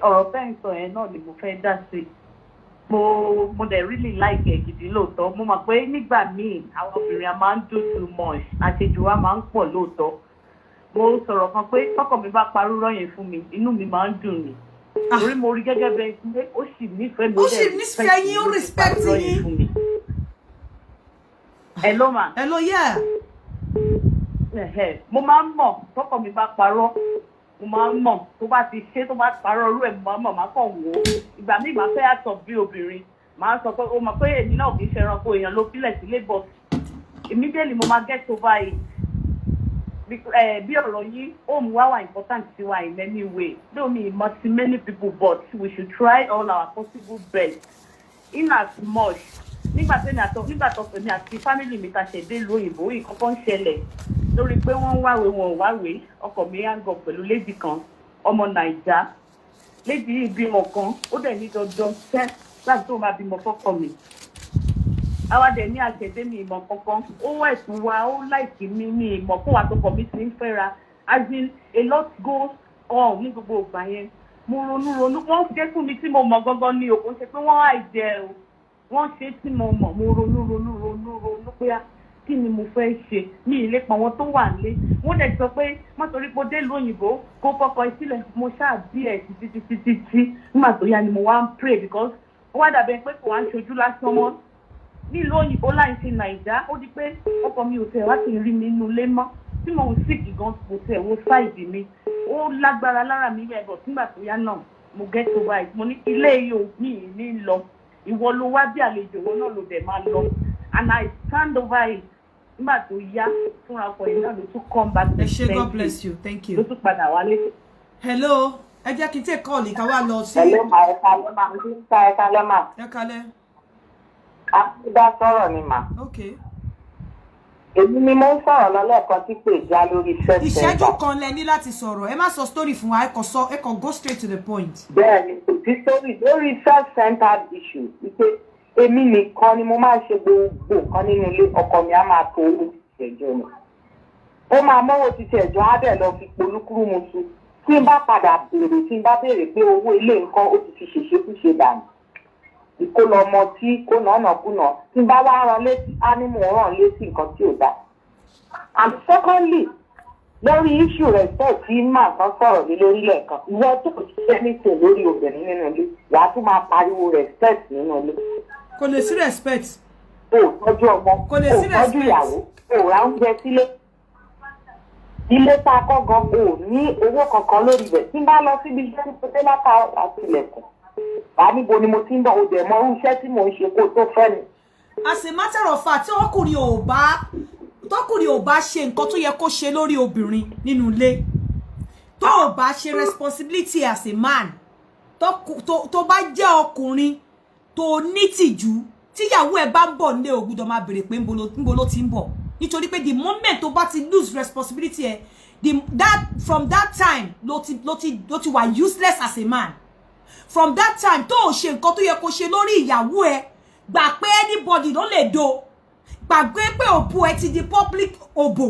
ọ̀rọ̀ fẹ́ ń sọ yẹn náà ni mo fẹ́ dá sí. Mo dẹ̀ really like ẹ̀ gidi lóòótọ́. Mo mọ̀ pé nígbà míì àwọn obìnrin a máa ń do too much. Àṣejù wa máa ń pọ̀ lóòótọ́. Mo sọ̀rọ̀ kan pé tọkọ mi bá parúrọ́ yẹn fún mi, inú mi máa ń dùn ni. Torí mo rí gẹ́gẹ́ bẹ́ẹ̀ pé ó sì nífẹ̀ẹ́ mi. Ó sì nífẹ̀ẹ́ yín, ó respect yín. Hello ma. Hello, yeah. Mo máa ń mọ̀ tọkọ mi bá parọ́. Mo máa ń mọ̀ tó bá ti ṣe tó bá parọ́ orú ẹ̀ mo máa ń mọ̀ máa kàn wò ó. Ìgbà míì máa fẹ́ àtọ̀ bí obìnrin. Màá sọ pé o mọ̀ pé èmi náà kì í ṣe ẹranko èèyàn ló fílẹ̀ sílé but immediately mo máa get over it. Bí ọ̀rọ̀ yìí home wá wà important sí wa in any way. Though me multi many people but we should try all our possible best. In as much nígbà tó fèmí àti family mi ta ṣẹ̀dé ìlú òyìnbó ìkọ̀kọ̀ ń ṣẹlẹ̀ lórí pé wọ́n ń wáwé wọn ò wáwé ọkọ mi hang up pẹ̀lú lady kan ọmọ Naija lady yìí bímọ kan ó dẹ̀ ní dandan fẹ́ láti tó máa bímọ fọ́kọ mi àwa dẹ̀ ní àṣẹ̀dé mi ìmọ̀ kankan ó wà ẹ̀sùn wa ó láìkí mi ní ìmọ̀ fún wa tó kọ̀ mi ti ń fẹ́ra as in a lot goes on ní gbogbo ìgbà yẹn mo ronú wọ́n ṣe fún mi tí mo mọ̀ gangan ní òkú ṣe pé wọ́n àìjẹ́ o wọ́n ṣe tí mo mọ̀ mo ronú pé kí ni mo fẹ́ ṣe ní ilé pa wọn tó wà nílé wọ́n dẹ̀ sọ pé má torí pé ó dé lóyìnbó kó kọ́kọ́ sílẹ̀ mo ṣáà bí ẹ̀ títí nígbà tó yá ni mo wá ń pray because ó wá dàbẹ̀ pé kò wá ń ṣojú lásán mọ́ nílùú òyìnbó láì ṣe Nàìjà ó di pé ọkọ mi ò tẹ̀ wá sí rí mi nínú ilé mọ́ tí mo ń sìkì gan kò tẹ̀ wo sáìdì mi ó lágbára lára mi yẹ bọ̀ nígbà tó yá náà mo get over it mo ní ilé yìí ò ní lọ ìwọ ló wá bí àlejò wọn náà ló dẹ̀ máa lọ and I stand over it nígbà tó yá fúnra ọkọ yìí náà ló tún come back to say God bless you thank you ló tún padà wálé. hello ẹ jẹ́ kí n tẹ̀ kọ́ọ̀lì ká wá lọ sí. hello ma ẹ̀ka lẹ́mà. ẹ kalẹ́. àkúdá sọ̀rọ̀ ni mà. okay. èmi ni mo ń sọ̀rọ̀ lọ́lẹ́ẹ̀kan tí pè já lórí self-centered. ìṣẹ́jú kan lẹ ní láti sọ̀rọ̀ ẹ má sọ story fún wa ẹ kàn go straight to the point. bẹ́ẹ̀ni kò sí story lórí self-centered issue wípé èmi nìkan ni mo máa ṣe gbogbo nǹkan nínú ilé ọkọ mi á máa tó owó títí ẹjọ́ ni ó máa mọ́wọ́ títí ẹjọ́ á dẹ̀ lọ fi polúkúrú mu tu tí n bá padà béèrè pé owó ilé nǹkan ó ti fi ṣèṣekúṣe dànù ìkólọ ọmọ tí kò nànà kùnà tí n bá wá rán létí á ní mò ń rán létí nǹkan tí ò dáa. And secondly lórí issue respect tí màá kan sọ̀rọ̀ lé lórí lẹ́ẹ̀kan ìwọ tó kò ṣiṣẹ́ nítò lórí obìnrin nínú ilé wàá tún máa pariwo respect nínú ilé. kò lè sí respect. o tọ́jú ọmọ o tọ́jú ìyàwó o ra oúnjẹ sílé ilé tá a kọ́ gan o ní owó kankan lórí ibẹ̀ tí n bá lọ síbi iṣẹ́ ní pété láta àti ilẹ̀kùn wàá níbo ni mo ti ń bọ̀ o dẹ̀ mọ irú iṣẹ́ tí mò ń ṣe kó tó fẹ́ ni. as a matter of fact tí ọkùnrin ò bá ṣe nǹkan tó yẹ kó ṣe lórí obìnrin nínú ilé tó ò bá ṣe responsibility as a man tó bá jẹ́ ọkùnrin tó nítìjú tíyàwó ẹ̀ bá ń bọ̀ nílé ò gbọ́dọ̀ máa béèrè pé ńbo ló ti ń bọ̀ nítorí pé the moment tó bá ti lose responsibility ẹ̀ from that time ló ti wà useless as a man from that time tó ò ṣe nǹkan tó yẹ kó ṣe lórí ìyàwó ẹ̀ gbà pé anybody ló lè do gbàgbé pé òbò ẹ ti di public òbò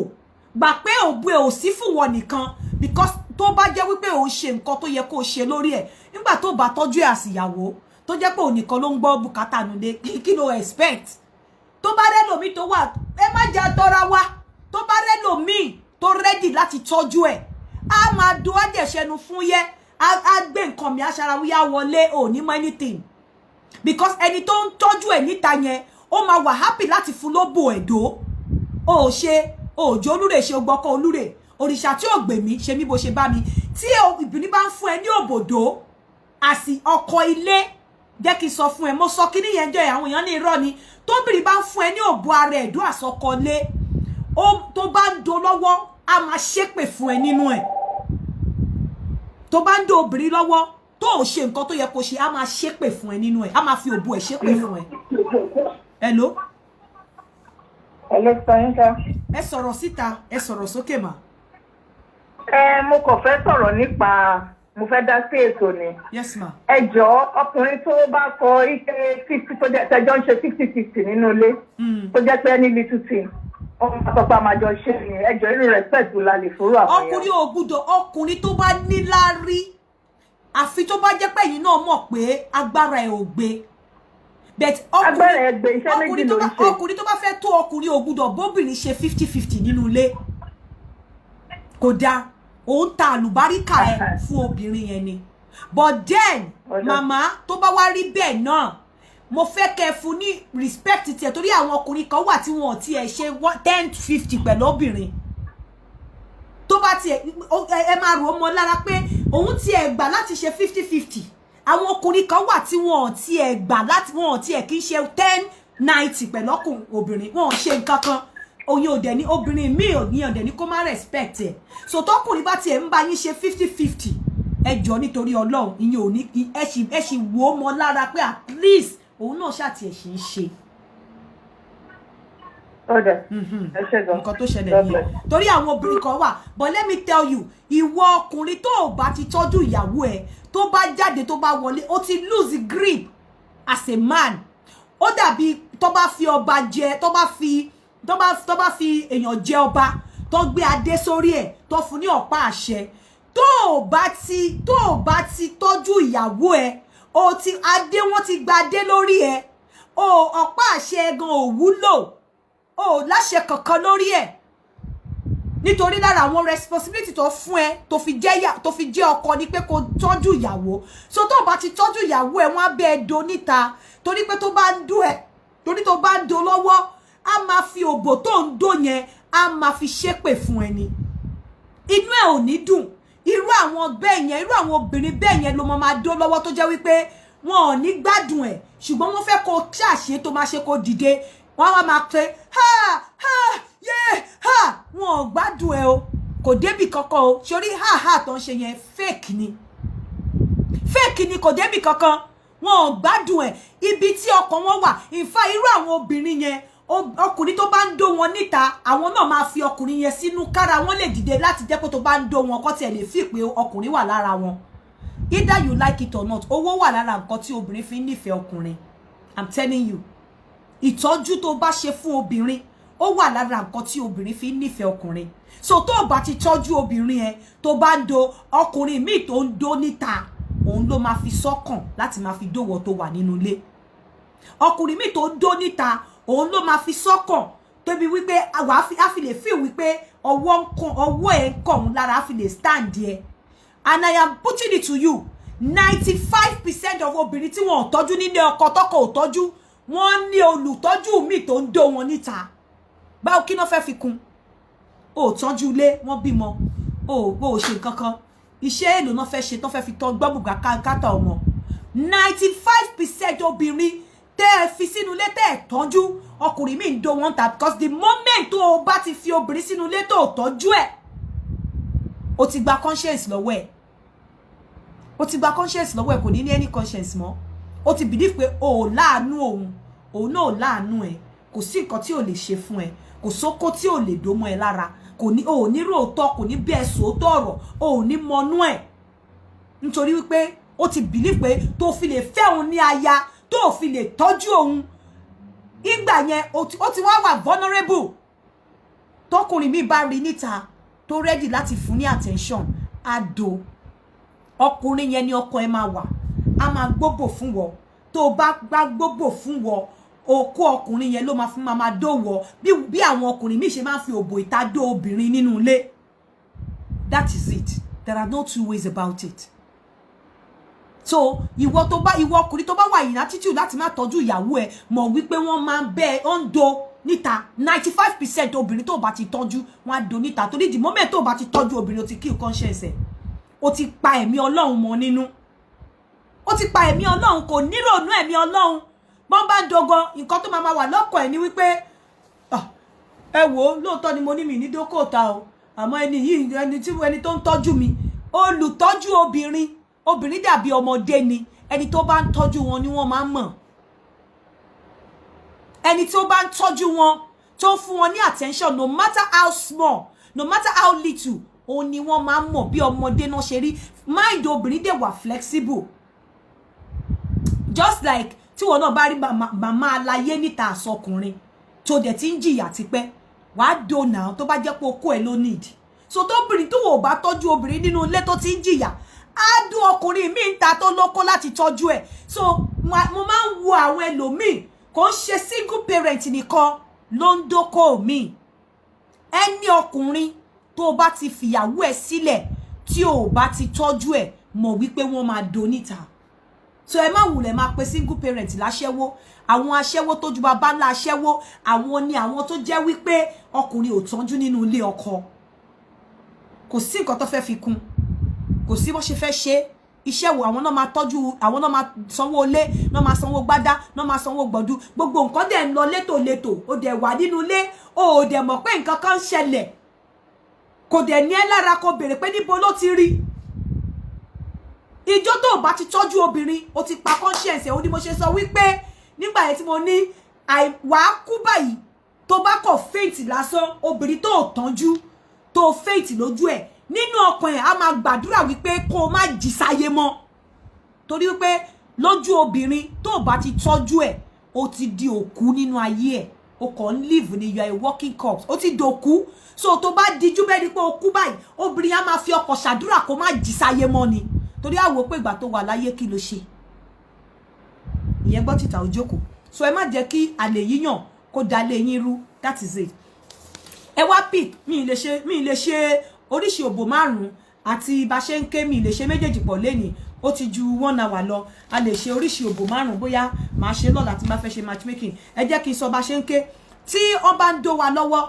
gbà pé òbò ẹ ò sí fún wọn nìkan because tó bá jẹ́ wípé ò ń ṣe nǹkan tó yẹ kó ṣe lórí ẹ̀ nígbà tó bá tọ́jú ẹ̀ àsìyàwó tó jẹ́ pé ònìkan ló ń gbọ́ bùkátà nulẹ̀ kí ló expect tó bá rẹ́lòmíì tó wà ẹ má jà tọ́ra wa tó bá rẹ́lòmíì tó ready láti tọ́jú ẹ̀ á máa do àjẹsẹ́nu fún yẹ á gbé nǹkan mi aṣarawíyá wọlé ò ní mọ anything because ẹni tó ń tọ́jú ẹ̀ níta yẹn ó máa wà happy láti fún lóbò ẹ̀dọ́ ó ṣe òjò olúre ṣe gbọ́kọ́ olúre òrìṣà tí ò gbè mí ṣe mí bó ṣe bá mi tí ìbìnrin bá ń fún ẹ ní òbòdó àsì ọkọ ilé jẹ́ kí n sọ fún ẹ mo sọ kí ní yẹn jẹ́ àwọn èèyàn ní irọ́ ni tóbìnrin bá ń fún ẹ ní òbò ara ẹ̀dọ́ àsọkọlé tó bá ń do lọ́wọ́ a máa ṣépè fún ẹ nínú ẹ̀ tó bá ń do obìnrin lọ́wọ́ tó ò ṣe nǹkan tó yẹ kó ṣe a máa ṣépè fún ẹ nínú ẹ̀ a máa fi òbò ẹ̀ ṣépè fún ẹ. Hello? Hello, Sayinka. Ẹ sọ̀rọ̀ síta, ẹ sọ̀rọ̀ sókè mà. Mo kàn fẹ́ sọ̀rọ̀ nípa mo fẹ́ dá sí ètò ni. Yes ma. Ẹ jọ̀ọ́ ọkùnrin tó bá kọ ike 50 tó jẹ́ tẹjọ́ ń ṣe 50-50 nínú ilé tó jẹ́ pé any little thing ọmọ àpapọ̀ àmàjọ ṣe ni ẹ jọ̀ọ́ irú respect wo la lè fúrú àfọyàn. Ọkùnrin ò gbọ́dọ̀ ọkùnrin tó bá níláárí àfi tó bá jẹ́ pé ẹ̀yin náà mọ̀ pé agbára ẹ̀ ò gbé. Agbára ẹ̀ gbé iṣẹ́ méjì ló ń ṣe. Ọkùnrin tó bá fẹ́ tó ọkùnrin ò gbọ́dọ̀ bóbìnrin ṣe 50-50 nínú ilé. Kò dáa òun ta àlùbáríkà ẹ̀ fún obìnrin yẹn ni. But then màmá tó bá wá rí bẹ́ẹ̀ náà mo fẹ́ kẹ́ fún ní respect tiẹ̀ torí àwọn ọkùnrin kan wà tí wọn ò tiẹ̀ ṣe 10-50 pẹ̀lú obìnrin. Tó bá tiẹ̀ ẹ máa rò ó mọ́ lára pé òun tiẹ̀ gbà láti ṣe 50-50. Àwọn ọkùnrin kan wà tí wọn ò tiẹ̀ gbà láti wọn ò tiẹ̀ kì í ṣe 10-90 pẹ̀lú obìnrin. Wọn ò ṣe nǹkan kan. Oyin ò dẹ̀ ní obìnrin mi ò ní ọ̀dẹ̀ ní kó má respect ẹ̀. So tọkùnrin bá tiẹ̀ ń bá yín ṣe 50-50 ẹ jọ̀ọ́ nítorí Ọlọ́run ìyẹn ò ní ẹ ṣì wò ó mọ́ lára pé at least òun náà ṣàtì ẹ̀ ṣì ń ṣe. Nǹkan tó ṣẹlẹ̀ nìyẹn torí àwọn obìnrin kan wà but let me tell you ìwọ ọkùnrin tó ò bá ti tọ́jú ìyàwó ẹ̀ tó bá jáde tó bá wọlé ó ti lose grip as a man. Ó dàbí tó bá fi ọba jẹ tó bá fi èèyàn jẹ ọba tó gbé adé sórí ẹ̀ tó fún ní ọ̀pá àṣẹ tó ò bá ti tọ́jú ìyàwó ẹ̀ o ti adé wọ́n ti gba adé lórí ẹ̀ o ọ̀pá àṣẹ gan ò wúlò o láṣẹ kankan lórí ẹ̀ nítorí lára àwọn responsibility tó fún ẹ tó fi jẹ́ ọkọ ni pé kó tọ́jú ìyàwó so tó bá ti tọ́jú ìyàwó ẹ̀ wọ́n á bẹ́ ẹ do níta torí pé tó bá ń dún ẹ torí tó bá ń do lọ́wọ́ a máa fi òbò tó ń dó yẹn a máa fi ṣépè fún ẹni inú ẹ ò ní dùn irú àwọn bẹ́ẹ̀ yẹn irú àwọn obìnrin bẹ́ẹ̀ yẹn ló máa dó lọ́wọ́ tó jẹ́ wípé wọn ò ní gbádùn ẹ̀ ṣùgbọ́n wọ́n fẹ́ kó ṣàṣe tó máa ṣe kó dìde wọ́n wá máa pé wọn ò gbádùn ẹ o kò débì kankan o sórí tó ń ṣe yẹn fake ni kò débì kankan wọn ò gbádùn ẹ ibi tí ọkàn wọn wà ìfà irú àwọn obìnrin yẹn ọkùnrin tó bá ń dó wọn níta àwọn náà máa fi ọkùnrin yẹn sínú kára wọn lè dìde láti jẹ́ pé tó bá ń dó wọn kọ́ tiẹ̀ lè fi pé ọkùnrin wà lára wọn either you like it or not owó wà lára nǹkan tí obìnrin fi ń nífẹ̀ẹ́ ọkùnrin I'm telling you ìtọ́jú tó bá ṣe fún obìnrin ó wà lára nǹkan tí obìnrin fi ń nífẹ̀ẹ́ ọkùnrin so tó bá ti tọ́jú obìnrin yẹn tó bá ń do ọkùnrin míì tó ń dó níta òun ló máa fi sọ́kàn láti máa fi dówó tó wà nínú ilé ọkùnrin míì tó ń dó níta òun ló máa fi sọ́kàn tóbi wípé a fi lè fi wípé ọwọ́ ẹ̀ ń kọ̀ òun lára a fi lè stand ẹ̀ and I am putting it to you 95% of obìnrin tí wọn ò tọ́jú nílé ọkọ tọ́kọ ò tọ́jú wọ́n ní olùtọ́jú míì tó ń dó wọn níta báwo kí náà fẹ́ fi kún o tọ́jú ilé wọ́n bímọ o bó ṣe nǹkan kan iṣẹ́ èlò náà fẹ́ ṣe tán fẹ́ fi tọ́ gbọ́bùgbà kátà ọmọ 95% obìnrin tẹ́ ẹ fi sínú ilé tẹ́ ẹ tọ́jú ọkùnrin míì ń dó wọn ta because the moment tó o bá ti fi obìnrin sínú ilé tó o tọ́jú ẹ̀ o ti gba conscience lọ́wọ́ ẹ̀ kò ní any conscience mọ́ o ti believe pé o ò láàánú òun náà ò láàánú ẹ̀ kò sí nǹkan tí ò lè ṣe fún ẹ kò sóko tí ò lè dó mọ́ ẹ lára kò ní o ò ní ròótọ́ kò ní bí ẹ sòótọ́ ọ̀rọ̀ o ò ní mọnú ẹ̀ nítorí wípé o ti believe pé tó fi lè fẹ́ òun ní aya tó fi lè tọ́jú òun ìgbà yẹn ó ti wá vulnerable tọkùnrin mi bá rí níta tó ready láti fún ní attention àdó ọkùnrin yẹn ni ọkọ ẹ máa wà a máa gbóbò fún wọ tó bá gbóbò fún wọ òkú ọkùnrin yẹn ló máa fún máa dówọ bí àwọn ọkùnrin míì ṣe máa fi òbò ìta dó obìnrin nínú ilé that is it there are no two ways about it so ìwọ ọkùnrin tó bá wà in attitude láti má tọ́jú ìyàwó ẹ mọ̀ wípé wọ́n máa bẹ on do níta 95% obìnrin tó bá ti tọ́jú wọ́n á do níta torí the moment tó bá ti tọ́jú obìnrin ó ti kill conscience ẹ ó ti pa ẹ̀mí Ọlọ́run mọ́ nínú ó ti pa ẹ̀mí Ọlọ́run kò nírònú ẹ̀mí Ọlọ́run bọ́n bá ń dogan nǹkan tó máa wà lọ́kọ̀ ẹ̀ ni wípé ẹ wò ó lóòótọ́ ni mo ní mi ní dókòtà o àmọ́ ẹni yìí ẹni tó ń tọ́jú mi olùtọ́jú obìnrin dàbí ọmọdé ni ẹni tó bá ń tọ́jú wọn ni wọ́n máa ń mọ̀ ẹni tó bá ń tọ́jú wọn tó fún wọn ní attention no matter how small no matter how little ó ní wọ́n máa mọ̀ bí ọmọdé náà ṣe rí mind obìnrin dẹ̀ wà flexible just like tí wọ́n náà bá rí màmá aláyé níta àsọkùnrin tó dẹ̀ ti ń jìyà tipẹ́ wàá dònà tó bá jẹ́ pé okó ẹ̀ ló need so tóbìnrin tó wò bá tọ́jú obìnrin nínú ilé tó ti ń jìyà á dún ọkùnrin míì ń ta tó lóko láti tọ́jú ẹ̀ so mo máa ń wo àwọn ẹlòmíì kò ń ṣe single parent nìkan ló ń dóko mi ẹni ọkùnrin tó bá ti fìyàwó ẹ̀ sílẹ̀ tí ò bá ti tọ́jú ẹ̀ mọ̀ wípé wọ́n máa do níta so ẹ má wulẹ̀ máa pe single parent láṣẹ́wó àwọn aṣẹ́wó tó ju bàbá ńlá aṣẹ́wó àwọn ni àwọn tó jẹ́ wípé ọkùnrin ò tọ́jú nínú ilé ọkọ kò sí nǹkan tó fẹ́ fi kún kò sí bó ṣe fẹ́ ṣe iṣẹ́ wo àwọn náà máa tọ́jú àwọn náà máa sanwó ilé náà máa sanwó gbádá náà máa sanwó gbọ̀dú gbogbo nǹkan dẹ̀ ń lọ létòlétò ó dẹ̀ wà nínú ilé ó dẹ̀ mọ̀ pé nǹkan kan ń ṣẹlẹ̀ kò dẹ̀ ní ẹ́ lára kó béèrè pé níbo ló ti rí ìjọ tó bá ti tọ́jú obìnrin ó ti pa conscience ó ní mo ṣe sọ wípé nígbà yẹn tí mo ní wàá kú báyìí tó bá kọ̀ faint lásán obìnrin tó tọ́jú tó faint lójú ẹ̀ nínú ọkàn ẹ̀ á máa gbàdúrà wípé kó má jí sáyé mọ́ torí wípé lójú obìnrin tó bá ti tọ́jú ẹ̀ ó ti di òkú nínú ayé ẹ̀ ó kàn ń live ni you are a walking corpse ó ti dòkú so tó bá dijú bẹ́ẹ̀ ni pé ó kú báyìí obìnrin á máa fi ọkàn ṣàdúrà kó má jí sáyé mọ́ ni torí àwọ̀ pé ìgbà tó wà láyé kí ló ṣe ìyẹn gbọ́ títà òjókòó so ẹ má jẹ́ kí àlè yíyàn kó dalé yín rú that is it ẹ wá pick mi lè ṣe oríṣi òbò márùn àti bá ṣe ń ké mi lè ṣe méjèèjì pọ̀ lẹ́yìn ó ti ju 1 hour lọ a lè ṣe oríṣi òbò márùn bóyá máa ṣe lọ́la tí máa fẹ́ ṣe matchmaking ẹ jẹ́ kí n sọ bá ṣe ń ké tí wọ́n bá ń dó wa lọ́wọ́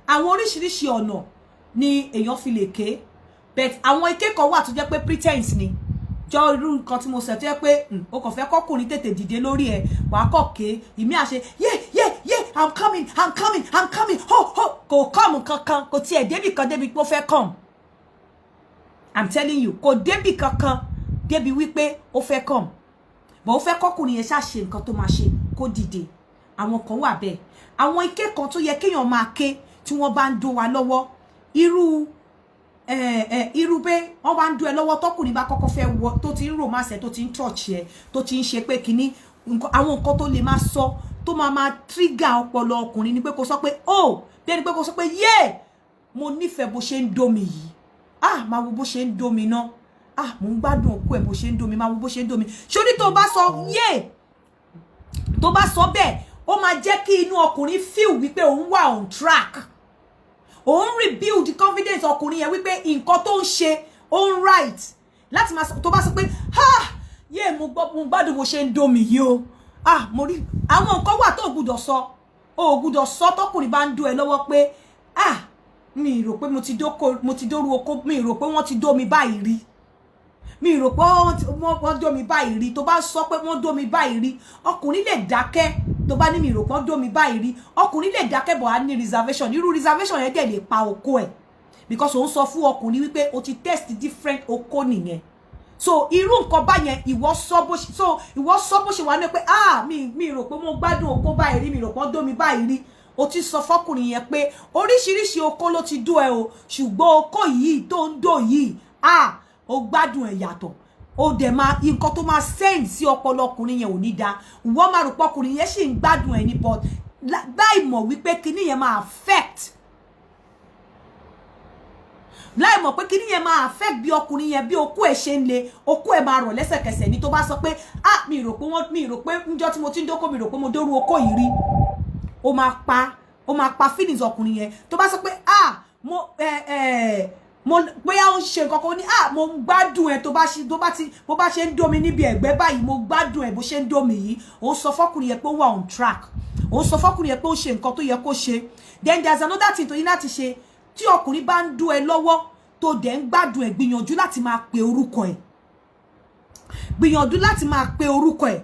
àwọn oríṣiríṣi ọ̀nà ni èèyàn fi lè ké but àwọn ike kan wà tó jẹ́ pé pretense ni jọ irú nǹkan tí mo sọ tó jẹ́ pé o kàn fẹ́ kọ́kùnrin tètè dìde lórí ẹ̀ wàá kọ̀ ké ìmí àṣẹ I'm coming ho kò come kankan kò tiẹ̀ débì kan débi pé ó fẹ́ come I'm telling you kò débì kankan débi wípé ó fẹ́ come but ó fẹ́ kọ́kùnrin yẹn ṣáà ṣe nǹkan tó máa ṣe kó dìde àwọn kan wà bẹ́ẹ̀ àwọn ike kan tó yẹ kéèyàn máa ké tí wọ́n bá ń dó wa lọ́wọ́ irú pé wọ́n bá ń dó ẹ lọ́wọ́ tọkùnrin bá kọ́kọ́ fẹ́ wọ tó ti ń romance tó ti ń touch ẹ tó ti ń ṣe pé kíní àwọn nǹkan tó lè máa sọ tó máa trigger ọpọlọ ọkùnrin ni pé kó sọ pé bí ẹni pé kó sọ pé mo nífẹ̀ẹ́ bó ṣe ń dómi yìí máa wo bó ṣe ń dómi náà mo ń gbádùn òkú ẹ̀ bó ṣe ń dómi máa wo bó ṣe ń dómi ṣórí tó bá sọ bẹ́ẹ̀ ó máa jẹ́ kí inú ọkùnrin feel wípé òun wà on track òun rebuild the confidence ọkùnrin yẹn wípé nǹkan tó ń ṣe on right láti máa tó bá sọ pé mo gbádùn bó ṣe ń dómi yìí o mo rí àwọn nǹkan wà tó gbúdọ̀ sọ o gbúdọ̀ sọ tọkùnrin bá ń dó ẹ lọ́wọ́ pé mi rò pé mo ti dóru oko mi rò pé wọ́n ti dó mi báyìí rí mi rò pé wọ́n dó mi báyìí rí tó bá sọ pé wọ́n dó mi báyìí rí ọkùnrin lè dákẹ́ tó bá ní mi rò pé wọ́n dó mi báyìí rí ọkùnrin lè dákẹ́ bọ̀ á ní reservation irú reservation yẹn dẹ̀ lè pa oko ẹ̀ because òun sọ fún ọkùnrin wípé o ti test different oko nìyẹn so irú nǹkan báyẹn ìwọ sọ bó ṣe wà ní pé mi rò pé mo gbádùn oko báyìí rí mi rò pé wọ́n dó mi báyìí rí o ti sọ fọkùnrin yẹn pé oríṣiríṣi oko ló ti dó ẹ o ṣùgbọ́n oko yìí tó ń dó yìí o gbádùn ẹ̀ yàtọ̀ o dẹ̀ máa nǹkan tó máa send sí ọpọlọ ọkùnrin yẹn ò ní da wọ́n máa rò pé ọkùnrin yẹn sì ń gbádùn ẹ̀ ní but láì mọ̀ wípé kíní yẹn máa affect láì mọ̀ pé kíní yẹn máa affect bí ọkùnrin yẹn bí okó ẹ̀ ṣe ń le okó ẹ̀ máa rọ̀ lẹ́sẹ̀kẹsẹ̀ ní tó bá sọ pé mi rò pé níjọ́ tí mo ti ń dóko mi rò pé mo dóru okó yìí rí ó máa pa feelings ọkùnrin yẹn tó bá sọ pé mo bóyá ó ń ṣe nǹkan kan ní mo ń gbádùn ẹ bó bá ṣe ń dómi níbi ẹ̀gbẹ́ báyìí mo gbádùn ẹ bó ṣe ń dómi yìí ó sọ fọkùnrin yẹn pé ó wà on track ó sọ fọkùnrin yẹn pé ó ṣe nǹkan tó yẹ kó ṣe then there's another thing tó yín láti ṣe tí ọkùnrin bá ń dó ẹ lọ́wọ́ tó dẹ̀ ń gbádùn ẹ gbìyànjú láti máa pe orúkọ ẹ gbìyànjú láti máa pe orúkọ ẹ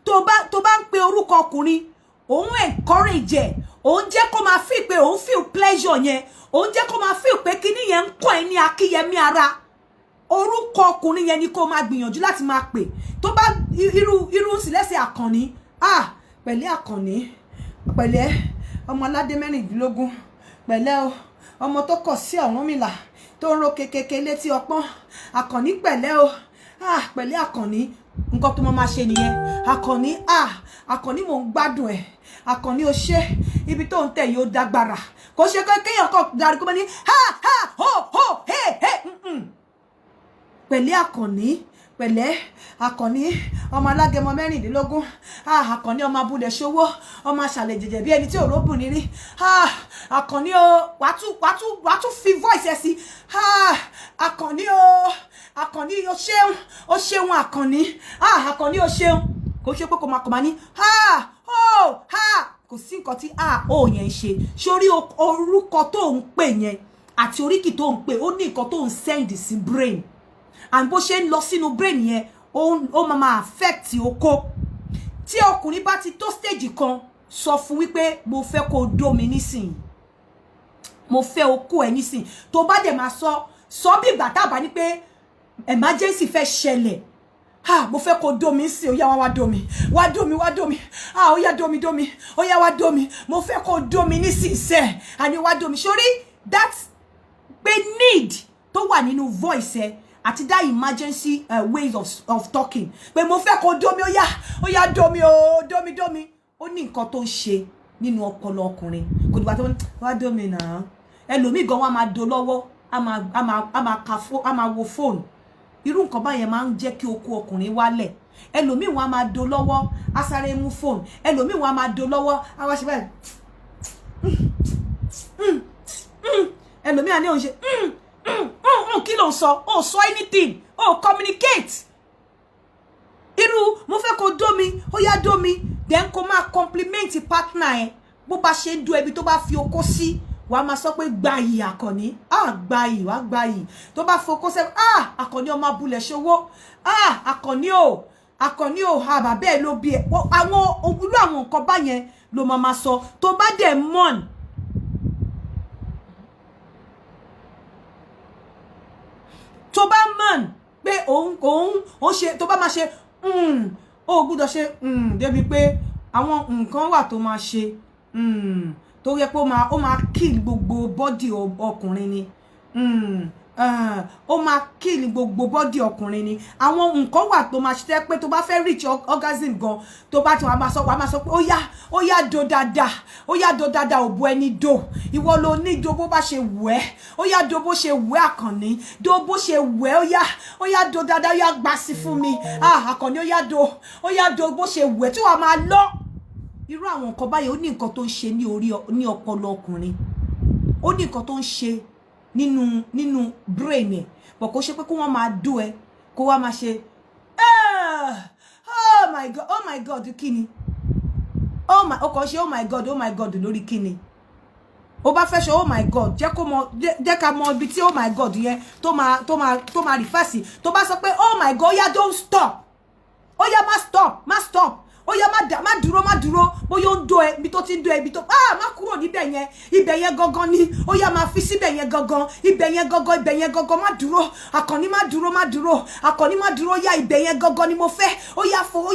tó bá ń pe orúkọ ọkùnrin òun encourage ẹ òun jẹ́ kó máa feel pé òun feel pleasure yẹn òun jẹ́ kó máa feel pé kíní yẹn ń kọ́ ẹ ní akíyẹmí ara orúkọ ọkùnrin yẹn ni kó máa gbìyànjú láti máa pè tó bá irú sílẹ̀sẹ̀ àkànní pẹ̀lẹ́ àkànní pẹ̀lẹ́ ọmọ aládé 16 pẹ̀lẹ́ ọmọ tó kọ̀ sí Ọ̀rúnmìlà tó ń ro kékeré létí ọpọ́n Àkànní pẹ̀lẹ́ o pẹ̀lẹ́ Àkànní nǹkan tó máa ṣe nìyẹn Àkànní Àkànní mò ń gbádùn ẹ̀ Àkànní o ṣe ibi tó ń tẹ̀ yóò dágbára kò ṣe kéèyàn kan darí kó bá ní ho pẹ̀lẹ́ Àkànní pẹ̀lẹ́ Àkànní ọmọ alágẹmọ 16 Àkànní ọmọ abúlé ṣòwò ọmọ àṣàlẹ̀ jẹjẹ bí ẹni tí ò róbùnrin rí Àkànní o wàá tún fi voice ẹ sí Àkànní o Àkànní o ṣeun Àkànní Àkànní o ṣeun kò ṣe pé kò máa ní kò sí nǹkan tí ó yẹn ṣe sórí orúkọ tó ń pè yẹn àti oríkì tó ń pè ó ní nǹkan tó ń send sí brain and bó ṣe ń lọ sínú brain yẹn ó máa affect oko tí ọkùnrin bá ti tó stage kan sọ fún wípé mo fẹ́ kó dó mi nísìn mo fẹ́ okó ẹ nísìn tó bá dẹ̀ máa sọ bí ìgbà tá bá ní pé emergency fẹ́ ṣẹlẹ̀ mo fẹ́ kó dó mi nísìn ó yá wá dó mi ó yá dó mi ó yá wá dó mi mo fẹ́ kó dó mi nísìn sẹ́ àní wá dó mi sórí that pé need tó wà nínú voice ẹ àti that emergency ways of talking pé mo fẹ́ kó dó mi ó yá dó mi dó mi ó ní nǹkan tó ń ṣe nínú ọpọlọ ọkùnrin kò dìgbà tó wá dó mi náà ẹlòmíì gan wá máa do lọ́wọ́ a máa wo fóònù irú nǹkan báyẹn máa ń jẹ́ kí okó ọkùnrin wálẹ̀ ẹlòmíì wá máa do lọ́wọ́ á sáré mú fóònù ẹlòmíì wá máa do lọ́wọ́ á wá ṣe báyìí ẹlòmíì á ní òun ṣe kí ló ń sọ ó sọ anything ó communicate irú mo fẹ́ kó dó mi ó yá dó mi then kó máa compliment partner ẹ bó bá ṣe ń dó ẹbí tó bá fi okó sí wàá máa sọ pé gbayì Àkànní gbayì wàá gbayì tó bá fokó sẹ Àkànní ọmọ abúlé ṣòwò Àkànní o bàbá ẹ ló bí ẹ àwọn òwúlò àwọn nǹkan báyẹn ló máa sọ tó bá dẹ̀ mọ́n tó bá mọ̀n pé òun ṣe tó bá máa ṣe ó gbọ́dọ̀ ṣe débi pé àwọn nǹkan wà tó máa ṣe tó yẹ pé ó máa kill gbogbo body ọkùnrin ni ó máa kill gbogbo body ọkùnrin ni àwọn nǹkan wà tó máa ṣe pé tó bá fẹ́ reach orgasm gan tó bá ti wà máa sọ pé ó yá do dáadáa òbú ẹni do ìwọ ló ní do bó bá ṣe wù ẹ́ ó yá do bó ṣe wù ẹ́ Àkànní do bó ṣe wù ẹ́ ó yá do dáadáa ó yá gbà sí fún mi Àkànní ó yá do bó ṣe wù ẹ́ tí wàá máa lọ irú àwọn nǹkan báyìí ó ní nǹkan tó ń ṣe ní ọpọlọ ọkùnrin ó ní nǹkan tó ń ṣe nínú brain ẹ bọ̀ kó ṣe pé kó wọ́n máa dó ẹ kó wá máa ṣe oh my god kí ni ó kàn ṣe oh my god lórí kí ni ó bá fẹ́ ṣe oh my god jẹ́ ká mọ ibi tí oh my god yẹn tó máa refer sí tó bá sọ pé oh my god ó yá don't stop ó yá má stop ó yá má dúró bóyá ó ń do ẹ ibi tó ti ń do ẹ ibi tó má kúrò níbẹ̀ yẹn ibẹ̀ yẹn gangan ni ó yá máa fi síbẹ̀ yẹn gangan ibẹ̀ yẹn gangan má dúró Àkànní má dúró Àkànní má dúró yá ibẹ̀ yẹn gangan ni mo fẹ́ ó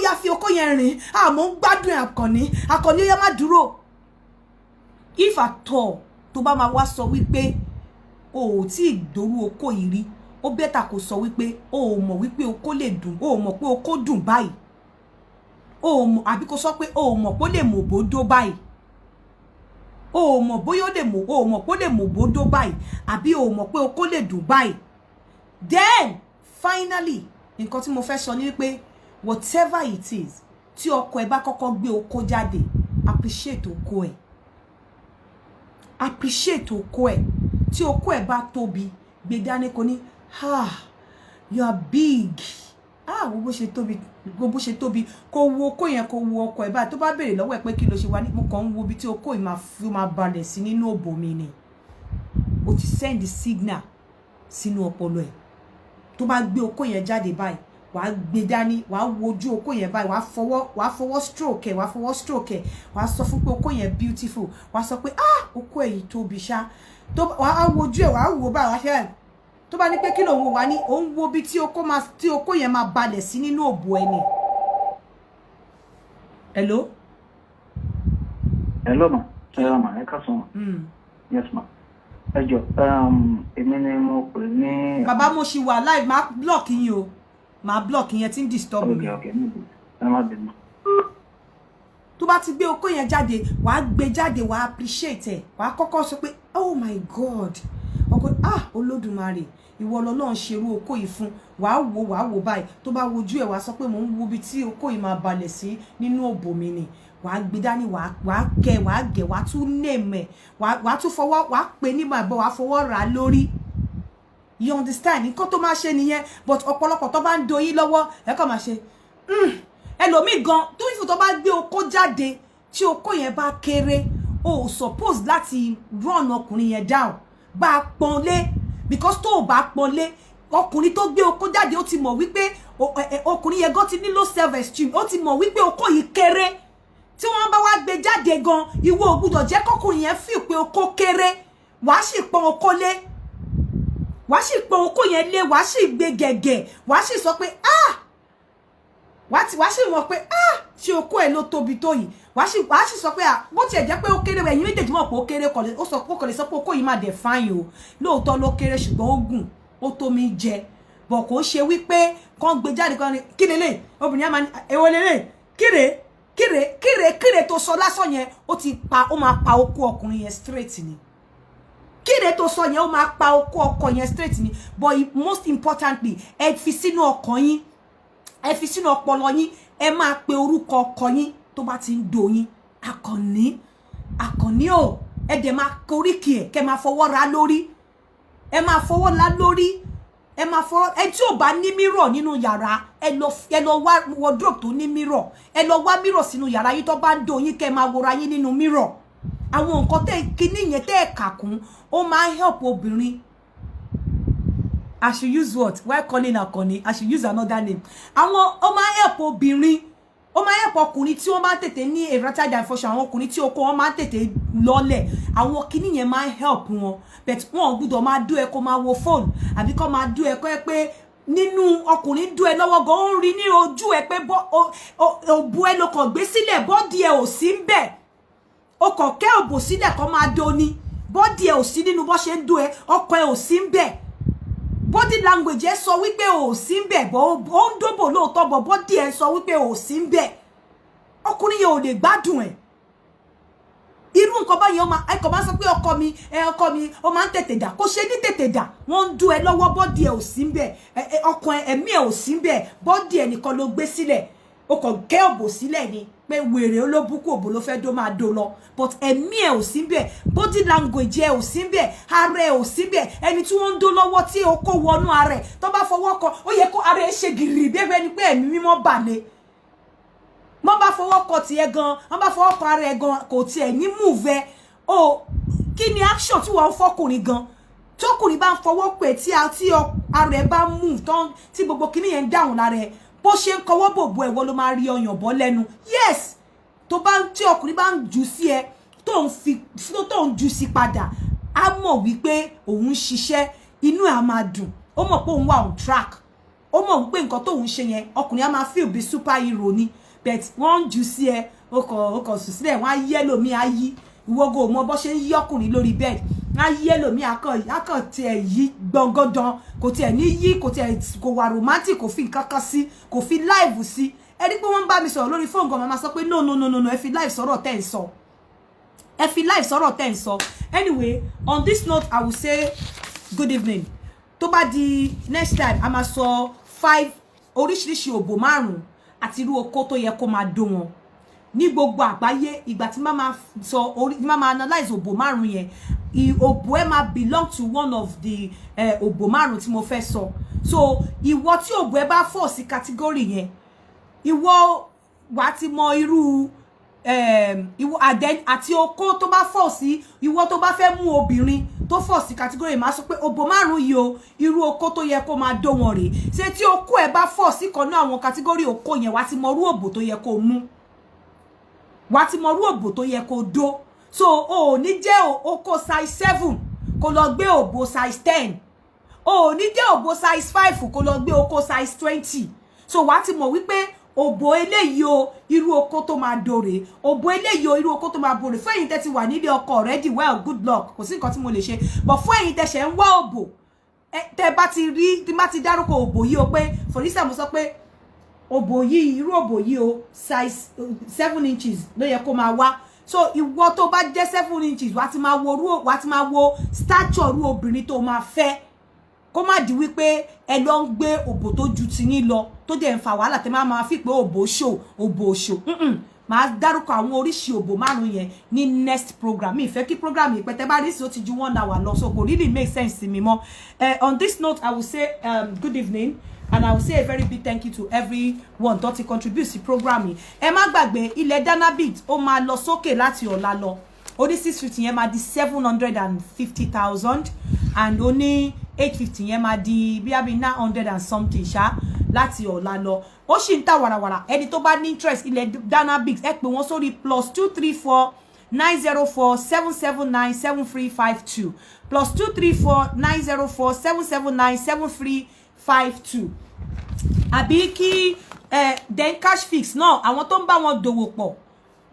yá fi okó yẹn rìn mo ń gbádùn Àkànní ó yá má dúró if at all tó bá máa wá sọ wípé o ò tí ì dórú okó yìí rí ó bẹ́tà kó sọ wípé o ò mọ̀ wípé okó lè dùn o ò mọ̀ pé okó dùn báyìí àbí kó sọ pé o mọ̀ pé ó lè mọ̀ bódó báyìí o mọ̀ bóyá ó lè mọ̀ o mọ̀ pé ó lè mọ̀ bódó báyìí àbí o mọ̀ pé okó lè dùn báyìí then finally nǹkan tí mo fẹ́ sọ ni wípé whatever it is tí ọkọ ẹ bá kọ́kọ́ gbé okó jáde appreciate okó ẹ tí okó ẹ bá tóbi gbé dání kò ní you are big bó ṣe tóbi kó wo okó yẹn kó wo ọkọ ẹ báyìí tó bá béèrè lọ́wọ́ ẹ pé kí ló ṣe wá ní mo kàn ń wo ibi tí okó yìí máa balẹ̀ sí nínú òbò mi ni o ti send signal sínú ọpọlọ ẹ tó bá gbé okó yẹn jáde báyìí wàá gbé dání wàá wojú okó yẹn báyìí wàá fọwọ́ stroke ẹ wàá sọ fún pé okó yẹn beautiful wàá sọ pé okó ẹ yìí tóbi ṣá wàá wojú ẹ wàá wò báyìí wàá ṣe tó bá ní pé kí ló ń wò wá ní òun wo bí tí okó yẹn máa balẹ̀ sí nínú òbò ẹni. Hello ma ẹ ká sọ ma. Yes ma. ẹjọ èmi ni mo pè ní. bàbá mo ṣì wà live máa block yín o máa block yín tí ń disturb mi. okay ẹ má bínú. tó bá ti gbé okó yẹn jáde wàá gbé jáde wàá appreciate ẹ wàá kọ́kọ́ sọ pé oh my god ọkọ olódùmarè ìwọ lọ́lọ́run ṣerú okó yìí fún wàá wò báyìí tó bá wojú ẹ wàá sọ pé mò ń wo ibi tí okó yìí máa balẹ̀ sí nínú òbò mi ni wàá gbé dání wàá kẹ wàá gẹ wàá tún nèmẹ wàá tún fọwọ́ wàá pè ní bàbá wàá fọwọ́ rà lórí you understand nǹkan tó máa ṣe nìyẹn but ọ̀pọ̀lọpọ̀ tó bá ń doyin lọ́wọ́ ẹ kàn máa ṣe ẹlòmíì gan tó ìfò tó bá gbé okó jáde tí okó yẹn bá kéré o suppose láti run ọkùnrin yẹn down bá pọ́nlé because tó bá pọ́nlé ọkùnrin tó gbé okó jáde ó ti mọ̀ wípé ọkùnrin yẹn gan ti ní low self esteem ó ti mọ̀ wípé okó yìí kéré tí wọ́n bá wá gbé jáde gan ìwọ ò gbọ́dọ̀ jẹ́ kọkùnrin yẹn feel pé okó kéré wàá sì pọ́n okó lé wàá sì pọ́n okó yẹn lé wàá sì gbé gẹ̀gẹ̀ wàá sì sọ pé wàá sì mọ̀ pé ṣé okó ẹ̀ ló tóbi tó yìí wàá sì sọ pé bó tiẹ̀ jẹ́ pé ó kéré ẹ̀yin méjèèjì mọ̀ pé ó kéré ó sọ pé ó kò lè sọ pé okó yìí máa dẹ̀ fáyìn o lóòótọ́ ló kéré ṣùgbọ́n ó gùn ó tó mi jẹ bọ̀ kò ṣe wípé kán gbé jáde kan ní kí lélẹ̀ obìnrin á máa ní èwo lélẹ̀ kíre tó sọ lásán yẹn ó máa pa okó ọkùnrin yẹn straight ni kíre tó sọ yẹn ó máa pa okó ọkọ yẹn straight ni but most importantly ẹ fi sínú ọkàn yín ẹ fi sínú ọpọlọ yín ẹ máa pe orúkọ ọkọ yín tó bá ti ń do yín Àkànní o ẹ dẹ̀ máa koríkì ẹ̀ kẹ́ máa fọwọ́ ra lórí ẹ máa fọwọ́ la lórí ẹ máa fọwọ́ ẹ tí ò bá ní mirror nínú yàrá ẹ lọ wá wardrobe tó ní mirror ẹ lọ wá mirror sínú yàrá yín tó bá ń do yín kẹ́ máa wòra yín nínú mirror àwọn nǹkan tẹ́ kíní yẹn tẹ́ ẹ̀ kà kún ó máa help obìnrin. I should use what? Why calling Àkànní? I should use another name. Àwọn ó máa help obìnrin. Ó máa help ọkùnrin tí wọ́n máa tètè ní erectile dysfunction, àwọn ọkùnrin tí okó wọn máa tètè lọ́lẹ̀. Àwọn kíní yẹn máa help wọn. But wọ́n gbọ́dọ̀ máa dú ẹ kó máa wo phone àbí kó máa dú ẹ kó pé nínú ọkùnrin dú ẹ lọ́wọ́ gan ó rí ní ojú ẹ pé òbú ẹ ló kàn gbé sílẹ̀ body ẹ ò sí ńbẹ̀. O kàn kẹ́ òbò sílẹ̀ kó máa doni. Body ẹ ò sí nínú bó ṣe ń dú ẹ, ọkọ ẹ ò sí ńbẹ̀. Body language ẹ sọ wípé ò sí ńbẹ̀ bó ó ń dóbò lóòótọ́ bọ̀ body ẹ sọ wípé ò sí ńbẹ̀ ọkùnrin yẹn ò lè gbádùn ẹ̀ irú nǹkan báyìí ẹ kàn máa sọ pé ọkọ mi ó máa ń tètè dà kó ṣe ní tètè dà wọ́n ń dún ẹ lọ́wọ́ body ẹ ò sí ńbẹ̀ ọkàn ẹ̀mí ẹ ò sí ńbẹ̀ body ẹ nìkan ló gbé sílẹ̀ o kàn kẹ́ òbò sílẹ̀ ni pé wèrè olóbùkún òbò ló fẹ́ dó máa dó lọ but ẹ̀mí ẹ ò sí ńbẹ̀ body language ẹ ò sí ńbẹ̀ ara ẹ ò sí ńbẹ̀ ẹni tí wọ́n ń dó lọ́wọ́ tí o kó wọnú ara ẹ tó bá fọwọ́ kan ó yẹ kó ara ẹ ṣe gìrì bí ẹni pé ẹ̀mí mímọ́ balẹ̀ wọ́n bá fọwọ́ kọ tiẹ̀ gan wọ́n bá fọwọ́ kọ ara ẹ gan kò tiẹ̀ ní move ẹ o kí ni action tí wọ́n ń fọkùnrin gan tókùnrin bá ń fọwọ́ pè tí ara ẹ bá move tán tí gbogbo kíní yẹn ń dáhùn lára ẹ bó ṣe ń kọwọ́ bòbò ẹ̀wọ́ ló máa rí ọyàn bọ́ lẹ́nu yes tó bá tí ọkùnrin bá ń jù sí ẹ tó ń jù sí padà á mọ̀ wípé òun ń ṣiṣẹ́ inú ẹ̀ á máa dùn ó mọ̀ pé òun wà on track ó mọ̀ wípé nǹkan tóun ṣe yẹn ọkùnrin á máa feel bí superhero ni but wọ́n ń jù sí ẹ ó kọ̀ sùn sílẹ̀ wọ́n á yí ẹlòmíì á yí ìwọ́gò mọ bó ṣe ń yí ọkùnrin lórí bed á yí ẹlòmíì akọ̀ tiẹ̀ yí gbọ̀ngàndàn kò tiẹ̀ ní yí kò tiẹ̀ kò wà romantic kò fi nǹkan kan sí kò fi live sí ẹni pé wọ́n ń bá mi sọ̀rọ̀ lórí fóònù gan máa sọ pé no ẹ fi live sọ̀rọ̀ tẹ́ ń sọ ẹ fi live sọ̀rọ̀ tẹ́ ń sọ anyway on this note I will say good evening tó bá di next time a máa sọ 5 oríṣiríṣi òbò 5 àti irú okó tó yẹ kó máa dó wọn ní gbogbo àgbáyé ìgbà tí máa sọ máa analyze òbò 5 yẹn òbò ẹ máa belong to one of the òbò 5 tí mo fẹ́ sọ so ìwọ tí òbò ẹ bá fall sí category yẹn ìwọ wà ti mọ irú ìwọ àti okó tó bá fall sí ìwọ tó bá fẹ́ mú obìnrin tó fall sí category máa sọ pé òbò 5 yìí o irú okó tó yẹ kó máa dó wọn rèé ṣé tí okó ẹ bá fall sí kan náà àwọn category okó yẹn wà ti mọ irú òbò tó yẹ kó mú wà ti mọ irú òbò tó yẹ kó dó so o ò ní jẹ́ okó size 7 kó lọ gbé òbò size 10 o ò ní jẹ́ òbò size 5 kó lọ gbé okó size 20 so wà ti mọ̀ wípé òbò eléyìí o irú oko tó máa dòrè òbò eléyìí o irú oko tó máa bòrè fún ẹ̀yin tẹ́ ti wà nílé ọkọ already well good luck kò sí nǹkan tí mo lè ṣe but fún ẹ̀yin tẹ́ ṣe ń wá òbò tẹ́ bá ti rí tí má ti dárúkọ òbò yìí o pé for instance mo sọ pé òbò yìí irú òbò yìí o size 7 inches ló yẹ kó máa wá so ìwọ tó bá jẹ́ 7 inches wá ti máa wo stature ru obìnrin tó máa fẹ́ kó má di wípé ẹ lọ ń gbé òbò tó ju ti yín lọ tó dẹ̀ ń fa wàhálà tẹ́ máa fi pé òbò ṣò máa dárúkọ àwọn oríṣi òbò márùn yẹn ní next program mi fẹ́ kí program yìí pé tẹ́ bá rí sí ó ti ju 1 hour lọ so kò really make sense sí mi mọ́ on this note I will say good evening and I will say a very big thank you to everyone tó ti contribute sí program yìí ẹ má gbàgbé ilẹ̀ Danabit ó máa lọ sókè láti ọ̀la lọ ó ní 650 yẹn máa di 750,000 and ó ní 850 yẹn máa di bí 900 and something ṣá láti ọ̀la lọ ó sì ń ta wàràwàrà ẹni tó bá ní interest ilẹ̀ Danabit ẹ pè wọ́n sórí +234 904 779 7352 +234 904 779 7352 àbí kí then cash fix náà àwọn tó ń bá wọn dòwò pọ̀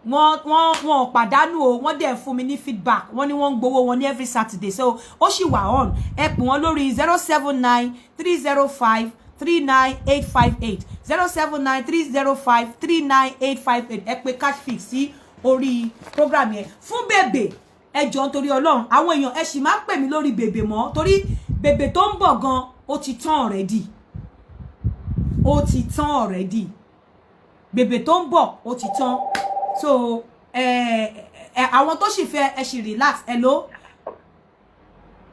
wọ́n pàdánù o wọ́n dẹ̀ fún mi ní feedback wọ́n ní wọ́n ń gbowó wọn ní every Saturday so ó sì wà on ẹ pè wọ́n lórí 079 305 39858 079 305 39858 ẹ pè cash fix sí orí program yẹn fún bèbè ẹ jọ̀ọ́ nítorí Ọlọ́run àwọn èèyàn ẹ sì máa pè mí lórí bèbè mọ́ torí bèbè tó ń bọ̀ gan ó ti tán already bèbè tó ń bọ̀ ó ti tán so àwọn tó sì fẹ́ ẹ sì relax hello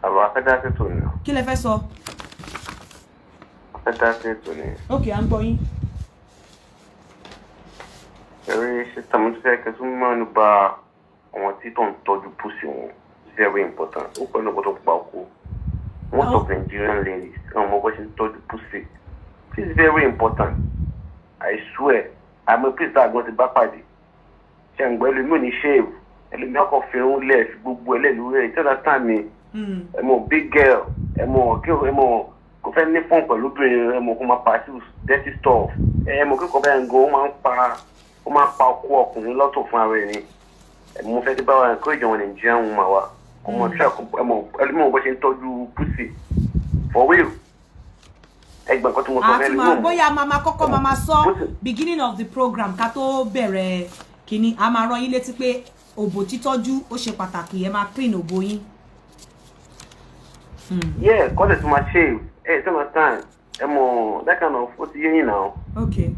àwọn afẹ́dá tó ní kí lẹ fẹ́ sọ afẹ́dá tó ní okay à ń gbọ́ yín ẹ̀rí ṣe tàmítẹ́ kẹsùn mọ́ nípa àwọn tí tó ń tọ́jú pùsì wọn very important ó pẹ̀lú ọkọ̀ tó pa ọkọ̀ most of Nigerian ladies àwọn ọmọ bọ́ ṣe ń tọ́jú pùsì this is very important I swear àmì pèsè àgbọn ti bá pàdé ṣe ń gbọ́ ẹlòmíì ní shave ẹlòmíì ọkọ̀ fẹ́ràn lẹ̀ fi gbogbo ẹlẹ́lu rẹ̀ ìtọ́jà tán mi ẹ̀mọ̀ big girl ẹ̀mọ̀ kò fẹ́ ní fún pẹ̀lú obìnrin ẹ̀mọ̀ kó máa pa dirty stuff ẹ̀mọ̀ kíkọ́ bẹ́ẹ̀ ń gan ó máa pa ọkọ ọkùnrin lọ́tọ̀ fún ara ẹni mo fẹ́ ti bá wa encourage àwọn Nigerian woman wa ọmọ tí ẹ̀mọ̀ ẹlòmíì bó ṣe ń tọ́jú pussy for real ẹgbẹ́ nǹkan tí mo sọ fẹ́ lé bóyá mama kọ́kọ́ mama sọ beginning of the program ká tó bẹ̀rẹ̀ kíní a máa rán yín létí pé òbò títọ́jú ó ṣe pàtàkì ẹ máa clean òbò yín. yeah kọ́lẹ̀ tó máa shave ẹ̀ tó máa tàn ẹ mọ̀ that kind of ó ti yé yín náà. okay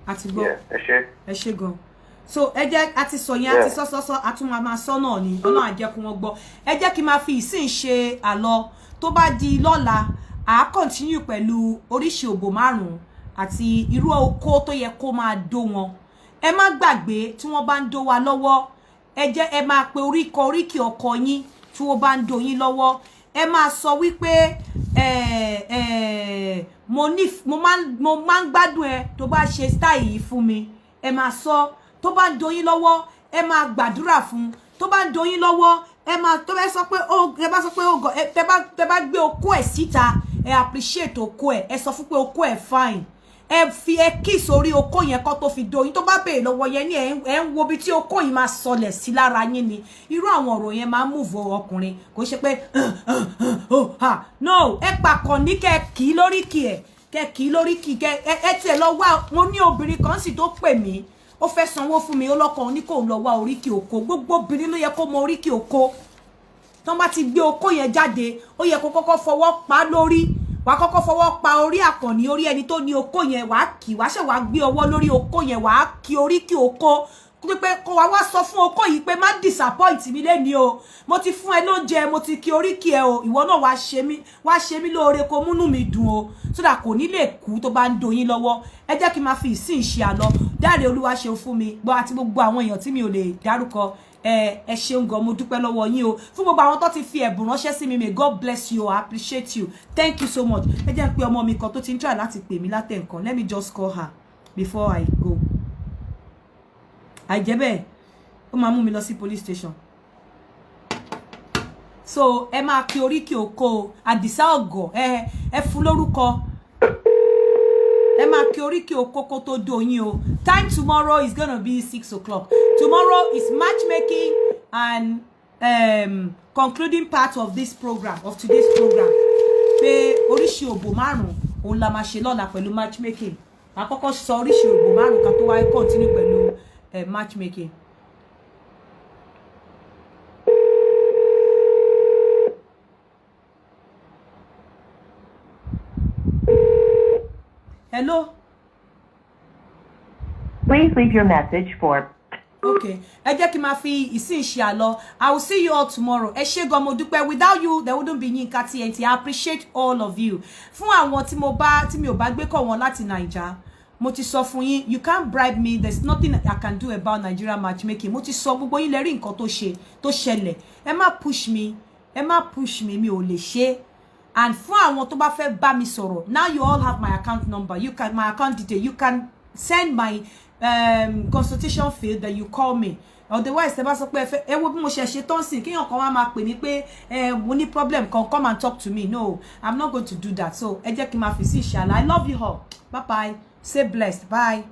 àti gbọ́ ẹ ṣé gan so ẹ jẹ́ àti sọ yẹn àti sọ́sọ́sọ́ àtúnwá máa sọ náà ni ọlọ́run á jẹ́ kí wọ́n gbọ́ ẹ jẹ́ kí n máa fi ìsìn ṣe àlọ́ tó bá di lọ́la à continue pẹ̀lú oríṣi òbò márùn-ún àti irú oko tó yẹ kó máa dó wọn ẹ má gbàgbé tí wọ́n bá ń dó wa lọ́wọ́ ẹ jẹ́ ẹ máa pe oríkì ọkọ yín tí wọ́n bá ń dó yín lọ́wọ́ ẹ máa sọ wípé mo máa ń gbádùn ẹ tó bá ṣe style yìí fún mi ẹ máa sọ tó bá ń dó yín lọ́wọ́ ẹ máa gbàdúrà fún tó bá ń dó yín lọ́wọ́ ẹ máa tó bá sọ pé tẹ́ bá gbé okó ẹ̀ síta ẹ appreciate okó ẹ̀ ẹ sọ fún pé okó ẹ̀ fine ẹ fi kiss orí okó yẹn kó tó fi do yín tó bá bèèrè lọ́wọ́ yẹn ní ẹ ń wo bí tí okó yìí máa sọlẹ̀ sí lára yín ni irú àwọn ọ̀rọ̀ yẹn máa move ọkùnrin kò ṣe pé no ẹ pàkàn ní kẹ kì í lóríkì ẹ kẹ kì í lóríkì kẹ ẹ tiẹ̀ lọ wá mo ní obìnrin kan sì tó pè mí ó fẹ́ sanwó fún mi ó lọ́kàn ní kò lọ wá oríkì okó gbogbo obìnrin ló yẹ kó mọ oríkì okó tọ́n bá ti gbé okó yẹn jáde ó yẹ kó kọ́kọ́ fọwọ́ pa lórí wàá kọ́kọ́ fọwọ́ pa orí àkànní orí ẹni tó ní okó yẹn wàá kì wàá ṣe wàá gbé ọwọ́ lórí okó yẹn wàá kì oríkì okó pé kó wá sọ fún okó yìí pé má disappoint mi lẹ́ni o mo ti fún ẹ lóúnjẹ mo ti kì oríkì ẹ o ìwọ náà wàá ṣe mí lóore kó múnú mi dùn o sódà kò ní lè kú tó bá ń doyin lọ́wọ́ ẹ jẹ́ kí n máa fi ìsìn ṣe àlọ́ Dáre Olúwa ṣeun fún mi gbọ́ àti gbogbo àwọn èèyàn tí mi ò lè dárúkọ ẹ ṣeun gan mo dúpẹ́ lọ́wọ́ yín o fún gbogbo àwọn tó ti fi ẹ̀bùn ránṣẹ́ sí mi may God bless you I appreciate you thank you so much ẹ jẹ́ pé ọmọ mi kan tó ti ń try láti pè mí látẹ̀ nǹkan let me just call her before I go àìjẹ́ bẹ́ẹ̀ ó máa mú mi lọ sí police station so ẹ máa kí oríkì oko Àdìsá Ọ̀gọ̀ ẹ fún lórúkọ ẹ máa kí oríkì okoko tó dóyin o. Time tomorrow is gonna be 6 o'clock. Tomorrow is matchmaking and concluding part of this program, of today's program. Pé oríṣi òbò márùn òun la máa ṣe lọ́la pẹ̀lú matchmaking. Àkọ́kọ́ sọ oríṣi òbò márùn ká tó wá continue pẹ̀lú matchmaking. Hello. Please leave your message for. Okay. Ẹ jẹ́ kí n máa fi ìsìn ṣe àlọ. I will see you all tomorrow. Ẹ ṣé gan mo dúpẹ́. Without you, there wouldn't be Yinka TNT. I appreciate all of you. Fún àwọn tí mi ò bá gbé kọ́ wọn láti Naija. Mo ti sọ fún yín, you can't bribe me. There's nothing I can do about Nigeria matchmaking. Mo ti sọ gbogbo yín lè rí nǹkan tó ṣẹlẹ̀. Ẹ má push me. Ẹ má push me, mi ò lè ṣe. And fún àwọn tó bá fẹ́ bá mi sọ̀rọ̀, now you all have my account number. You can my account detail. You can send my consultation field that you call me. Otherwise, ẹ bá sọ pé ẹ wo bí mo ṣe tán sí kíyàn kan wá máa pè mí pé mo ní problem kan, come and talk to me. No, I'm not going to do that. So ẹ jẹ́ kí n máa fi sí ìṣàlá. I love you all. Bye bye. Stay blessed. Bye.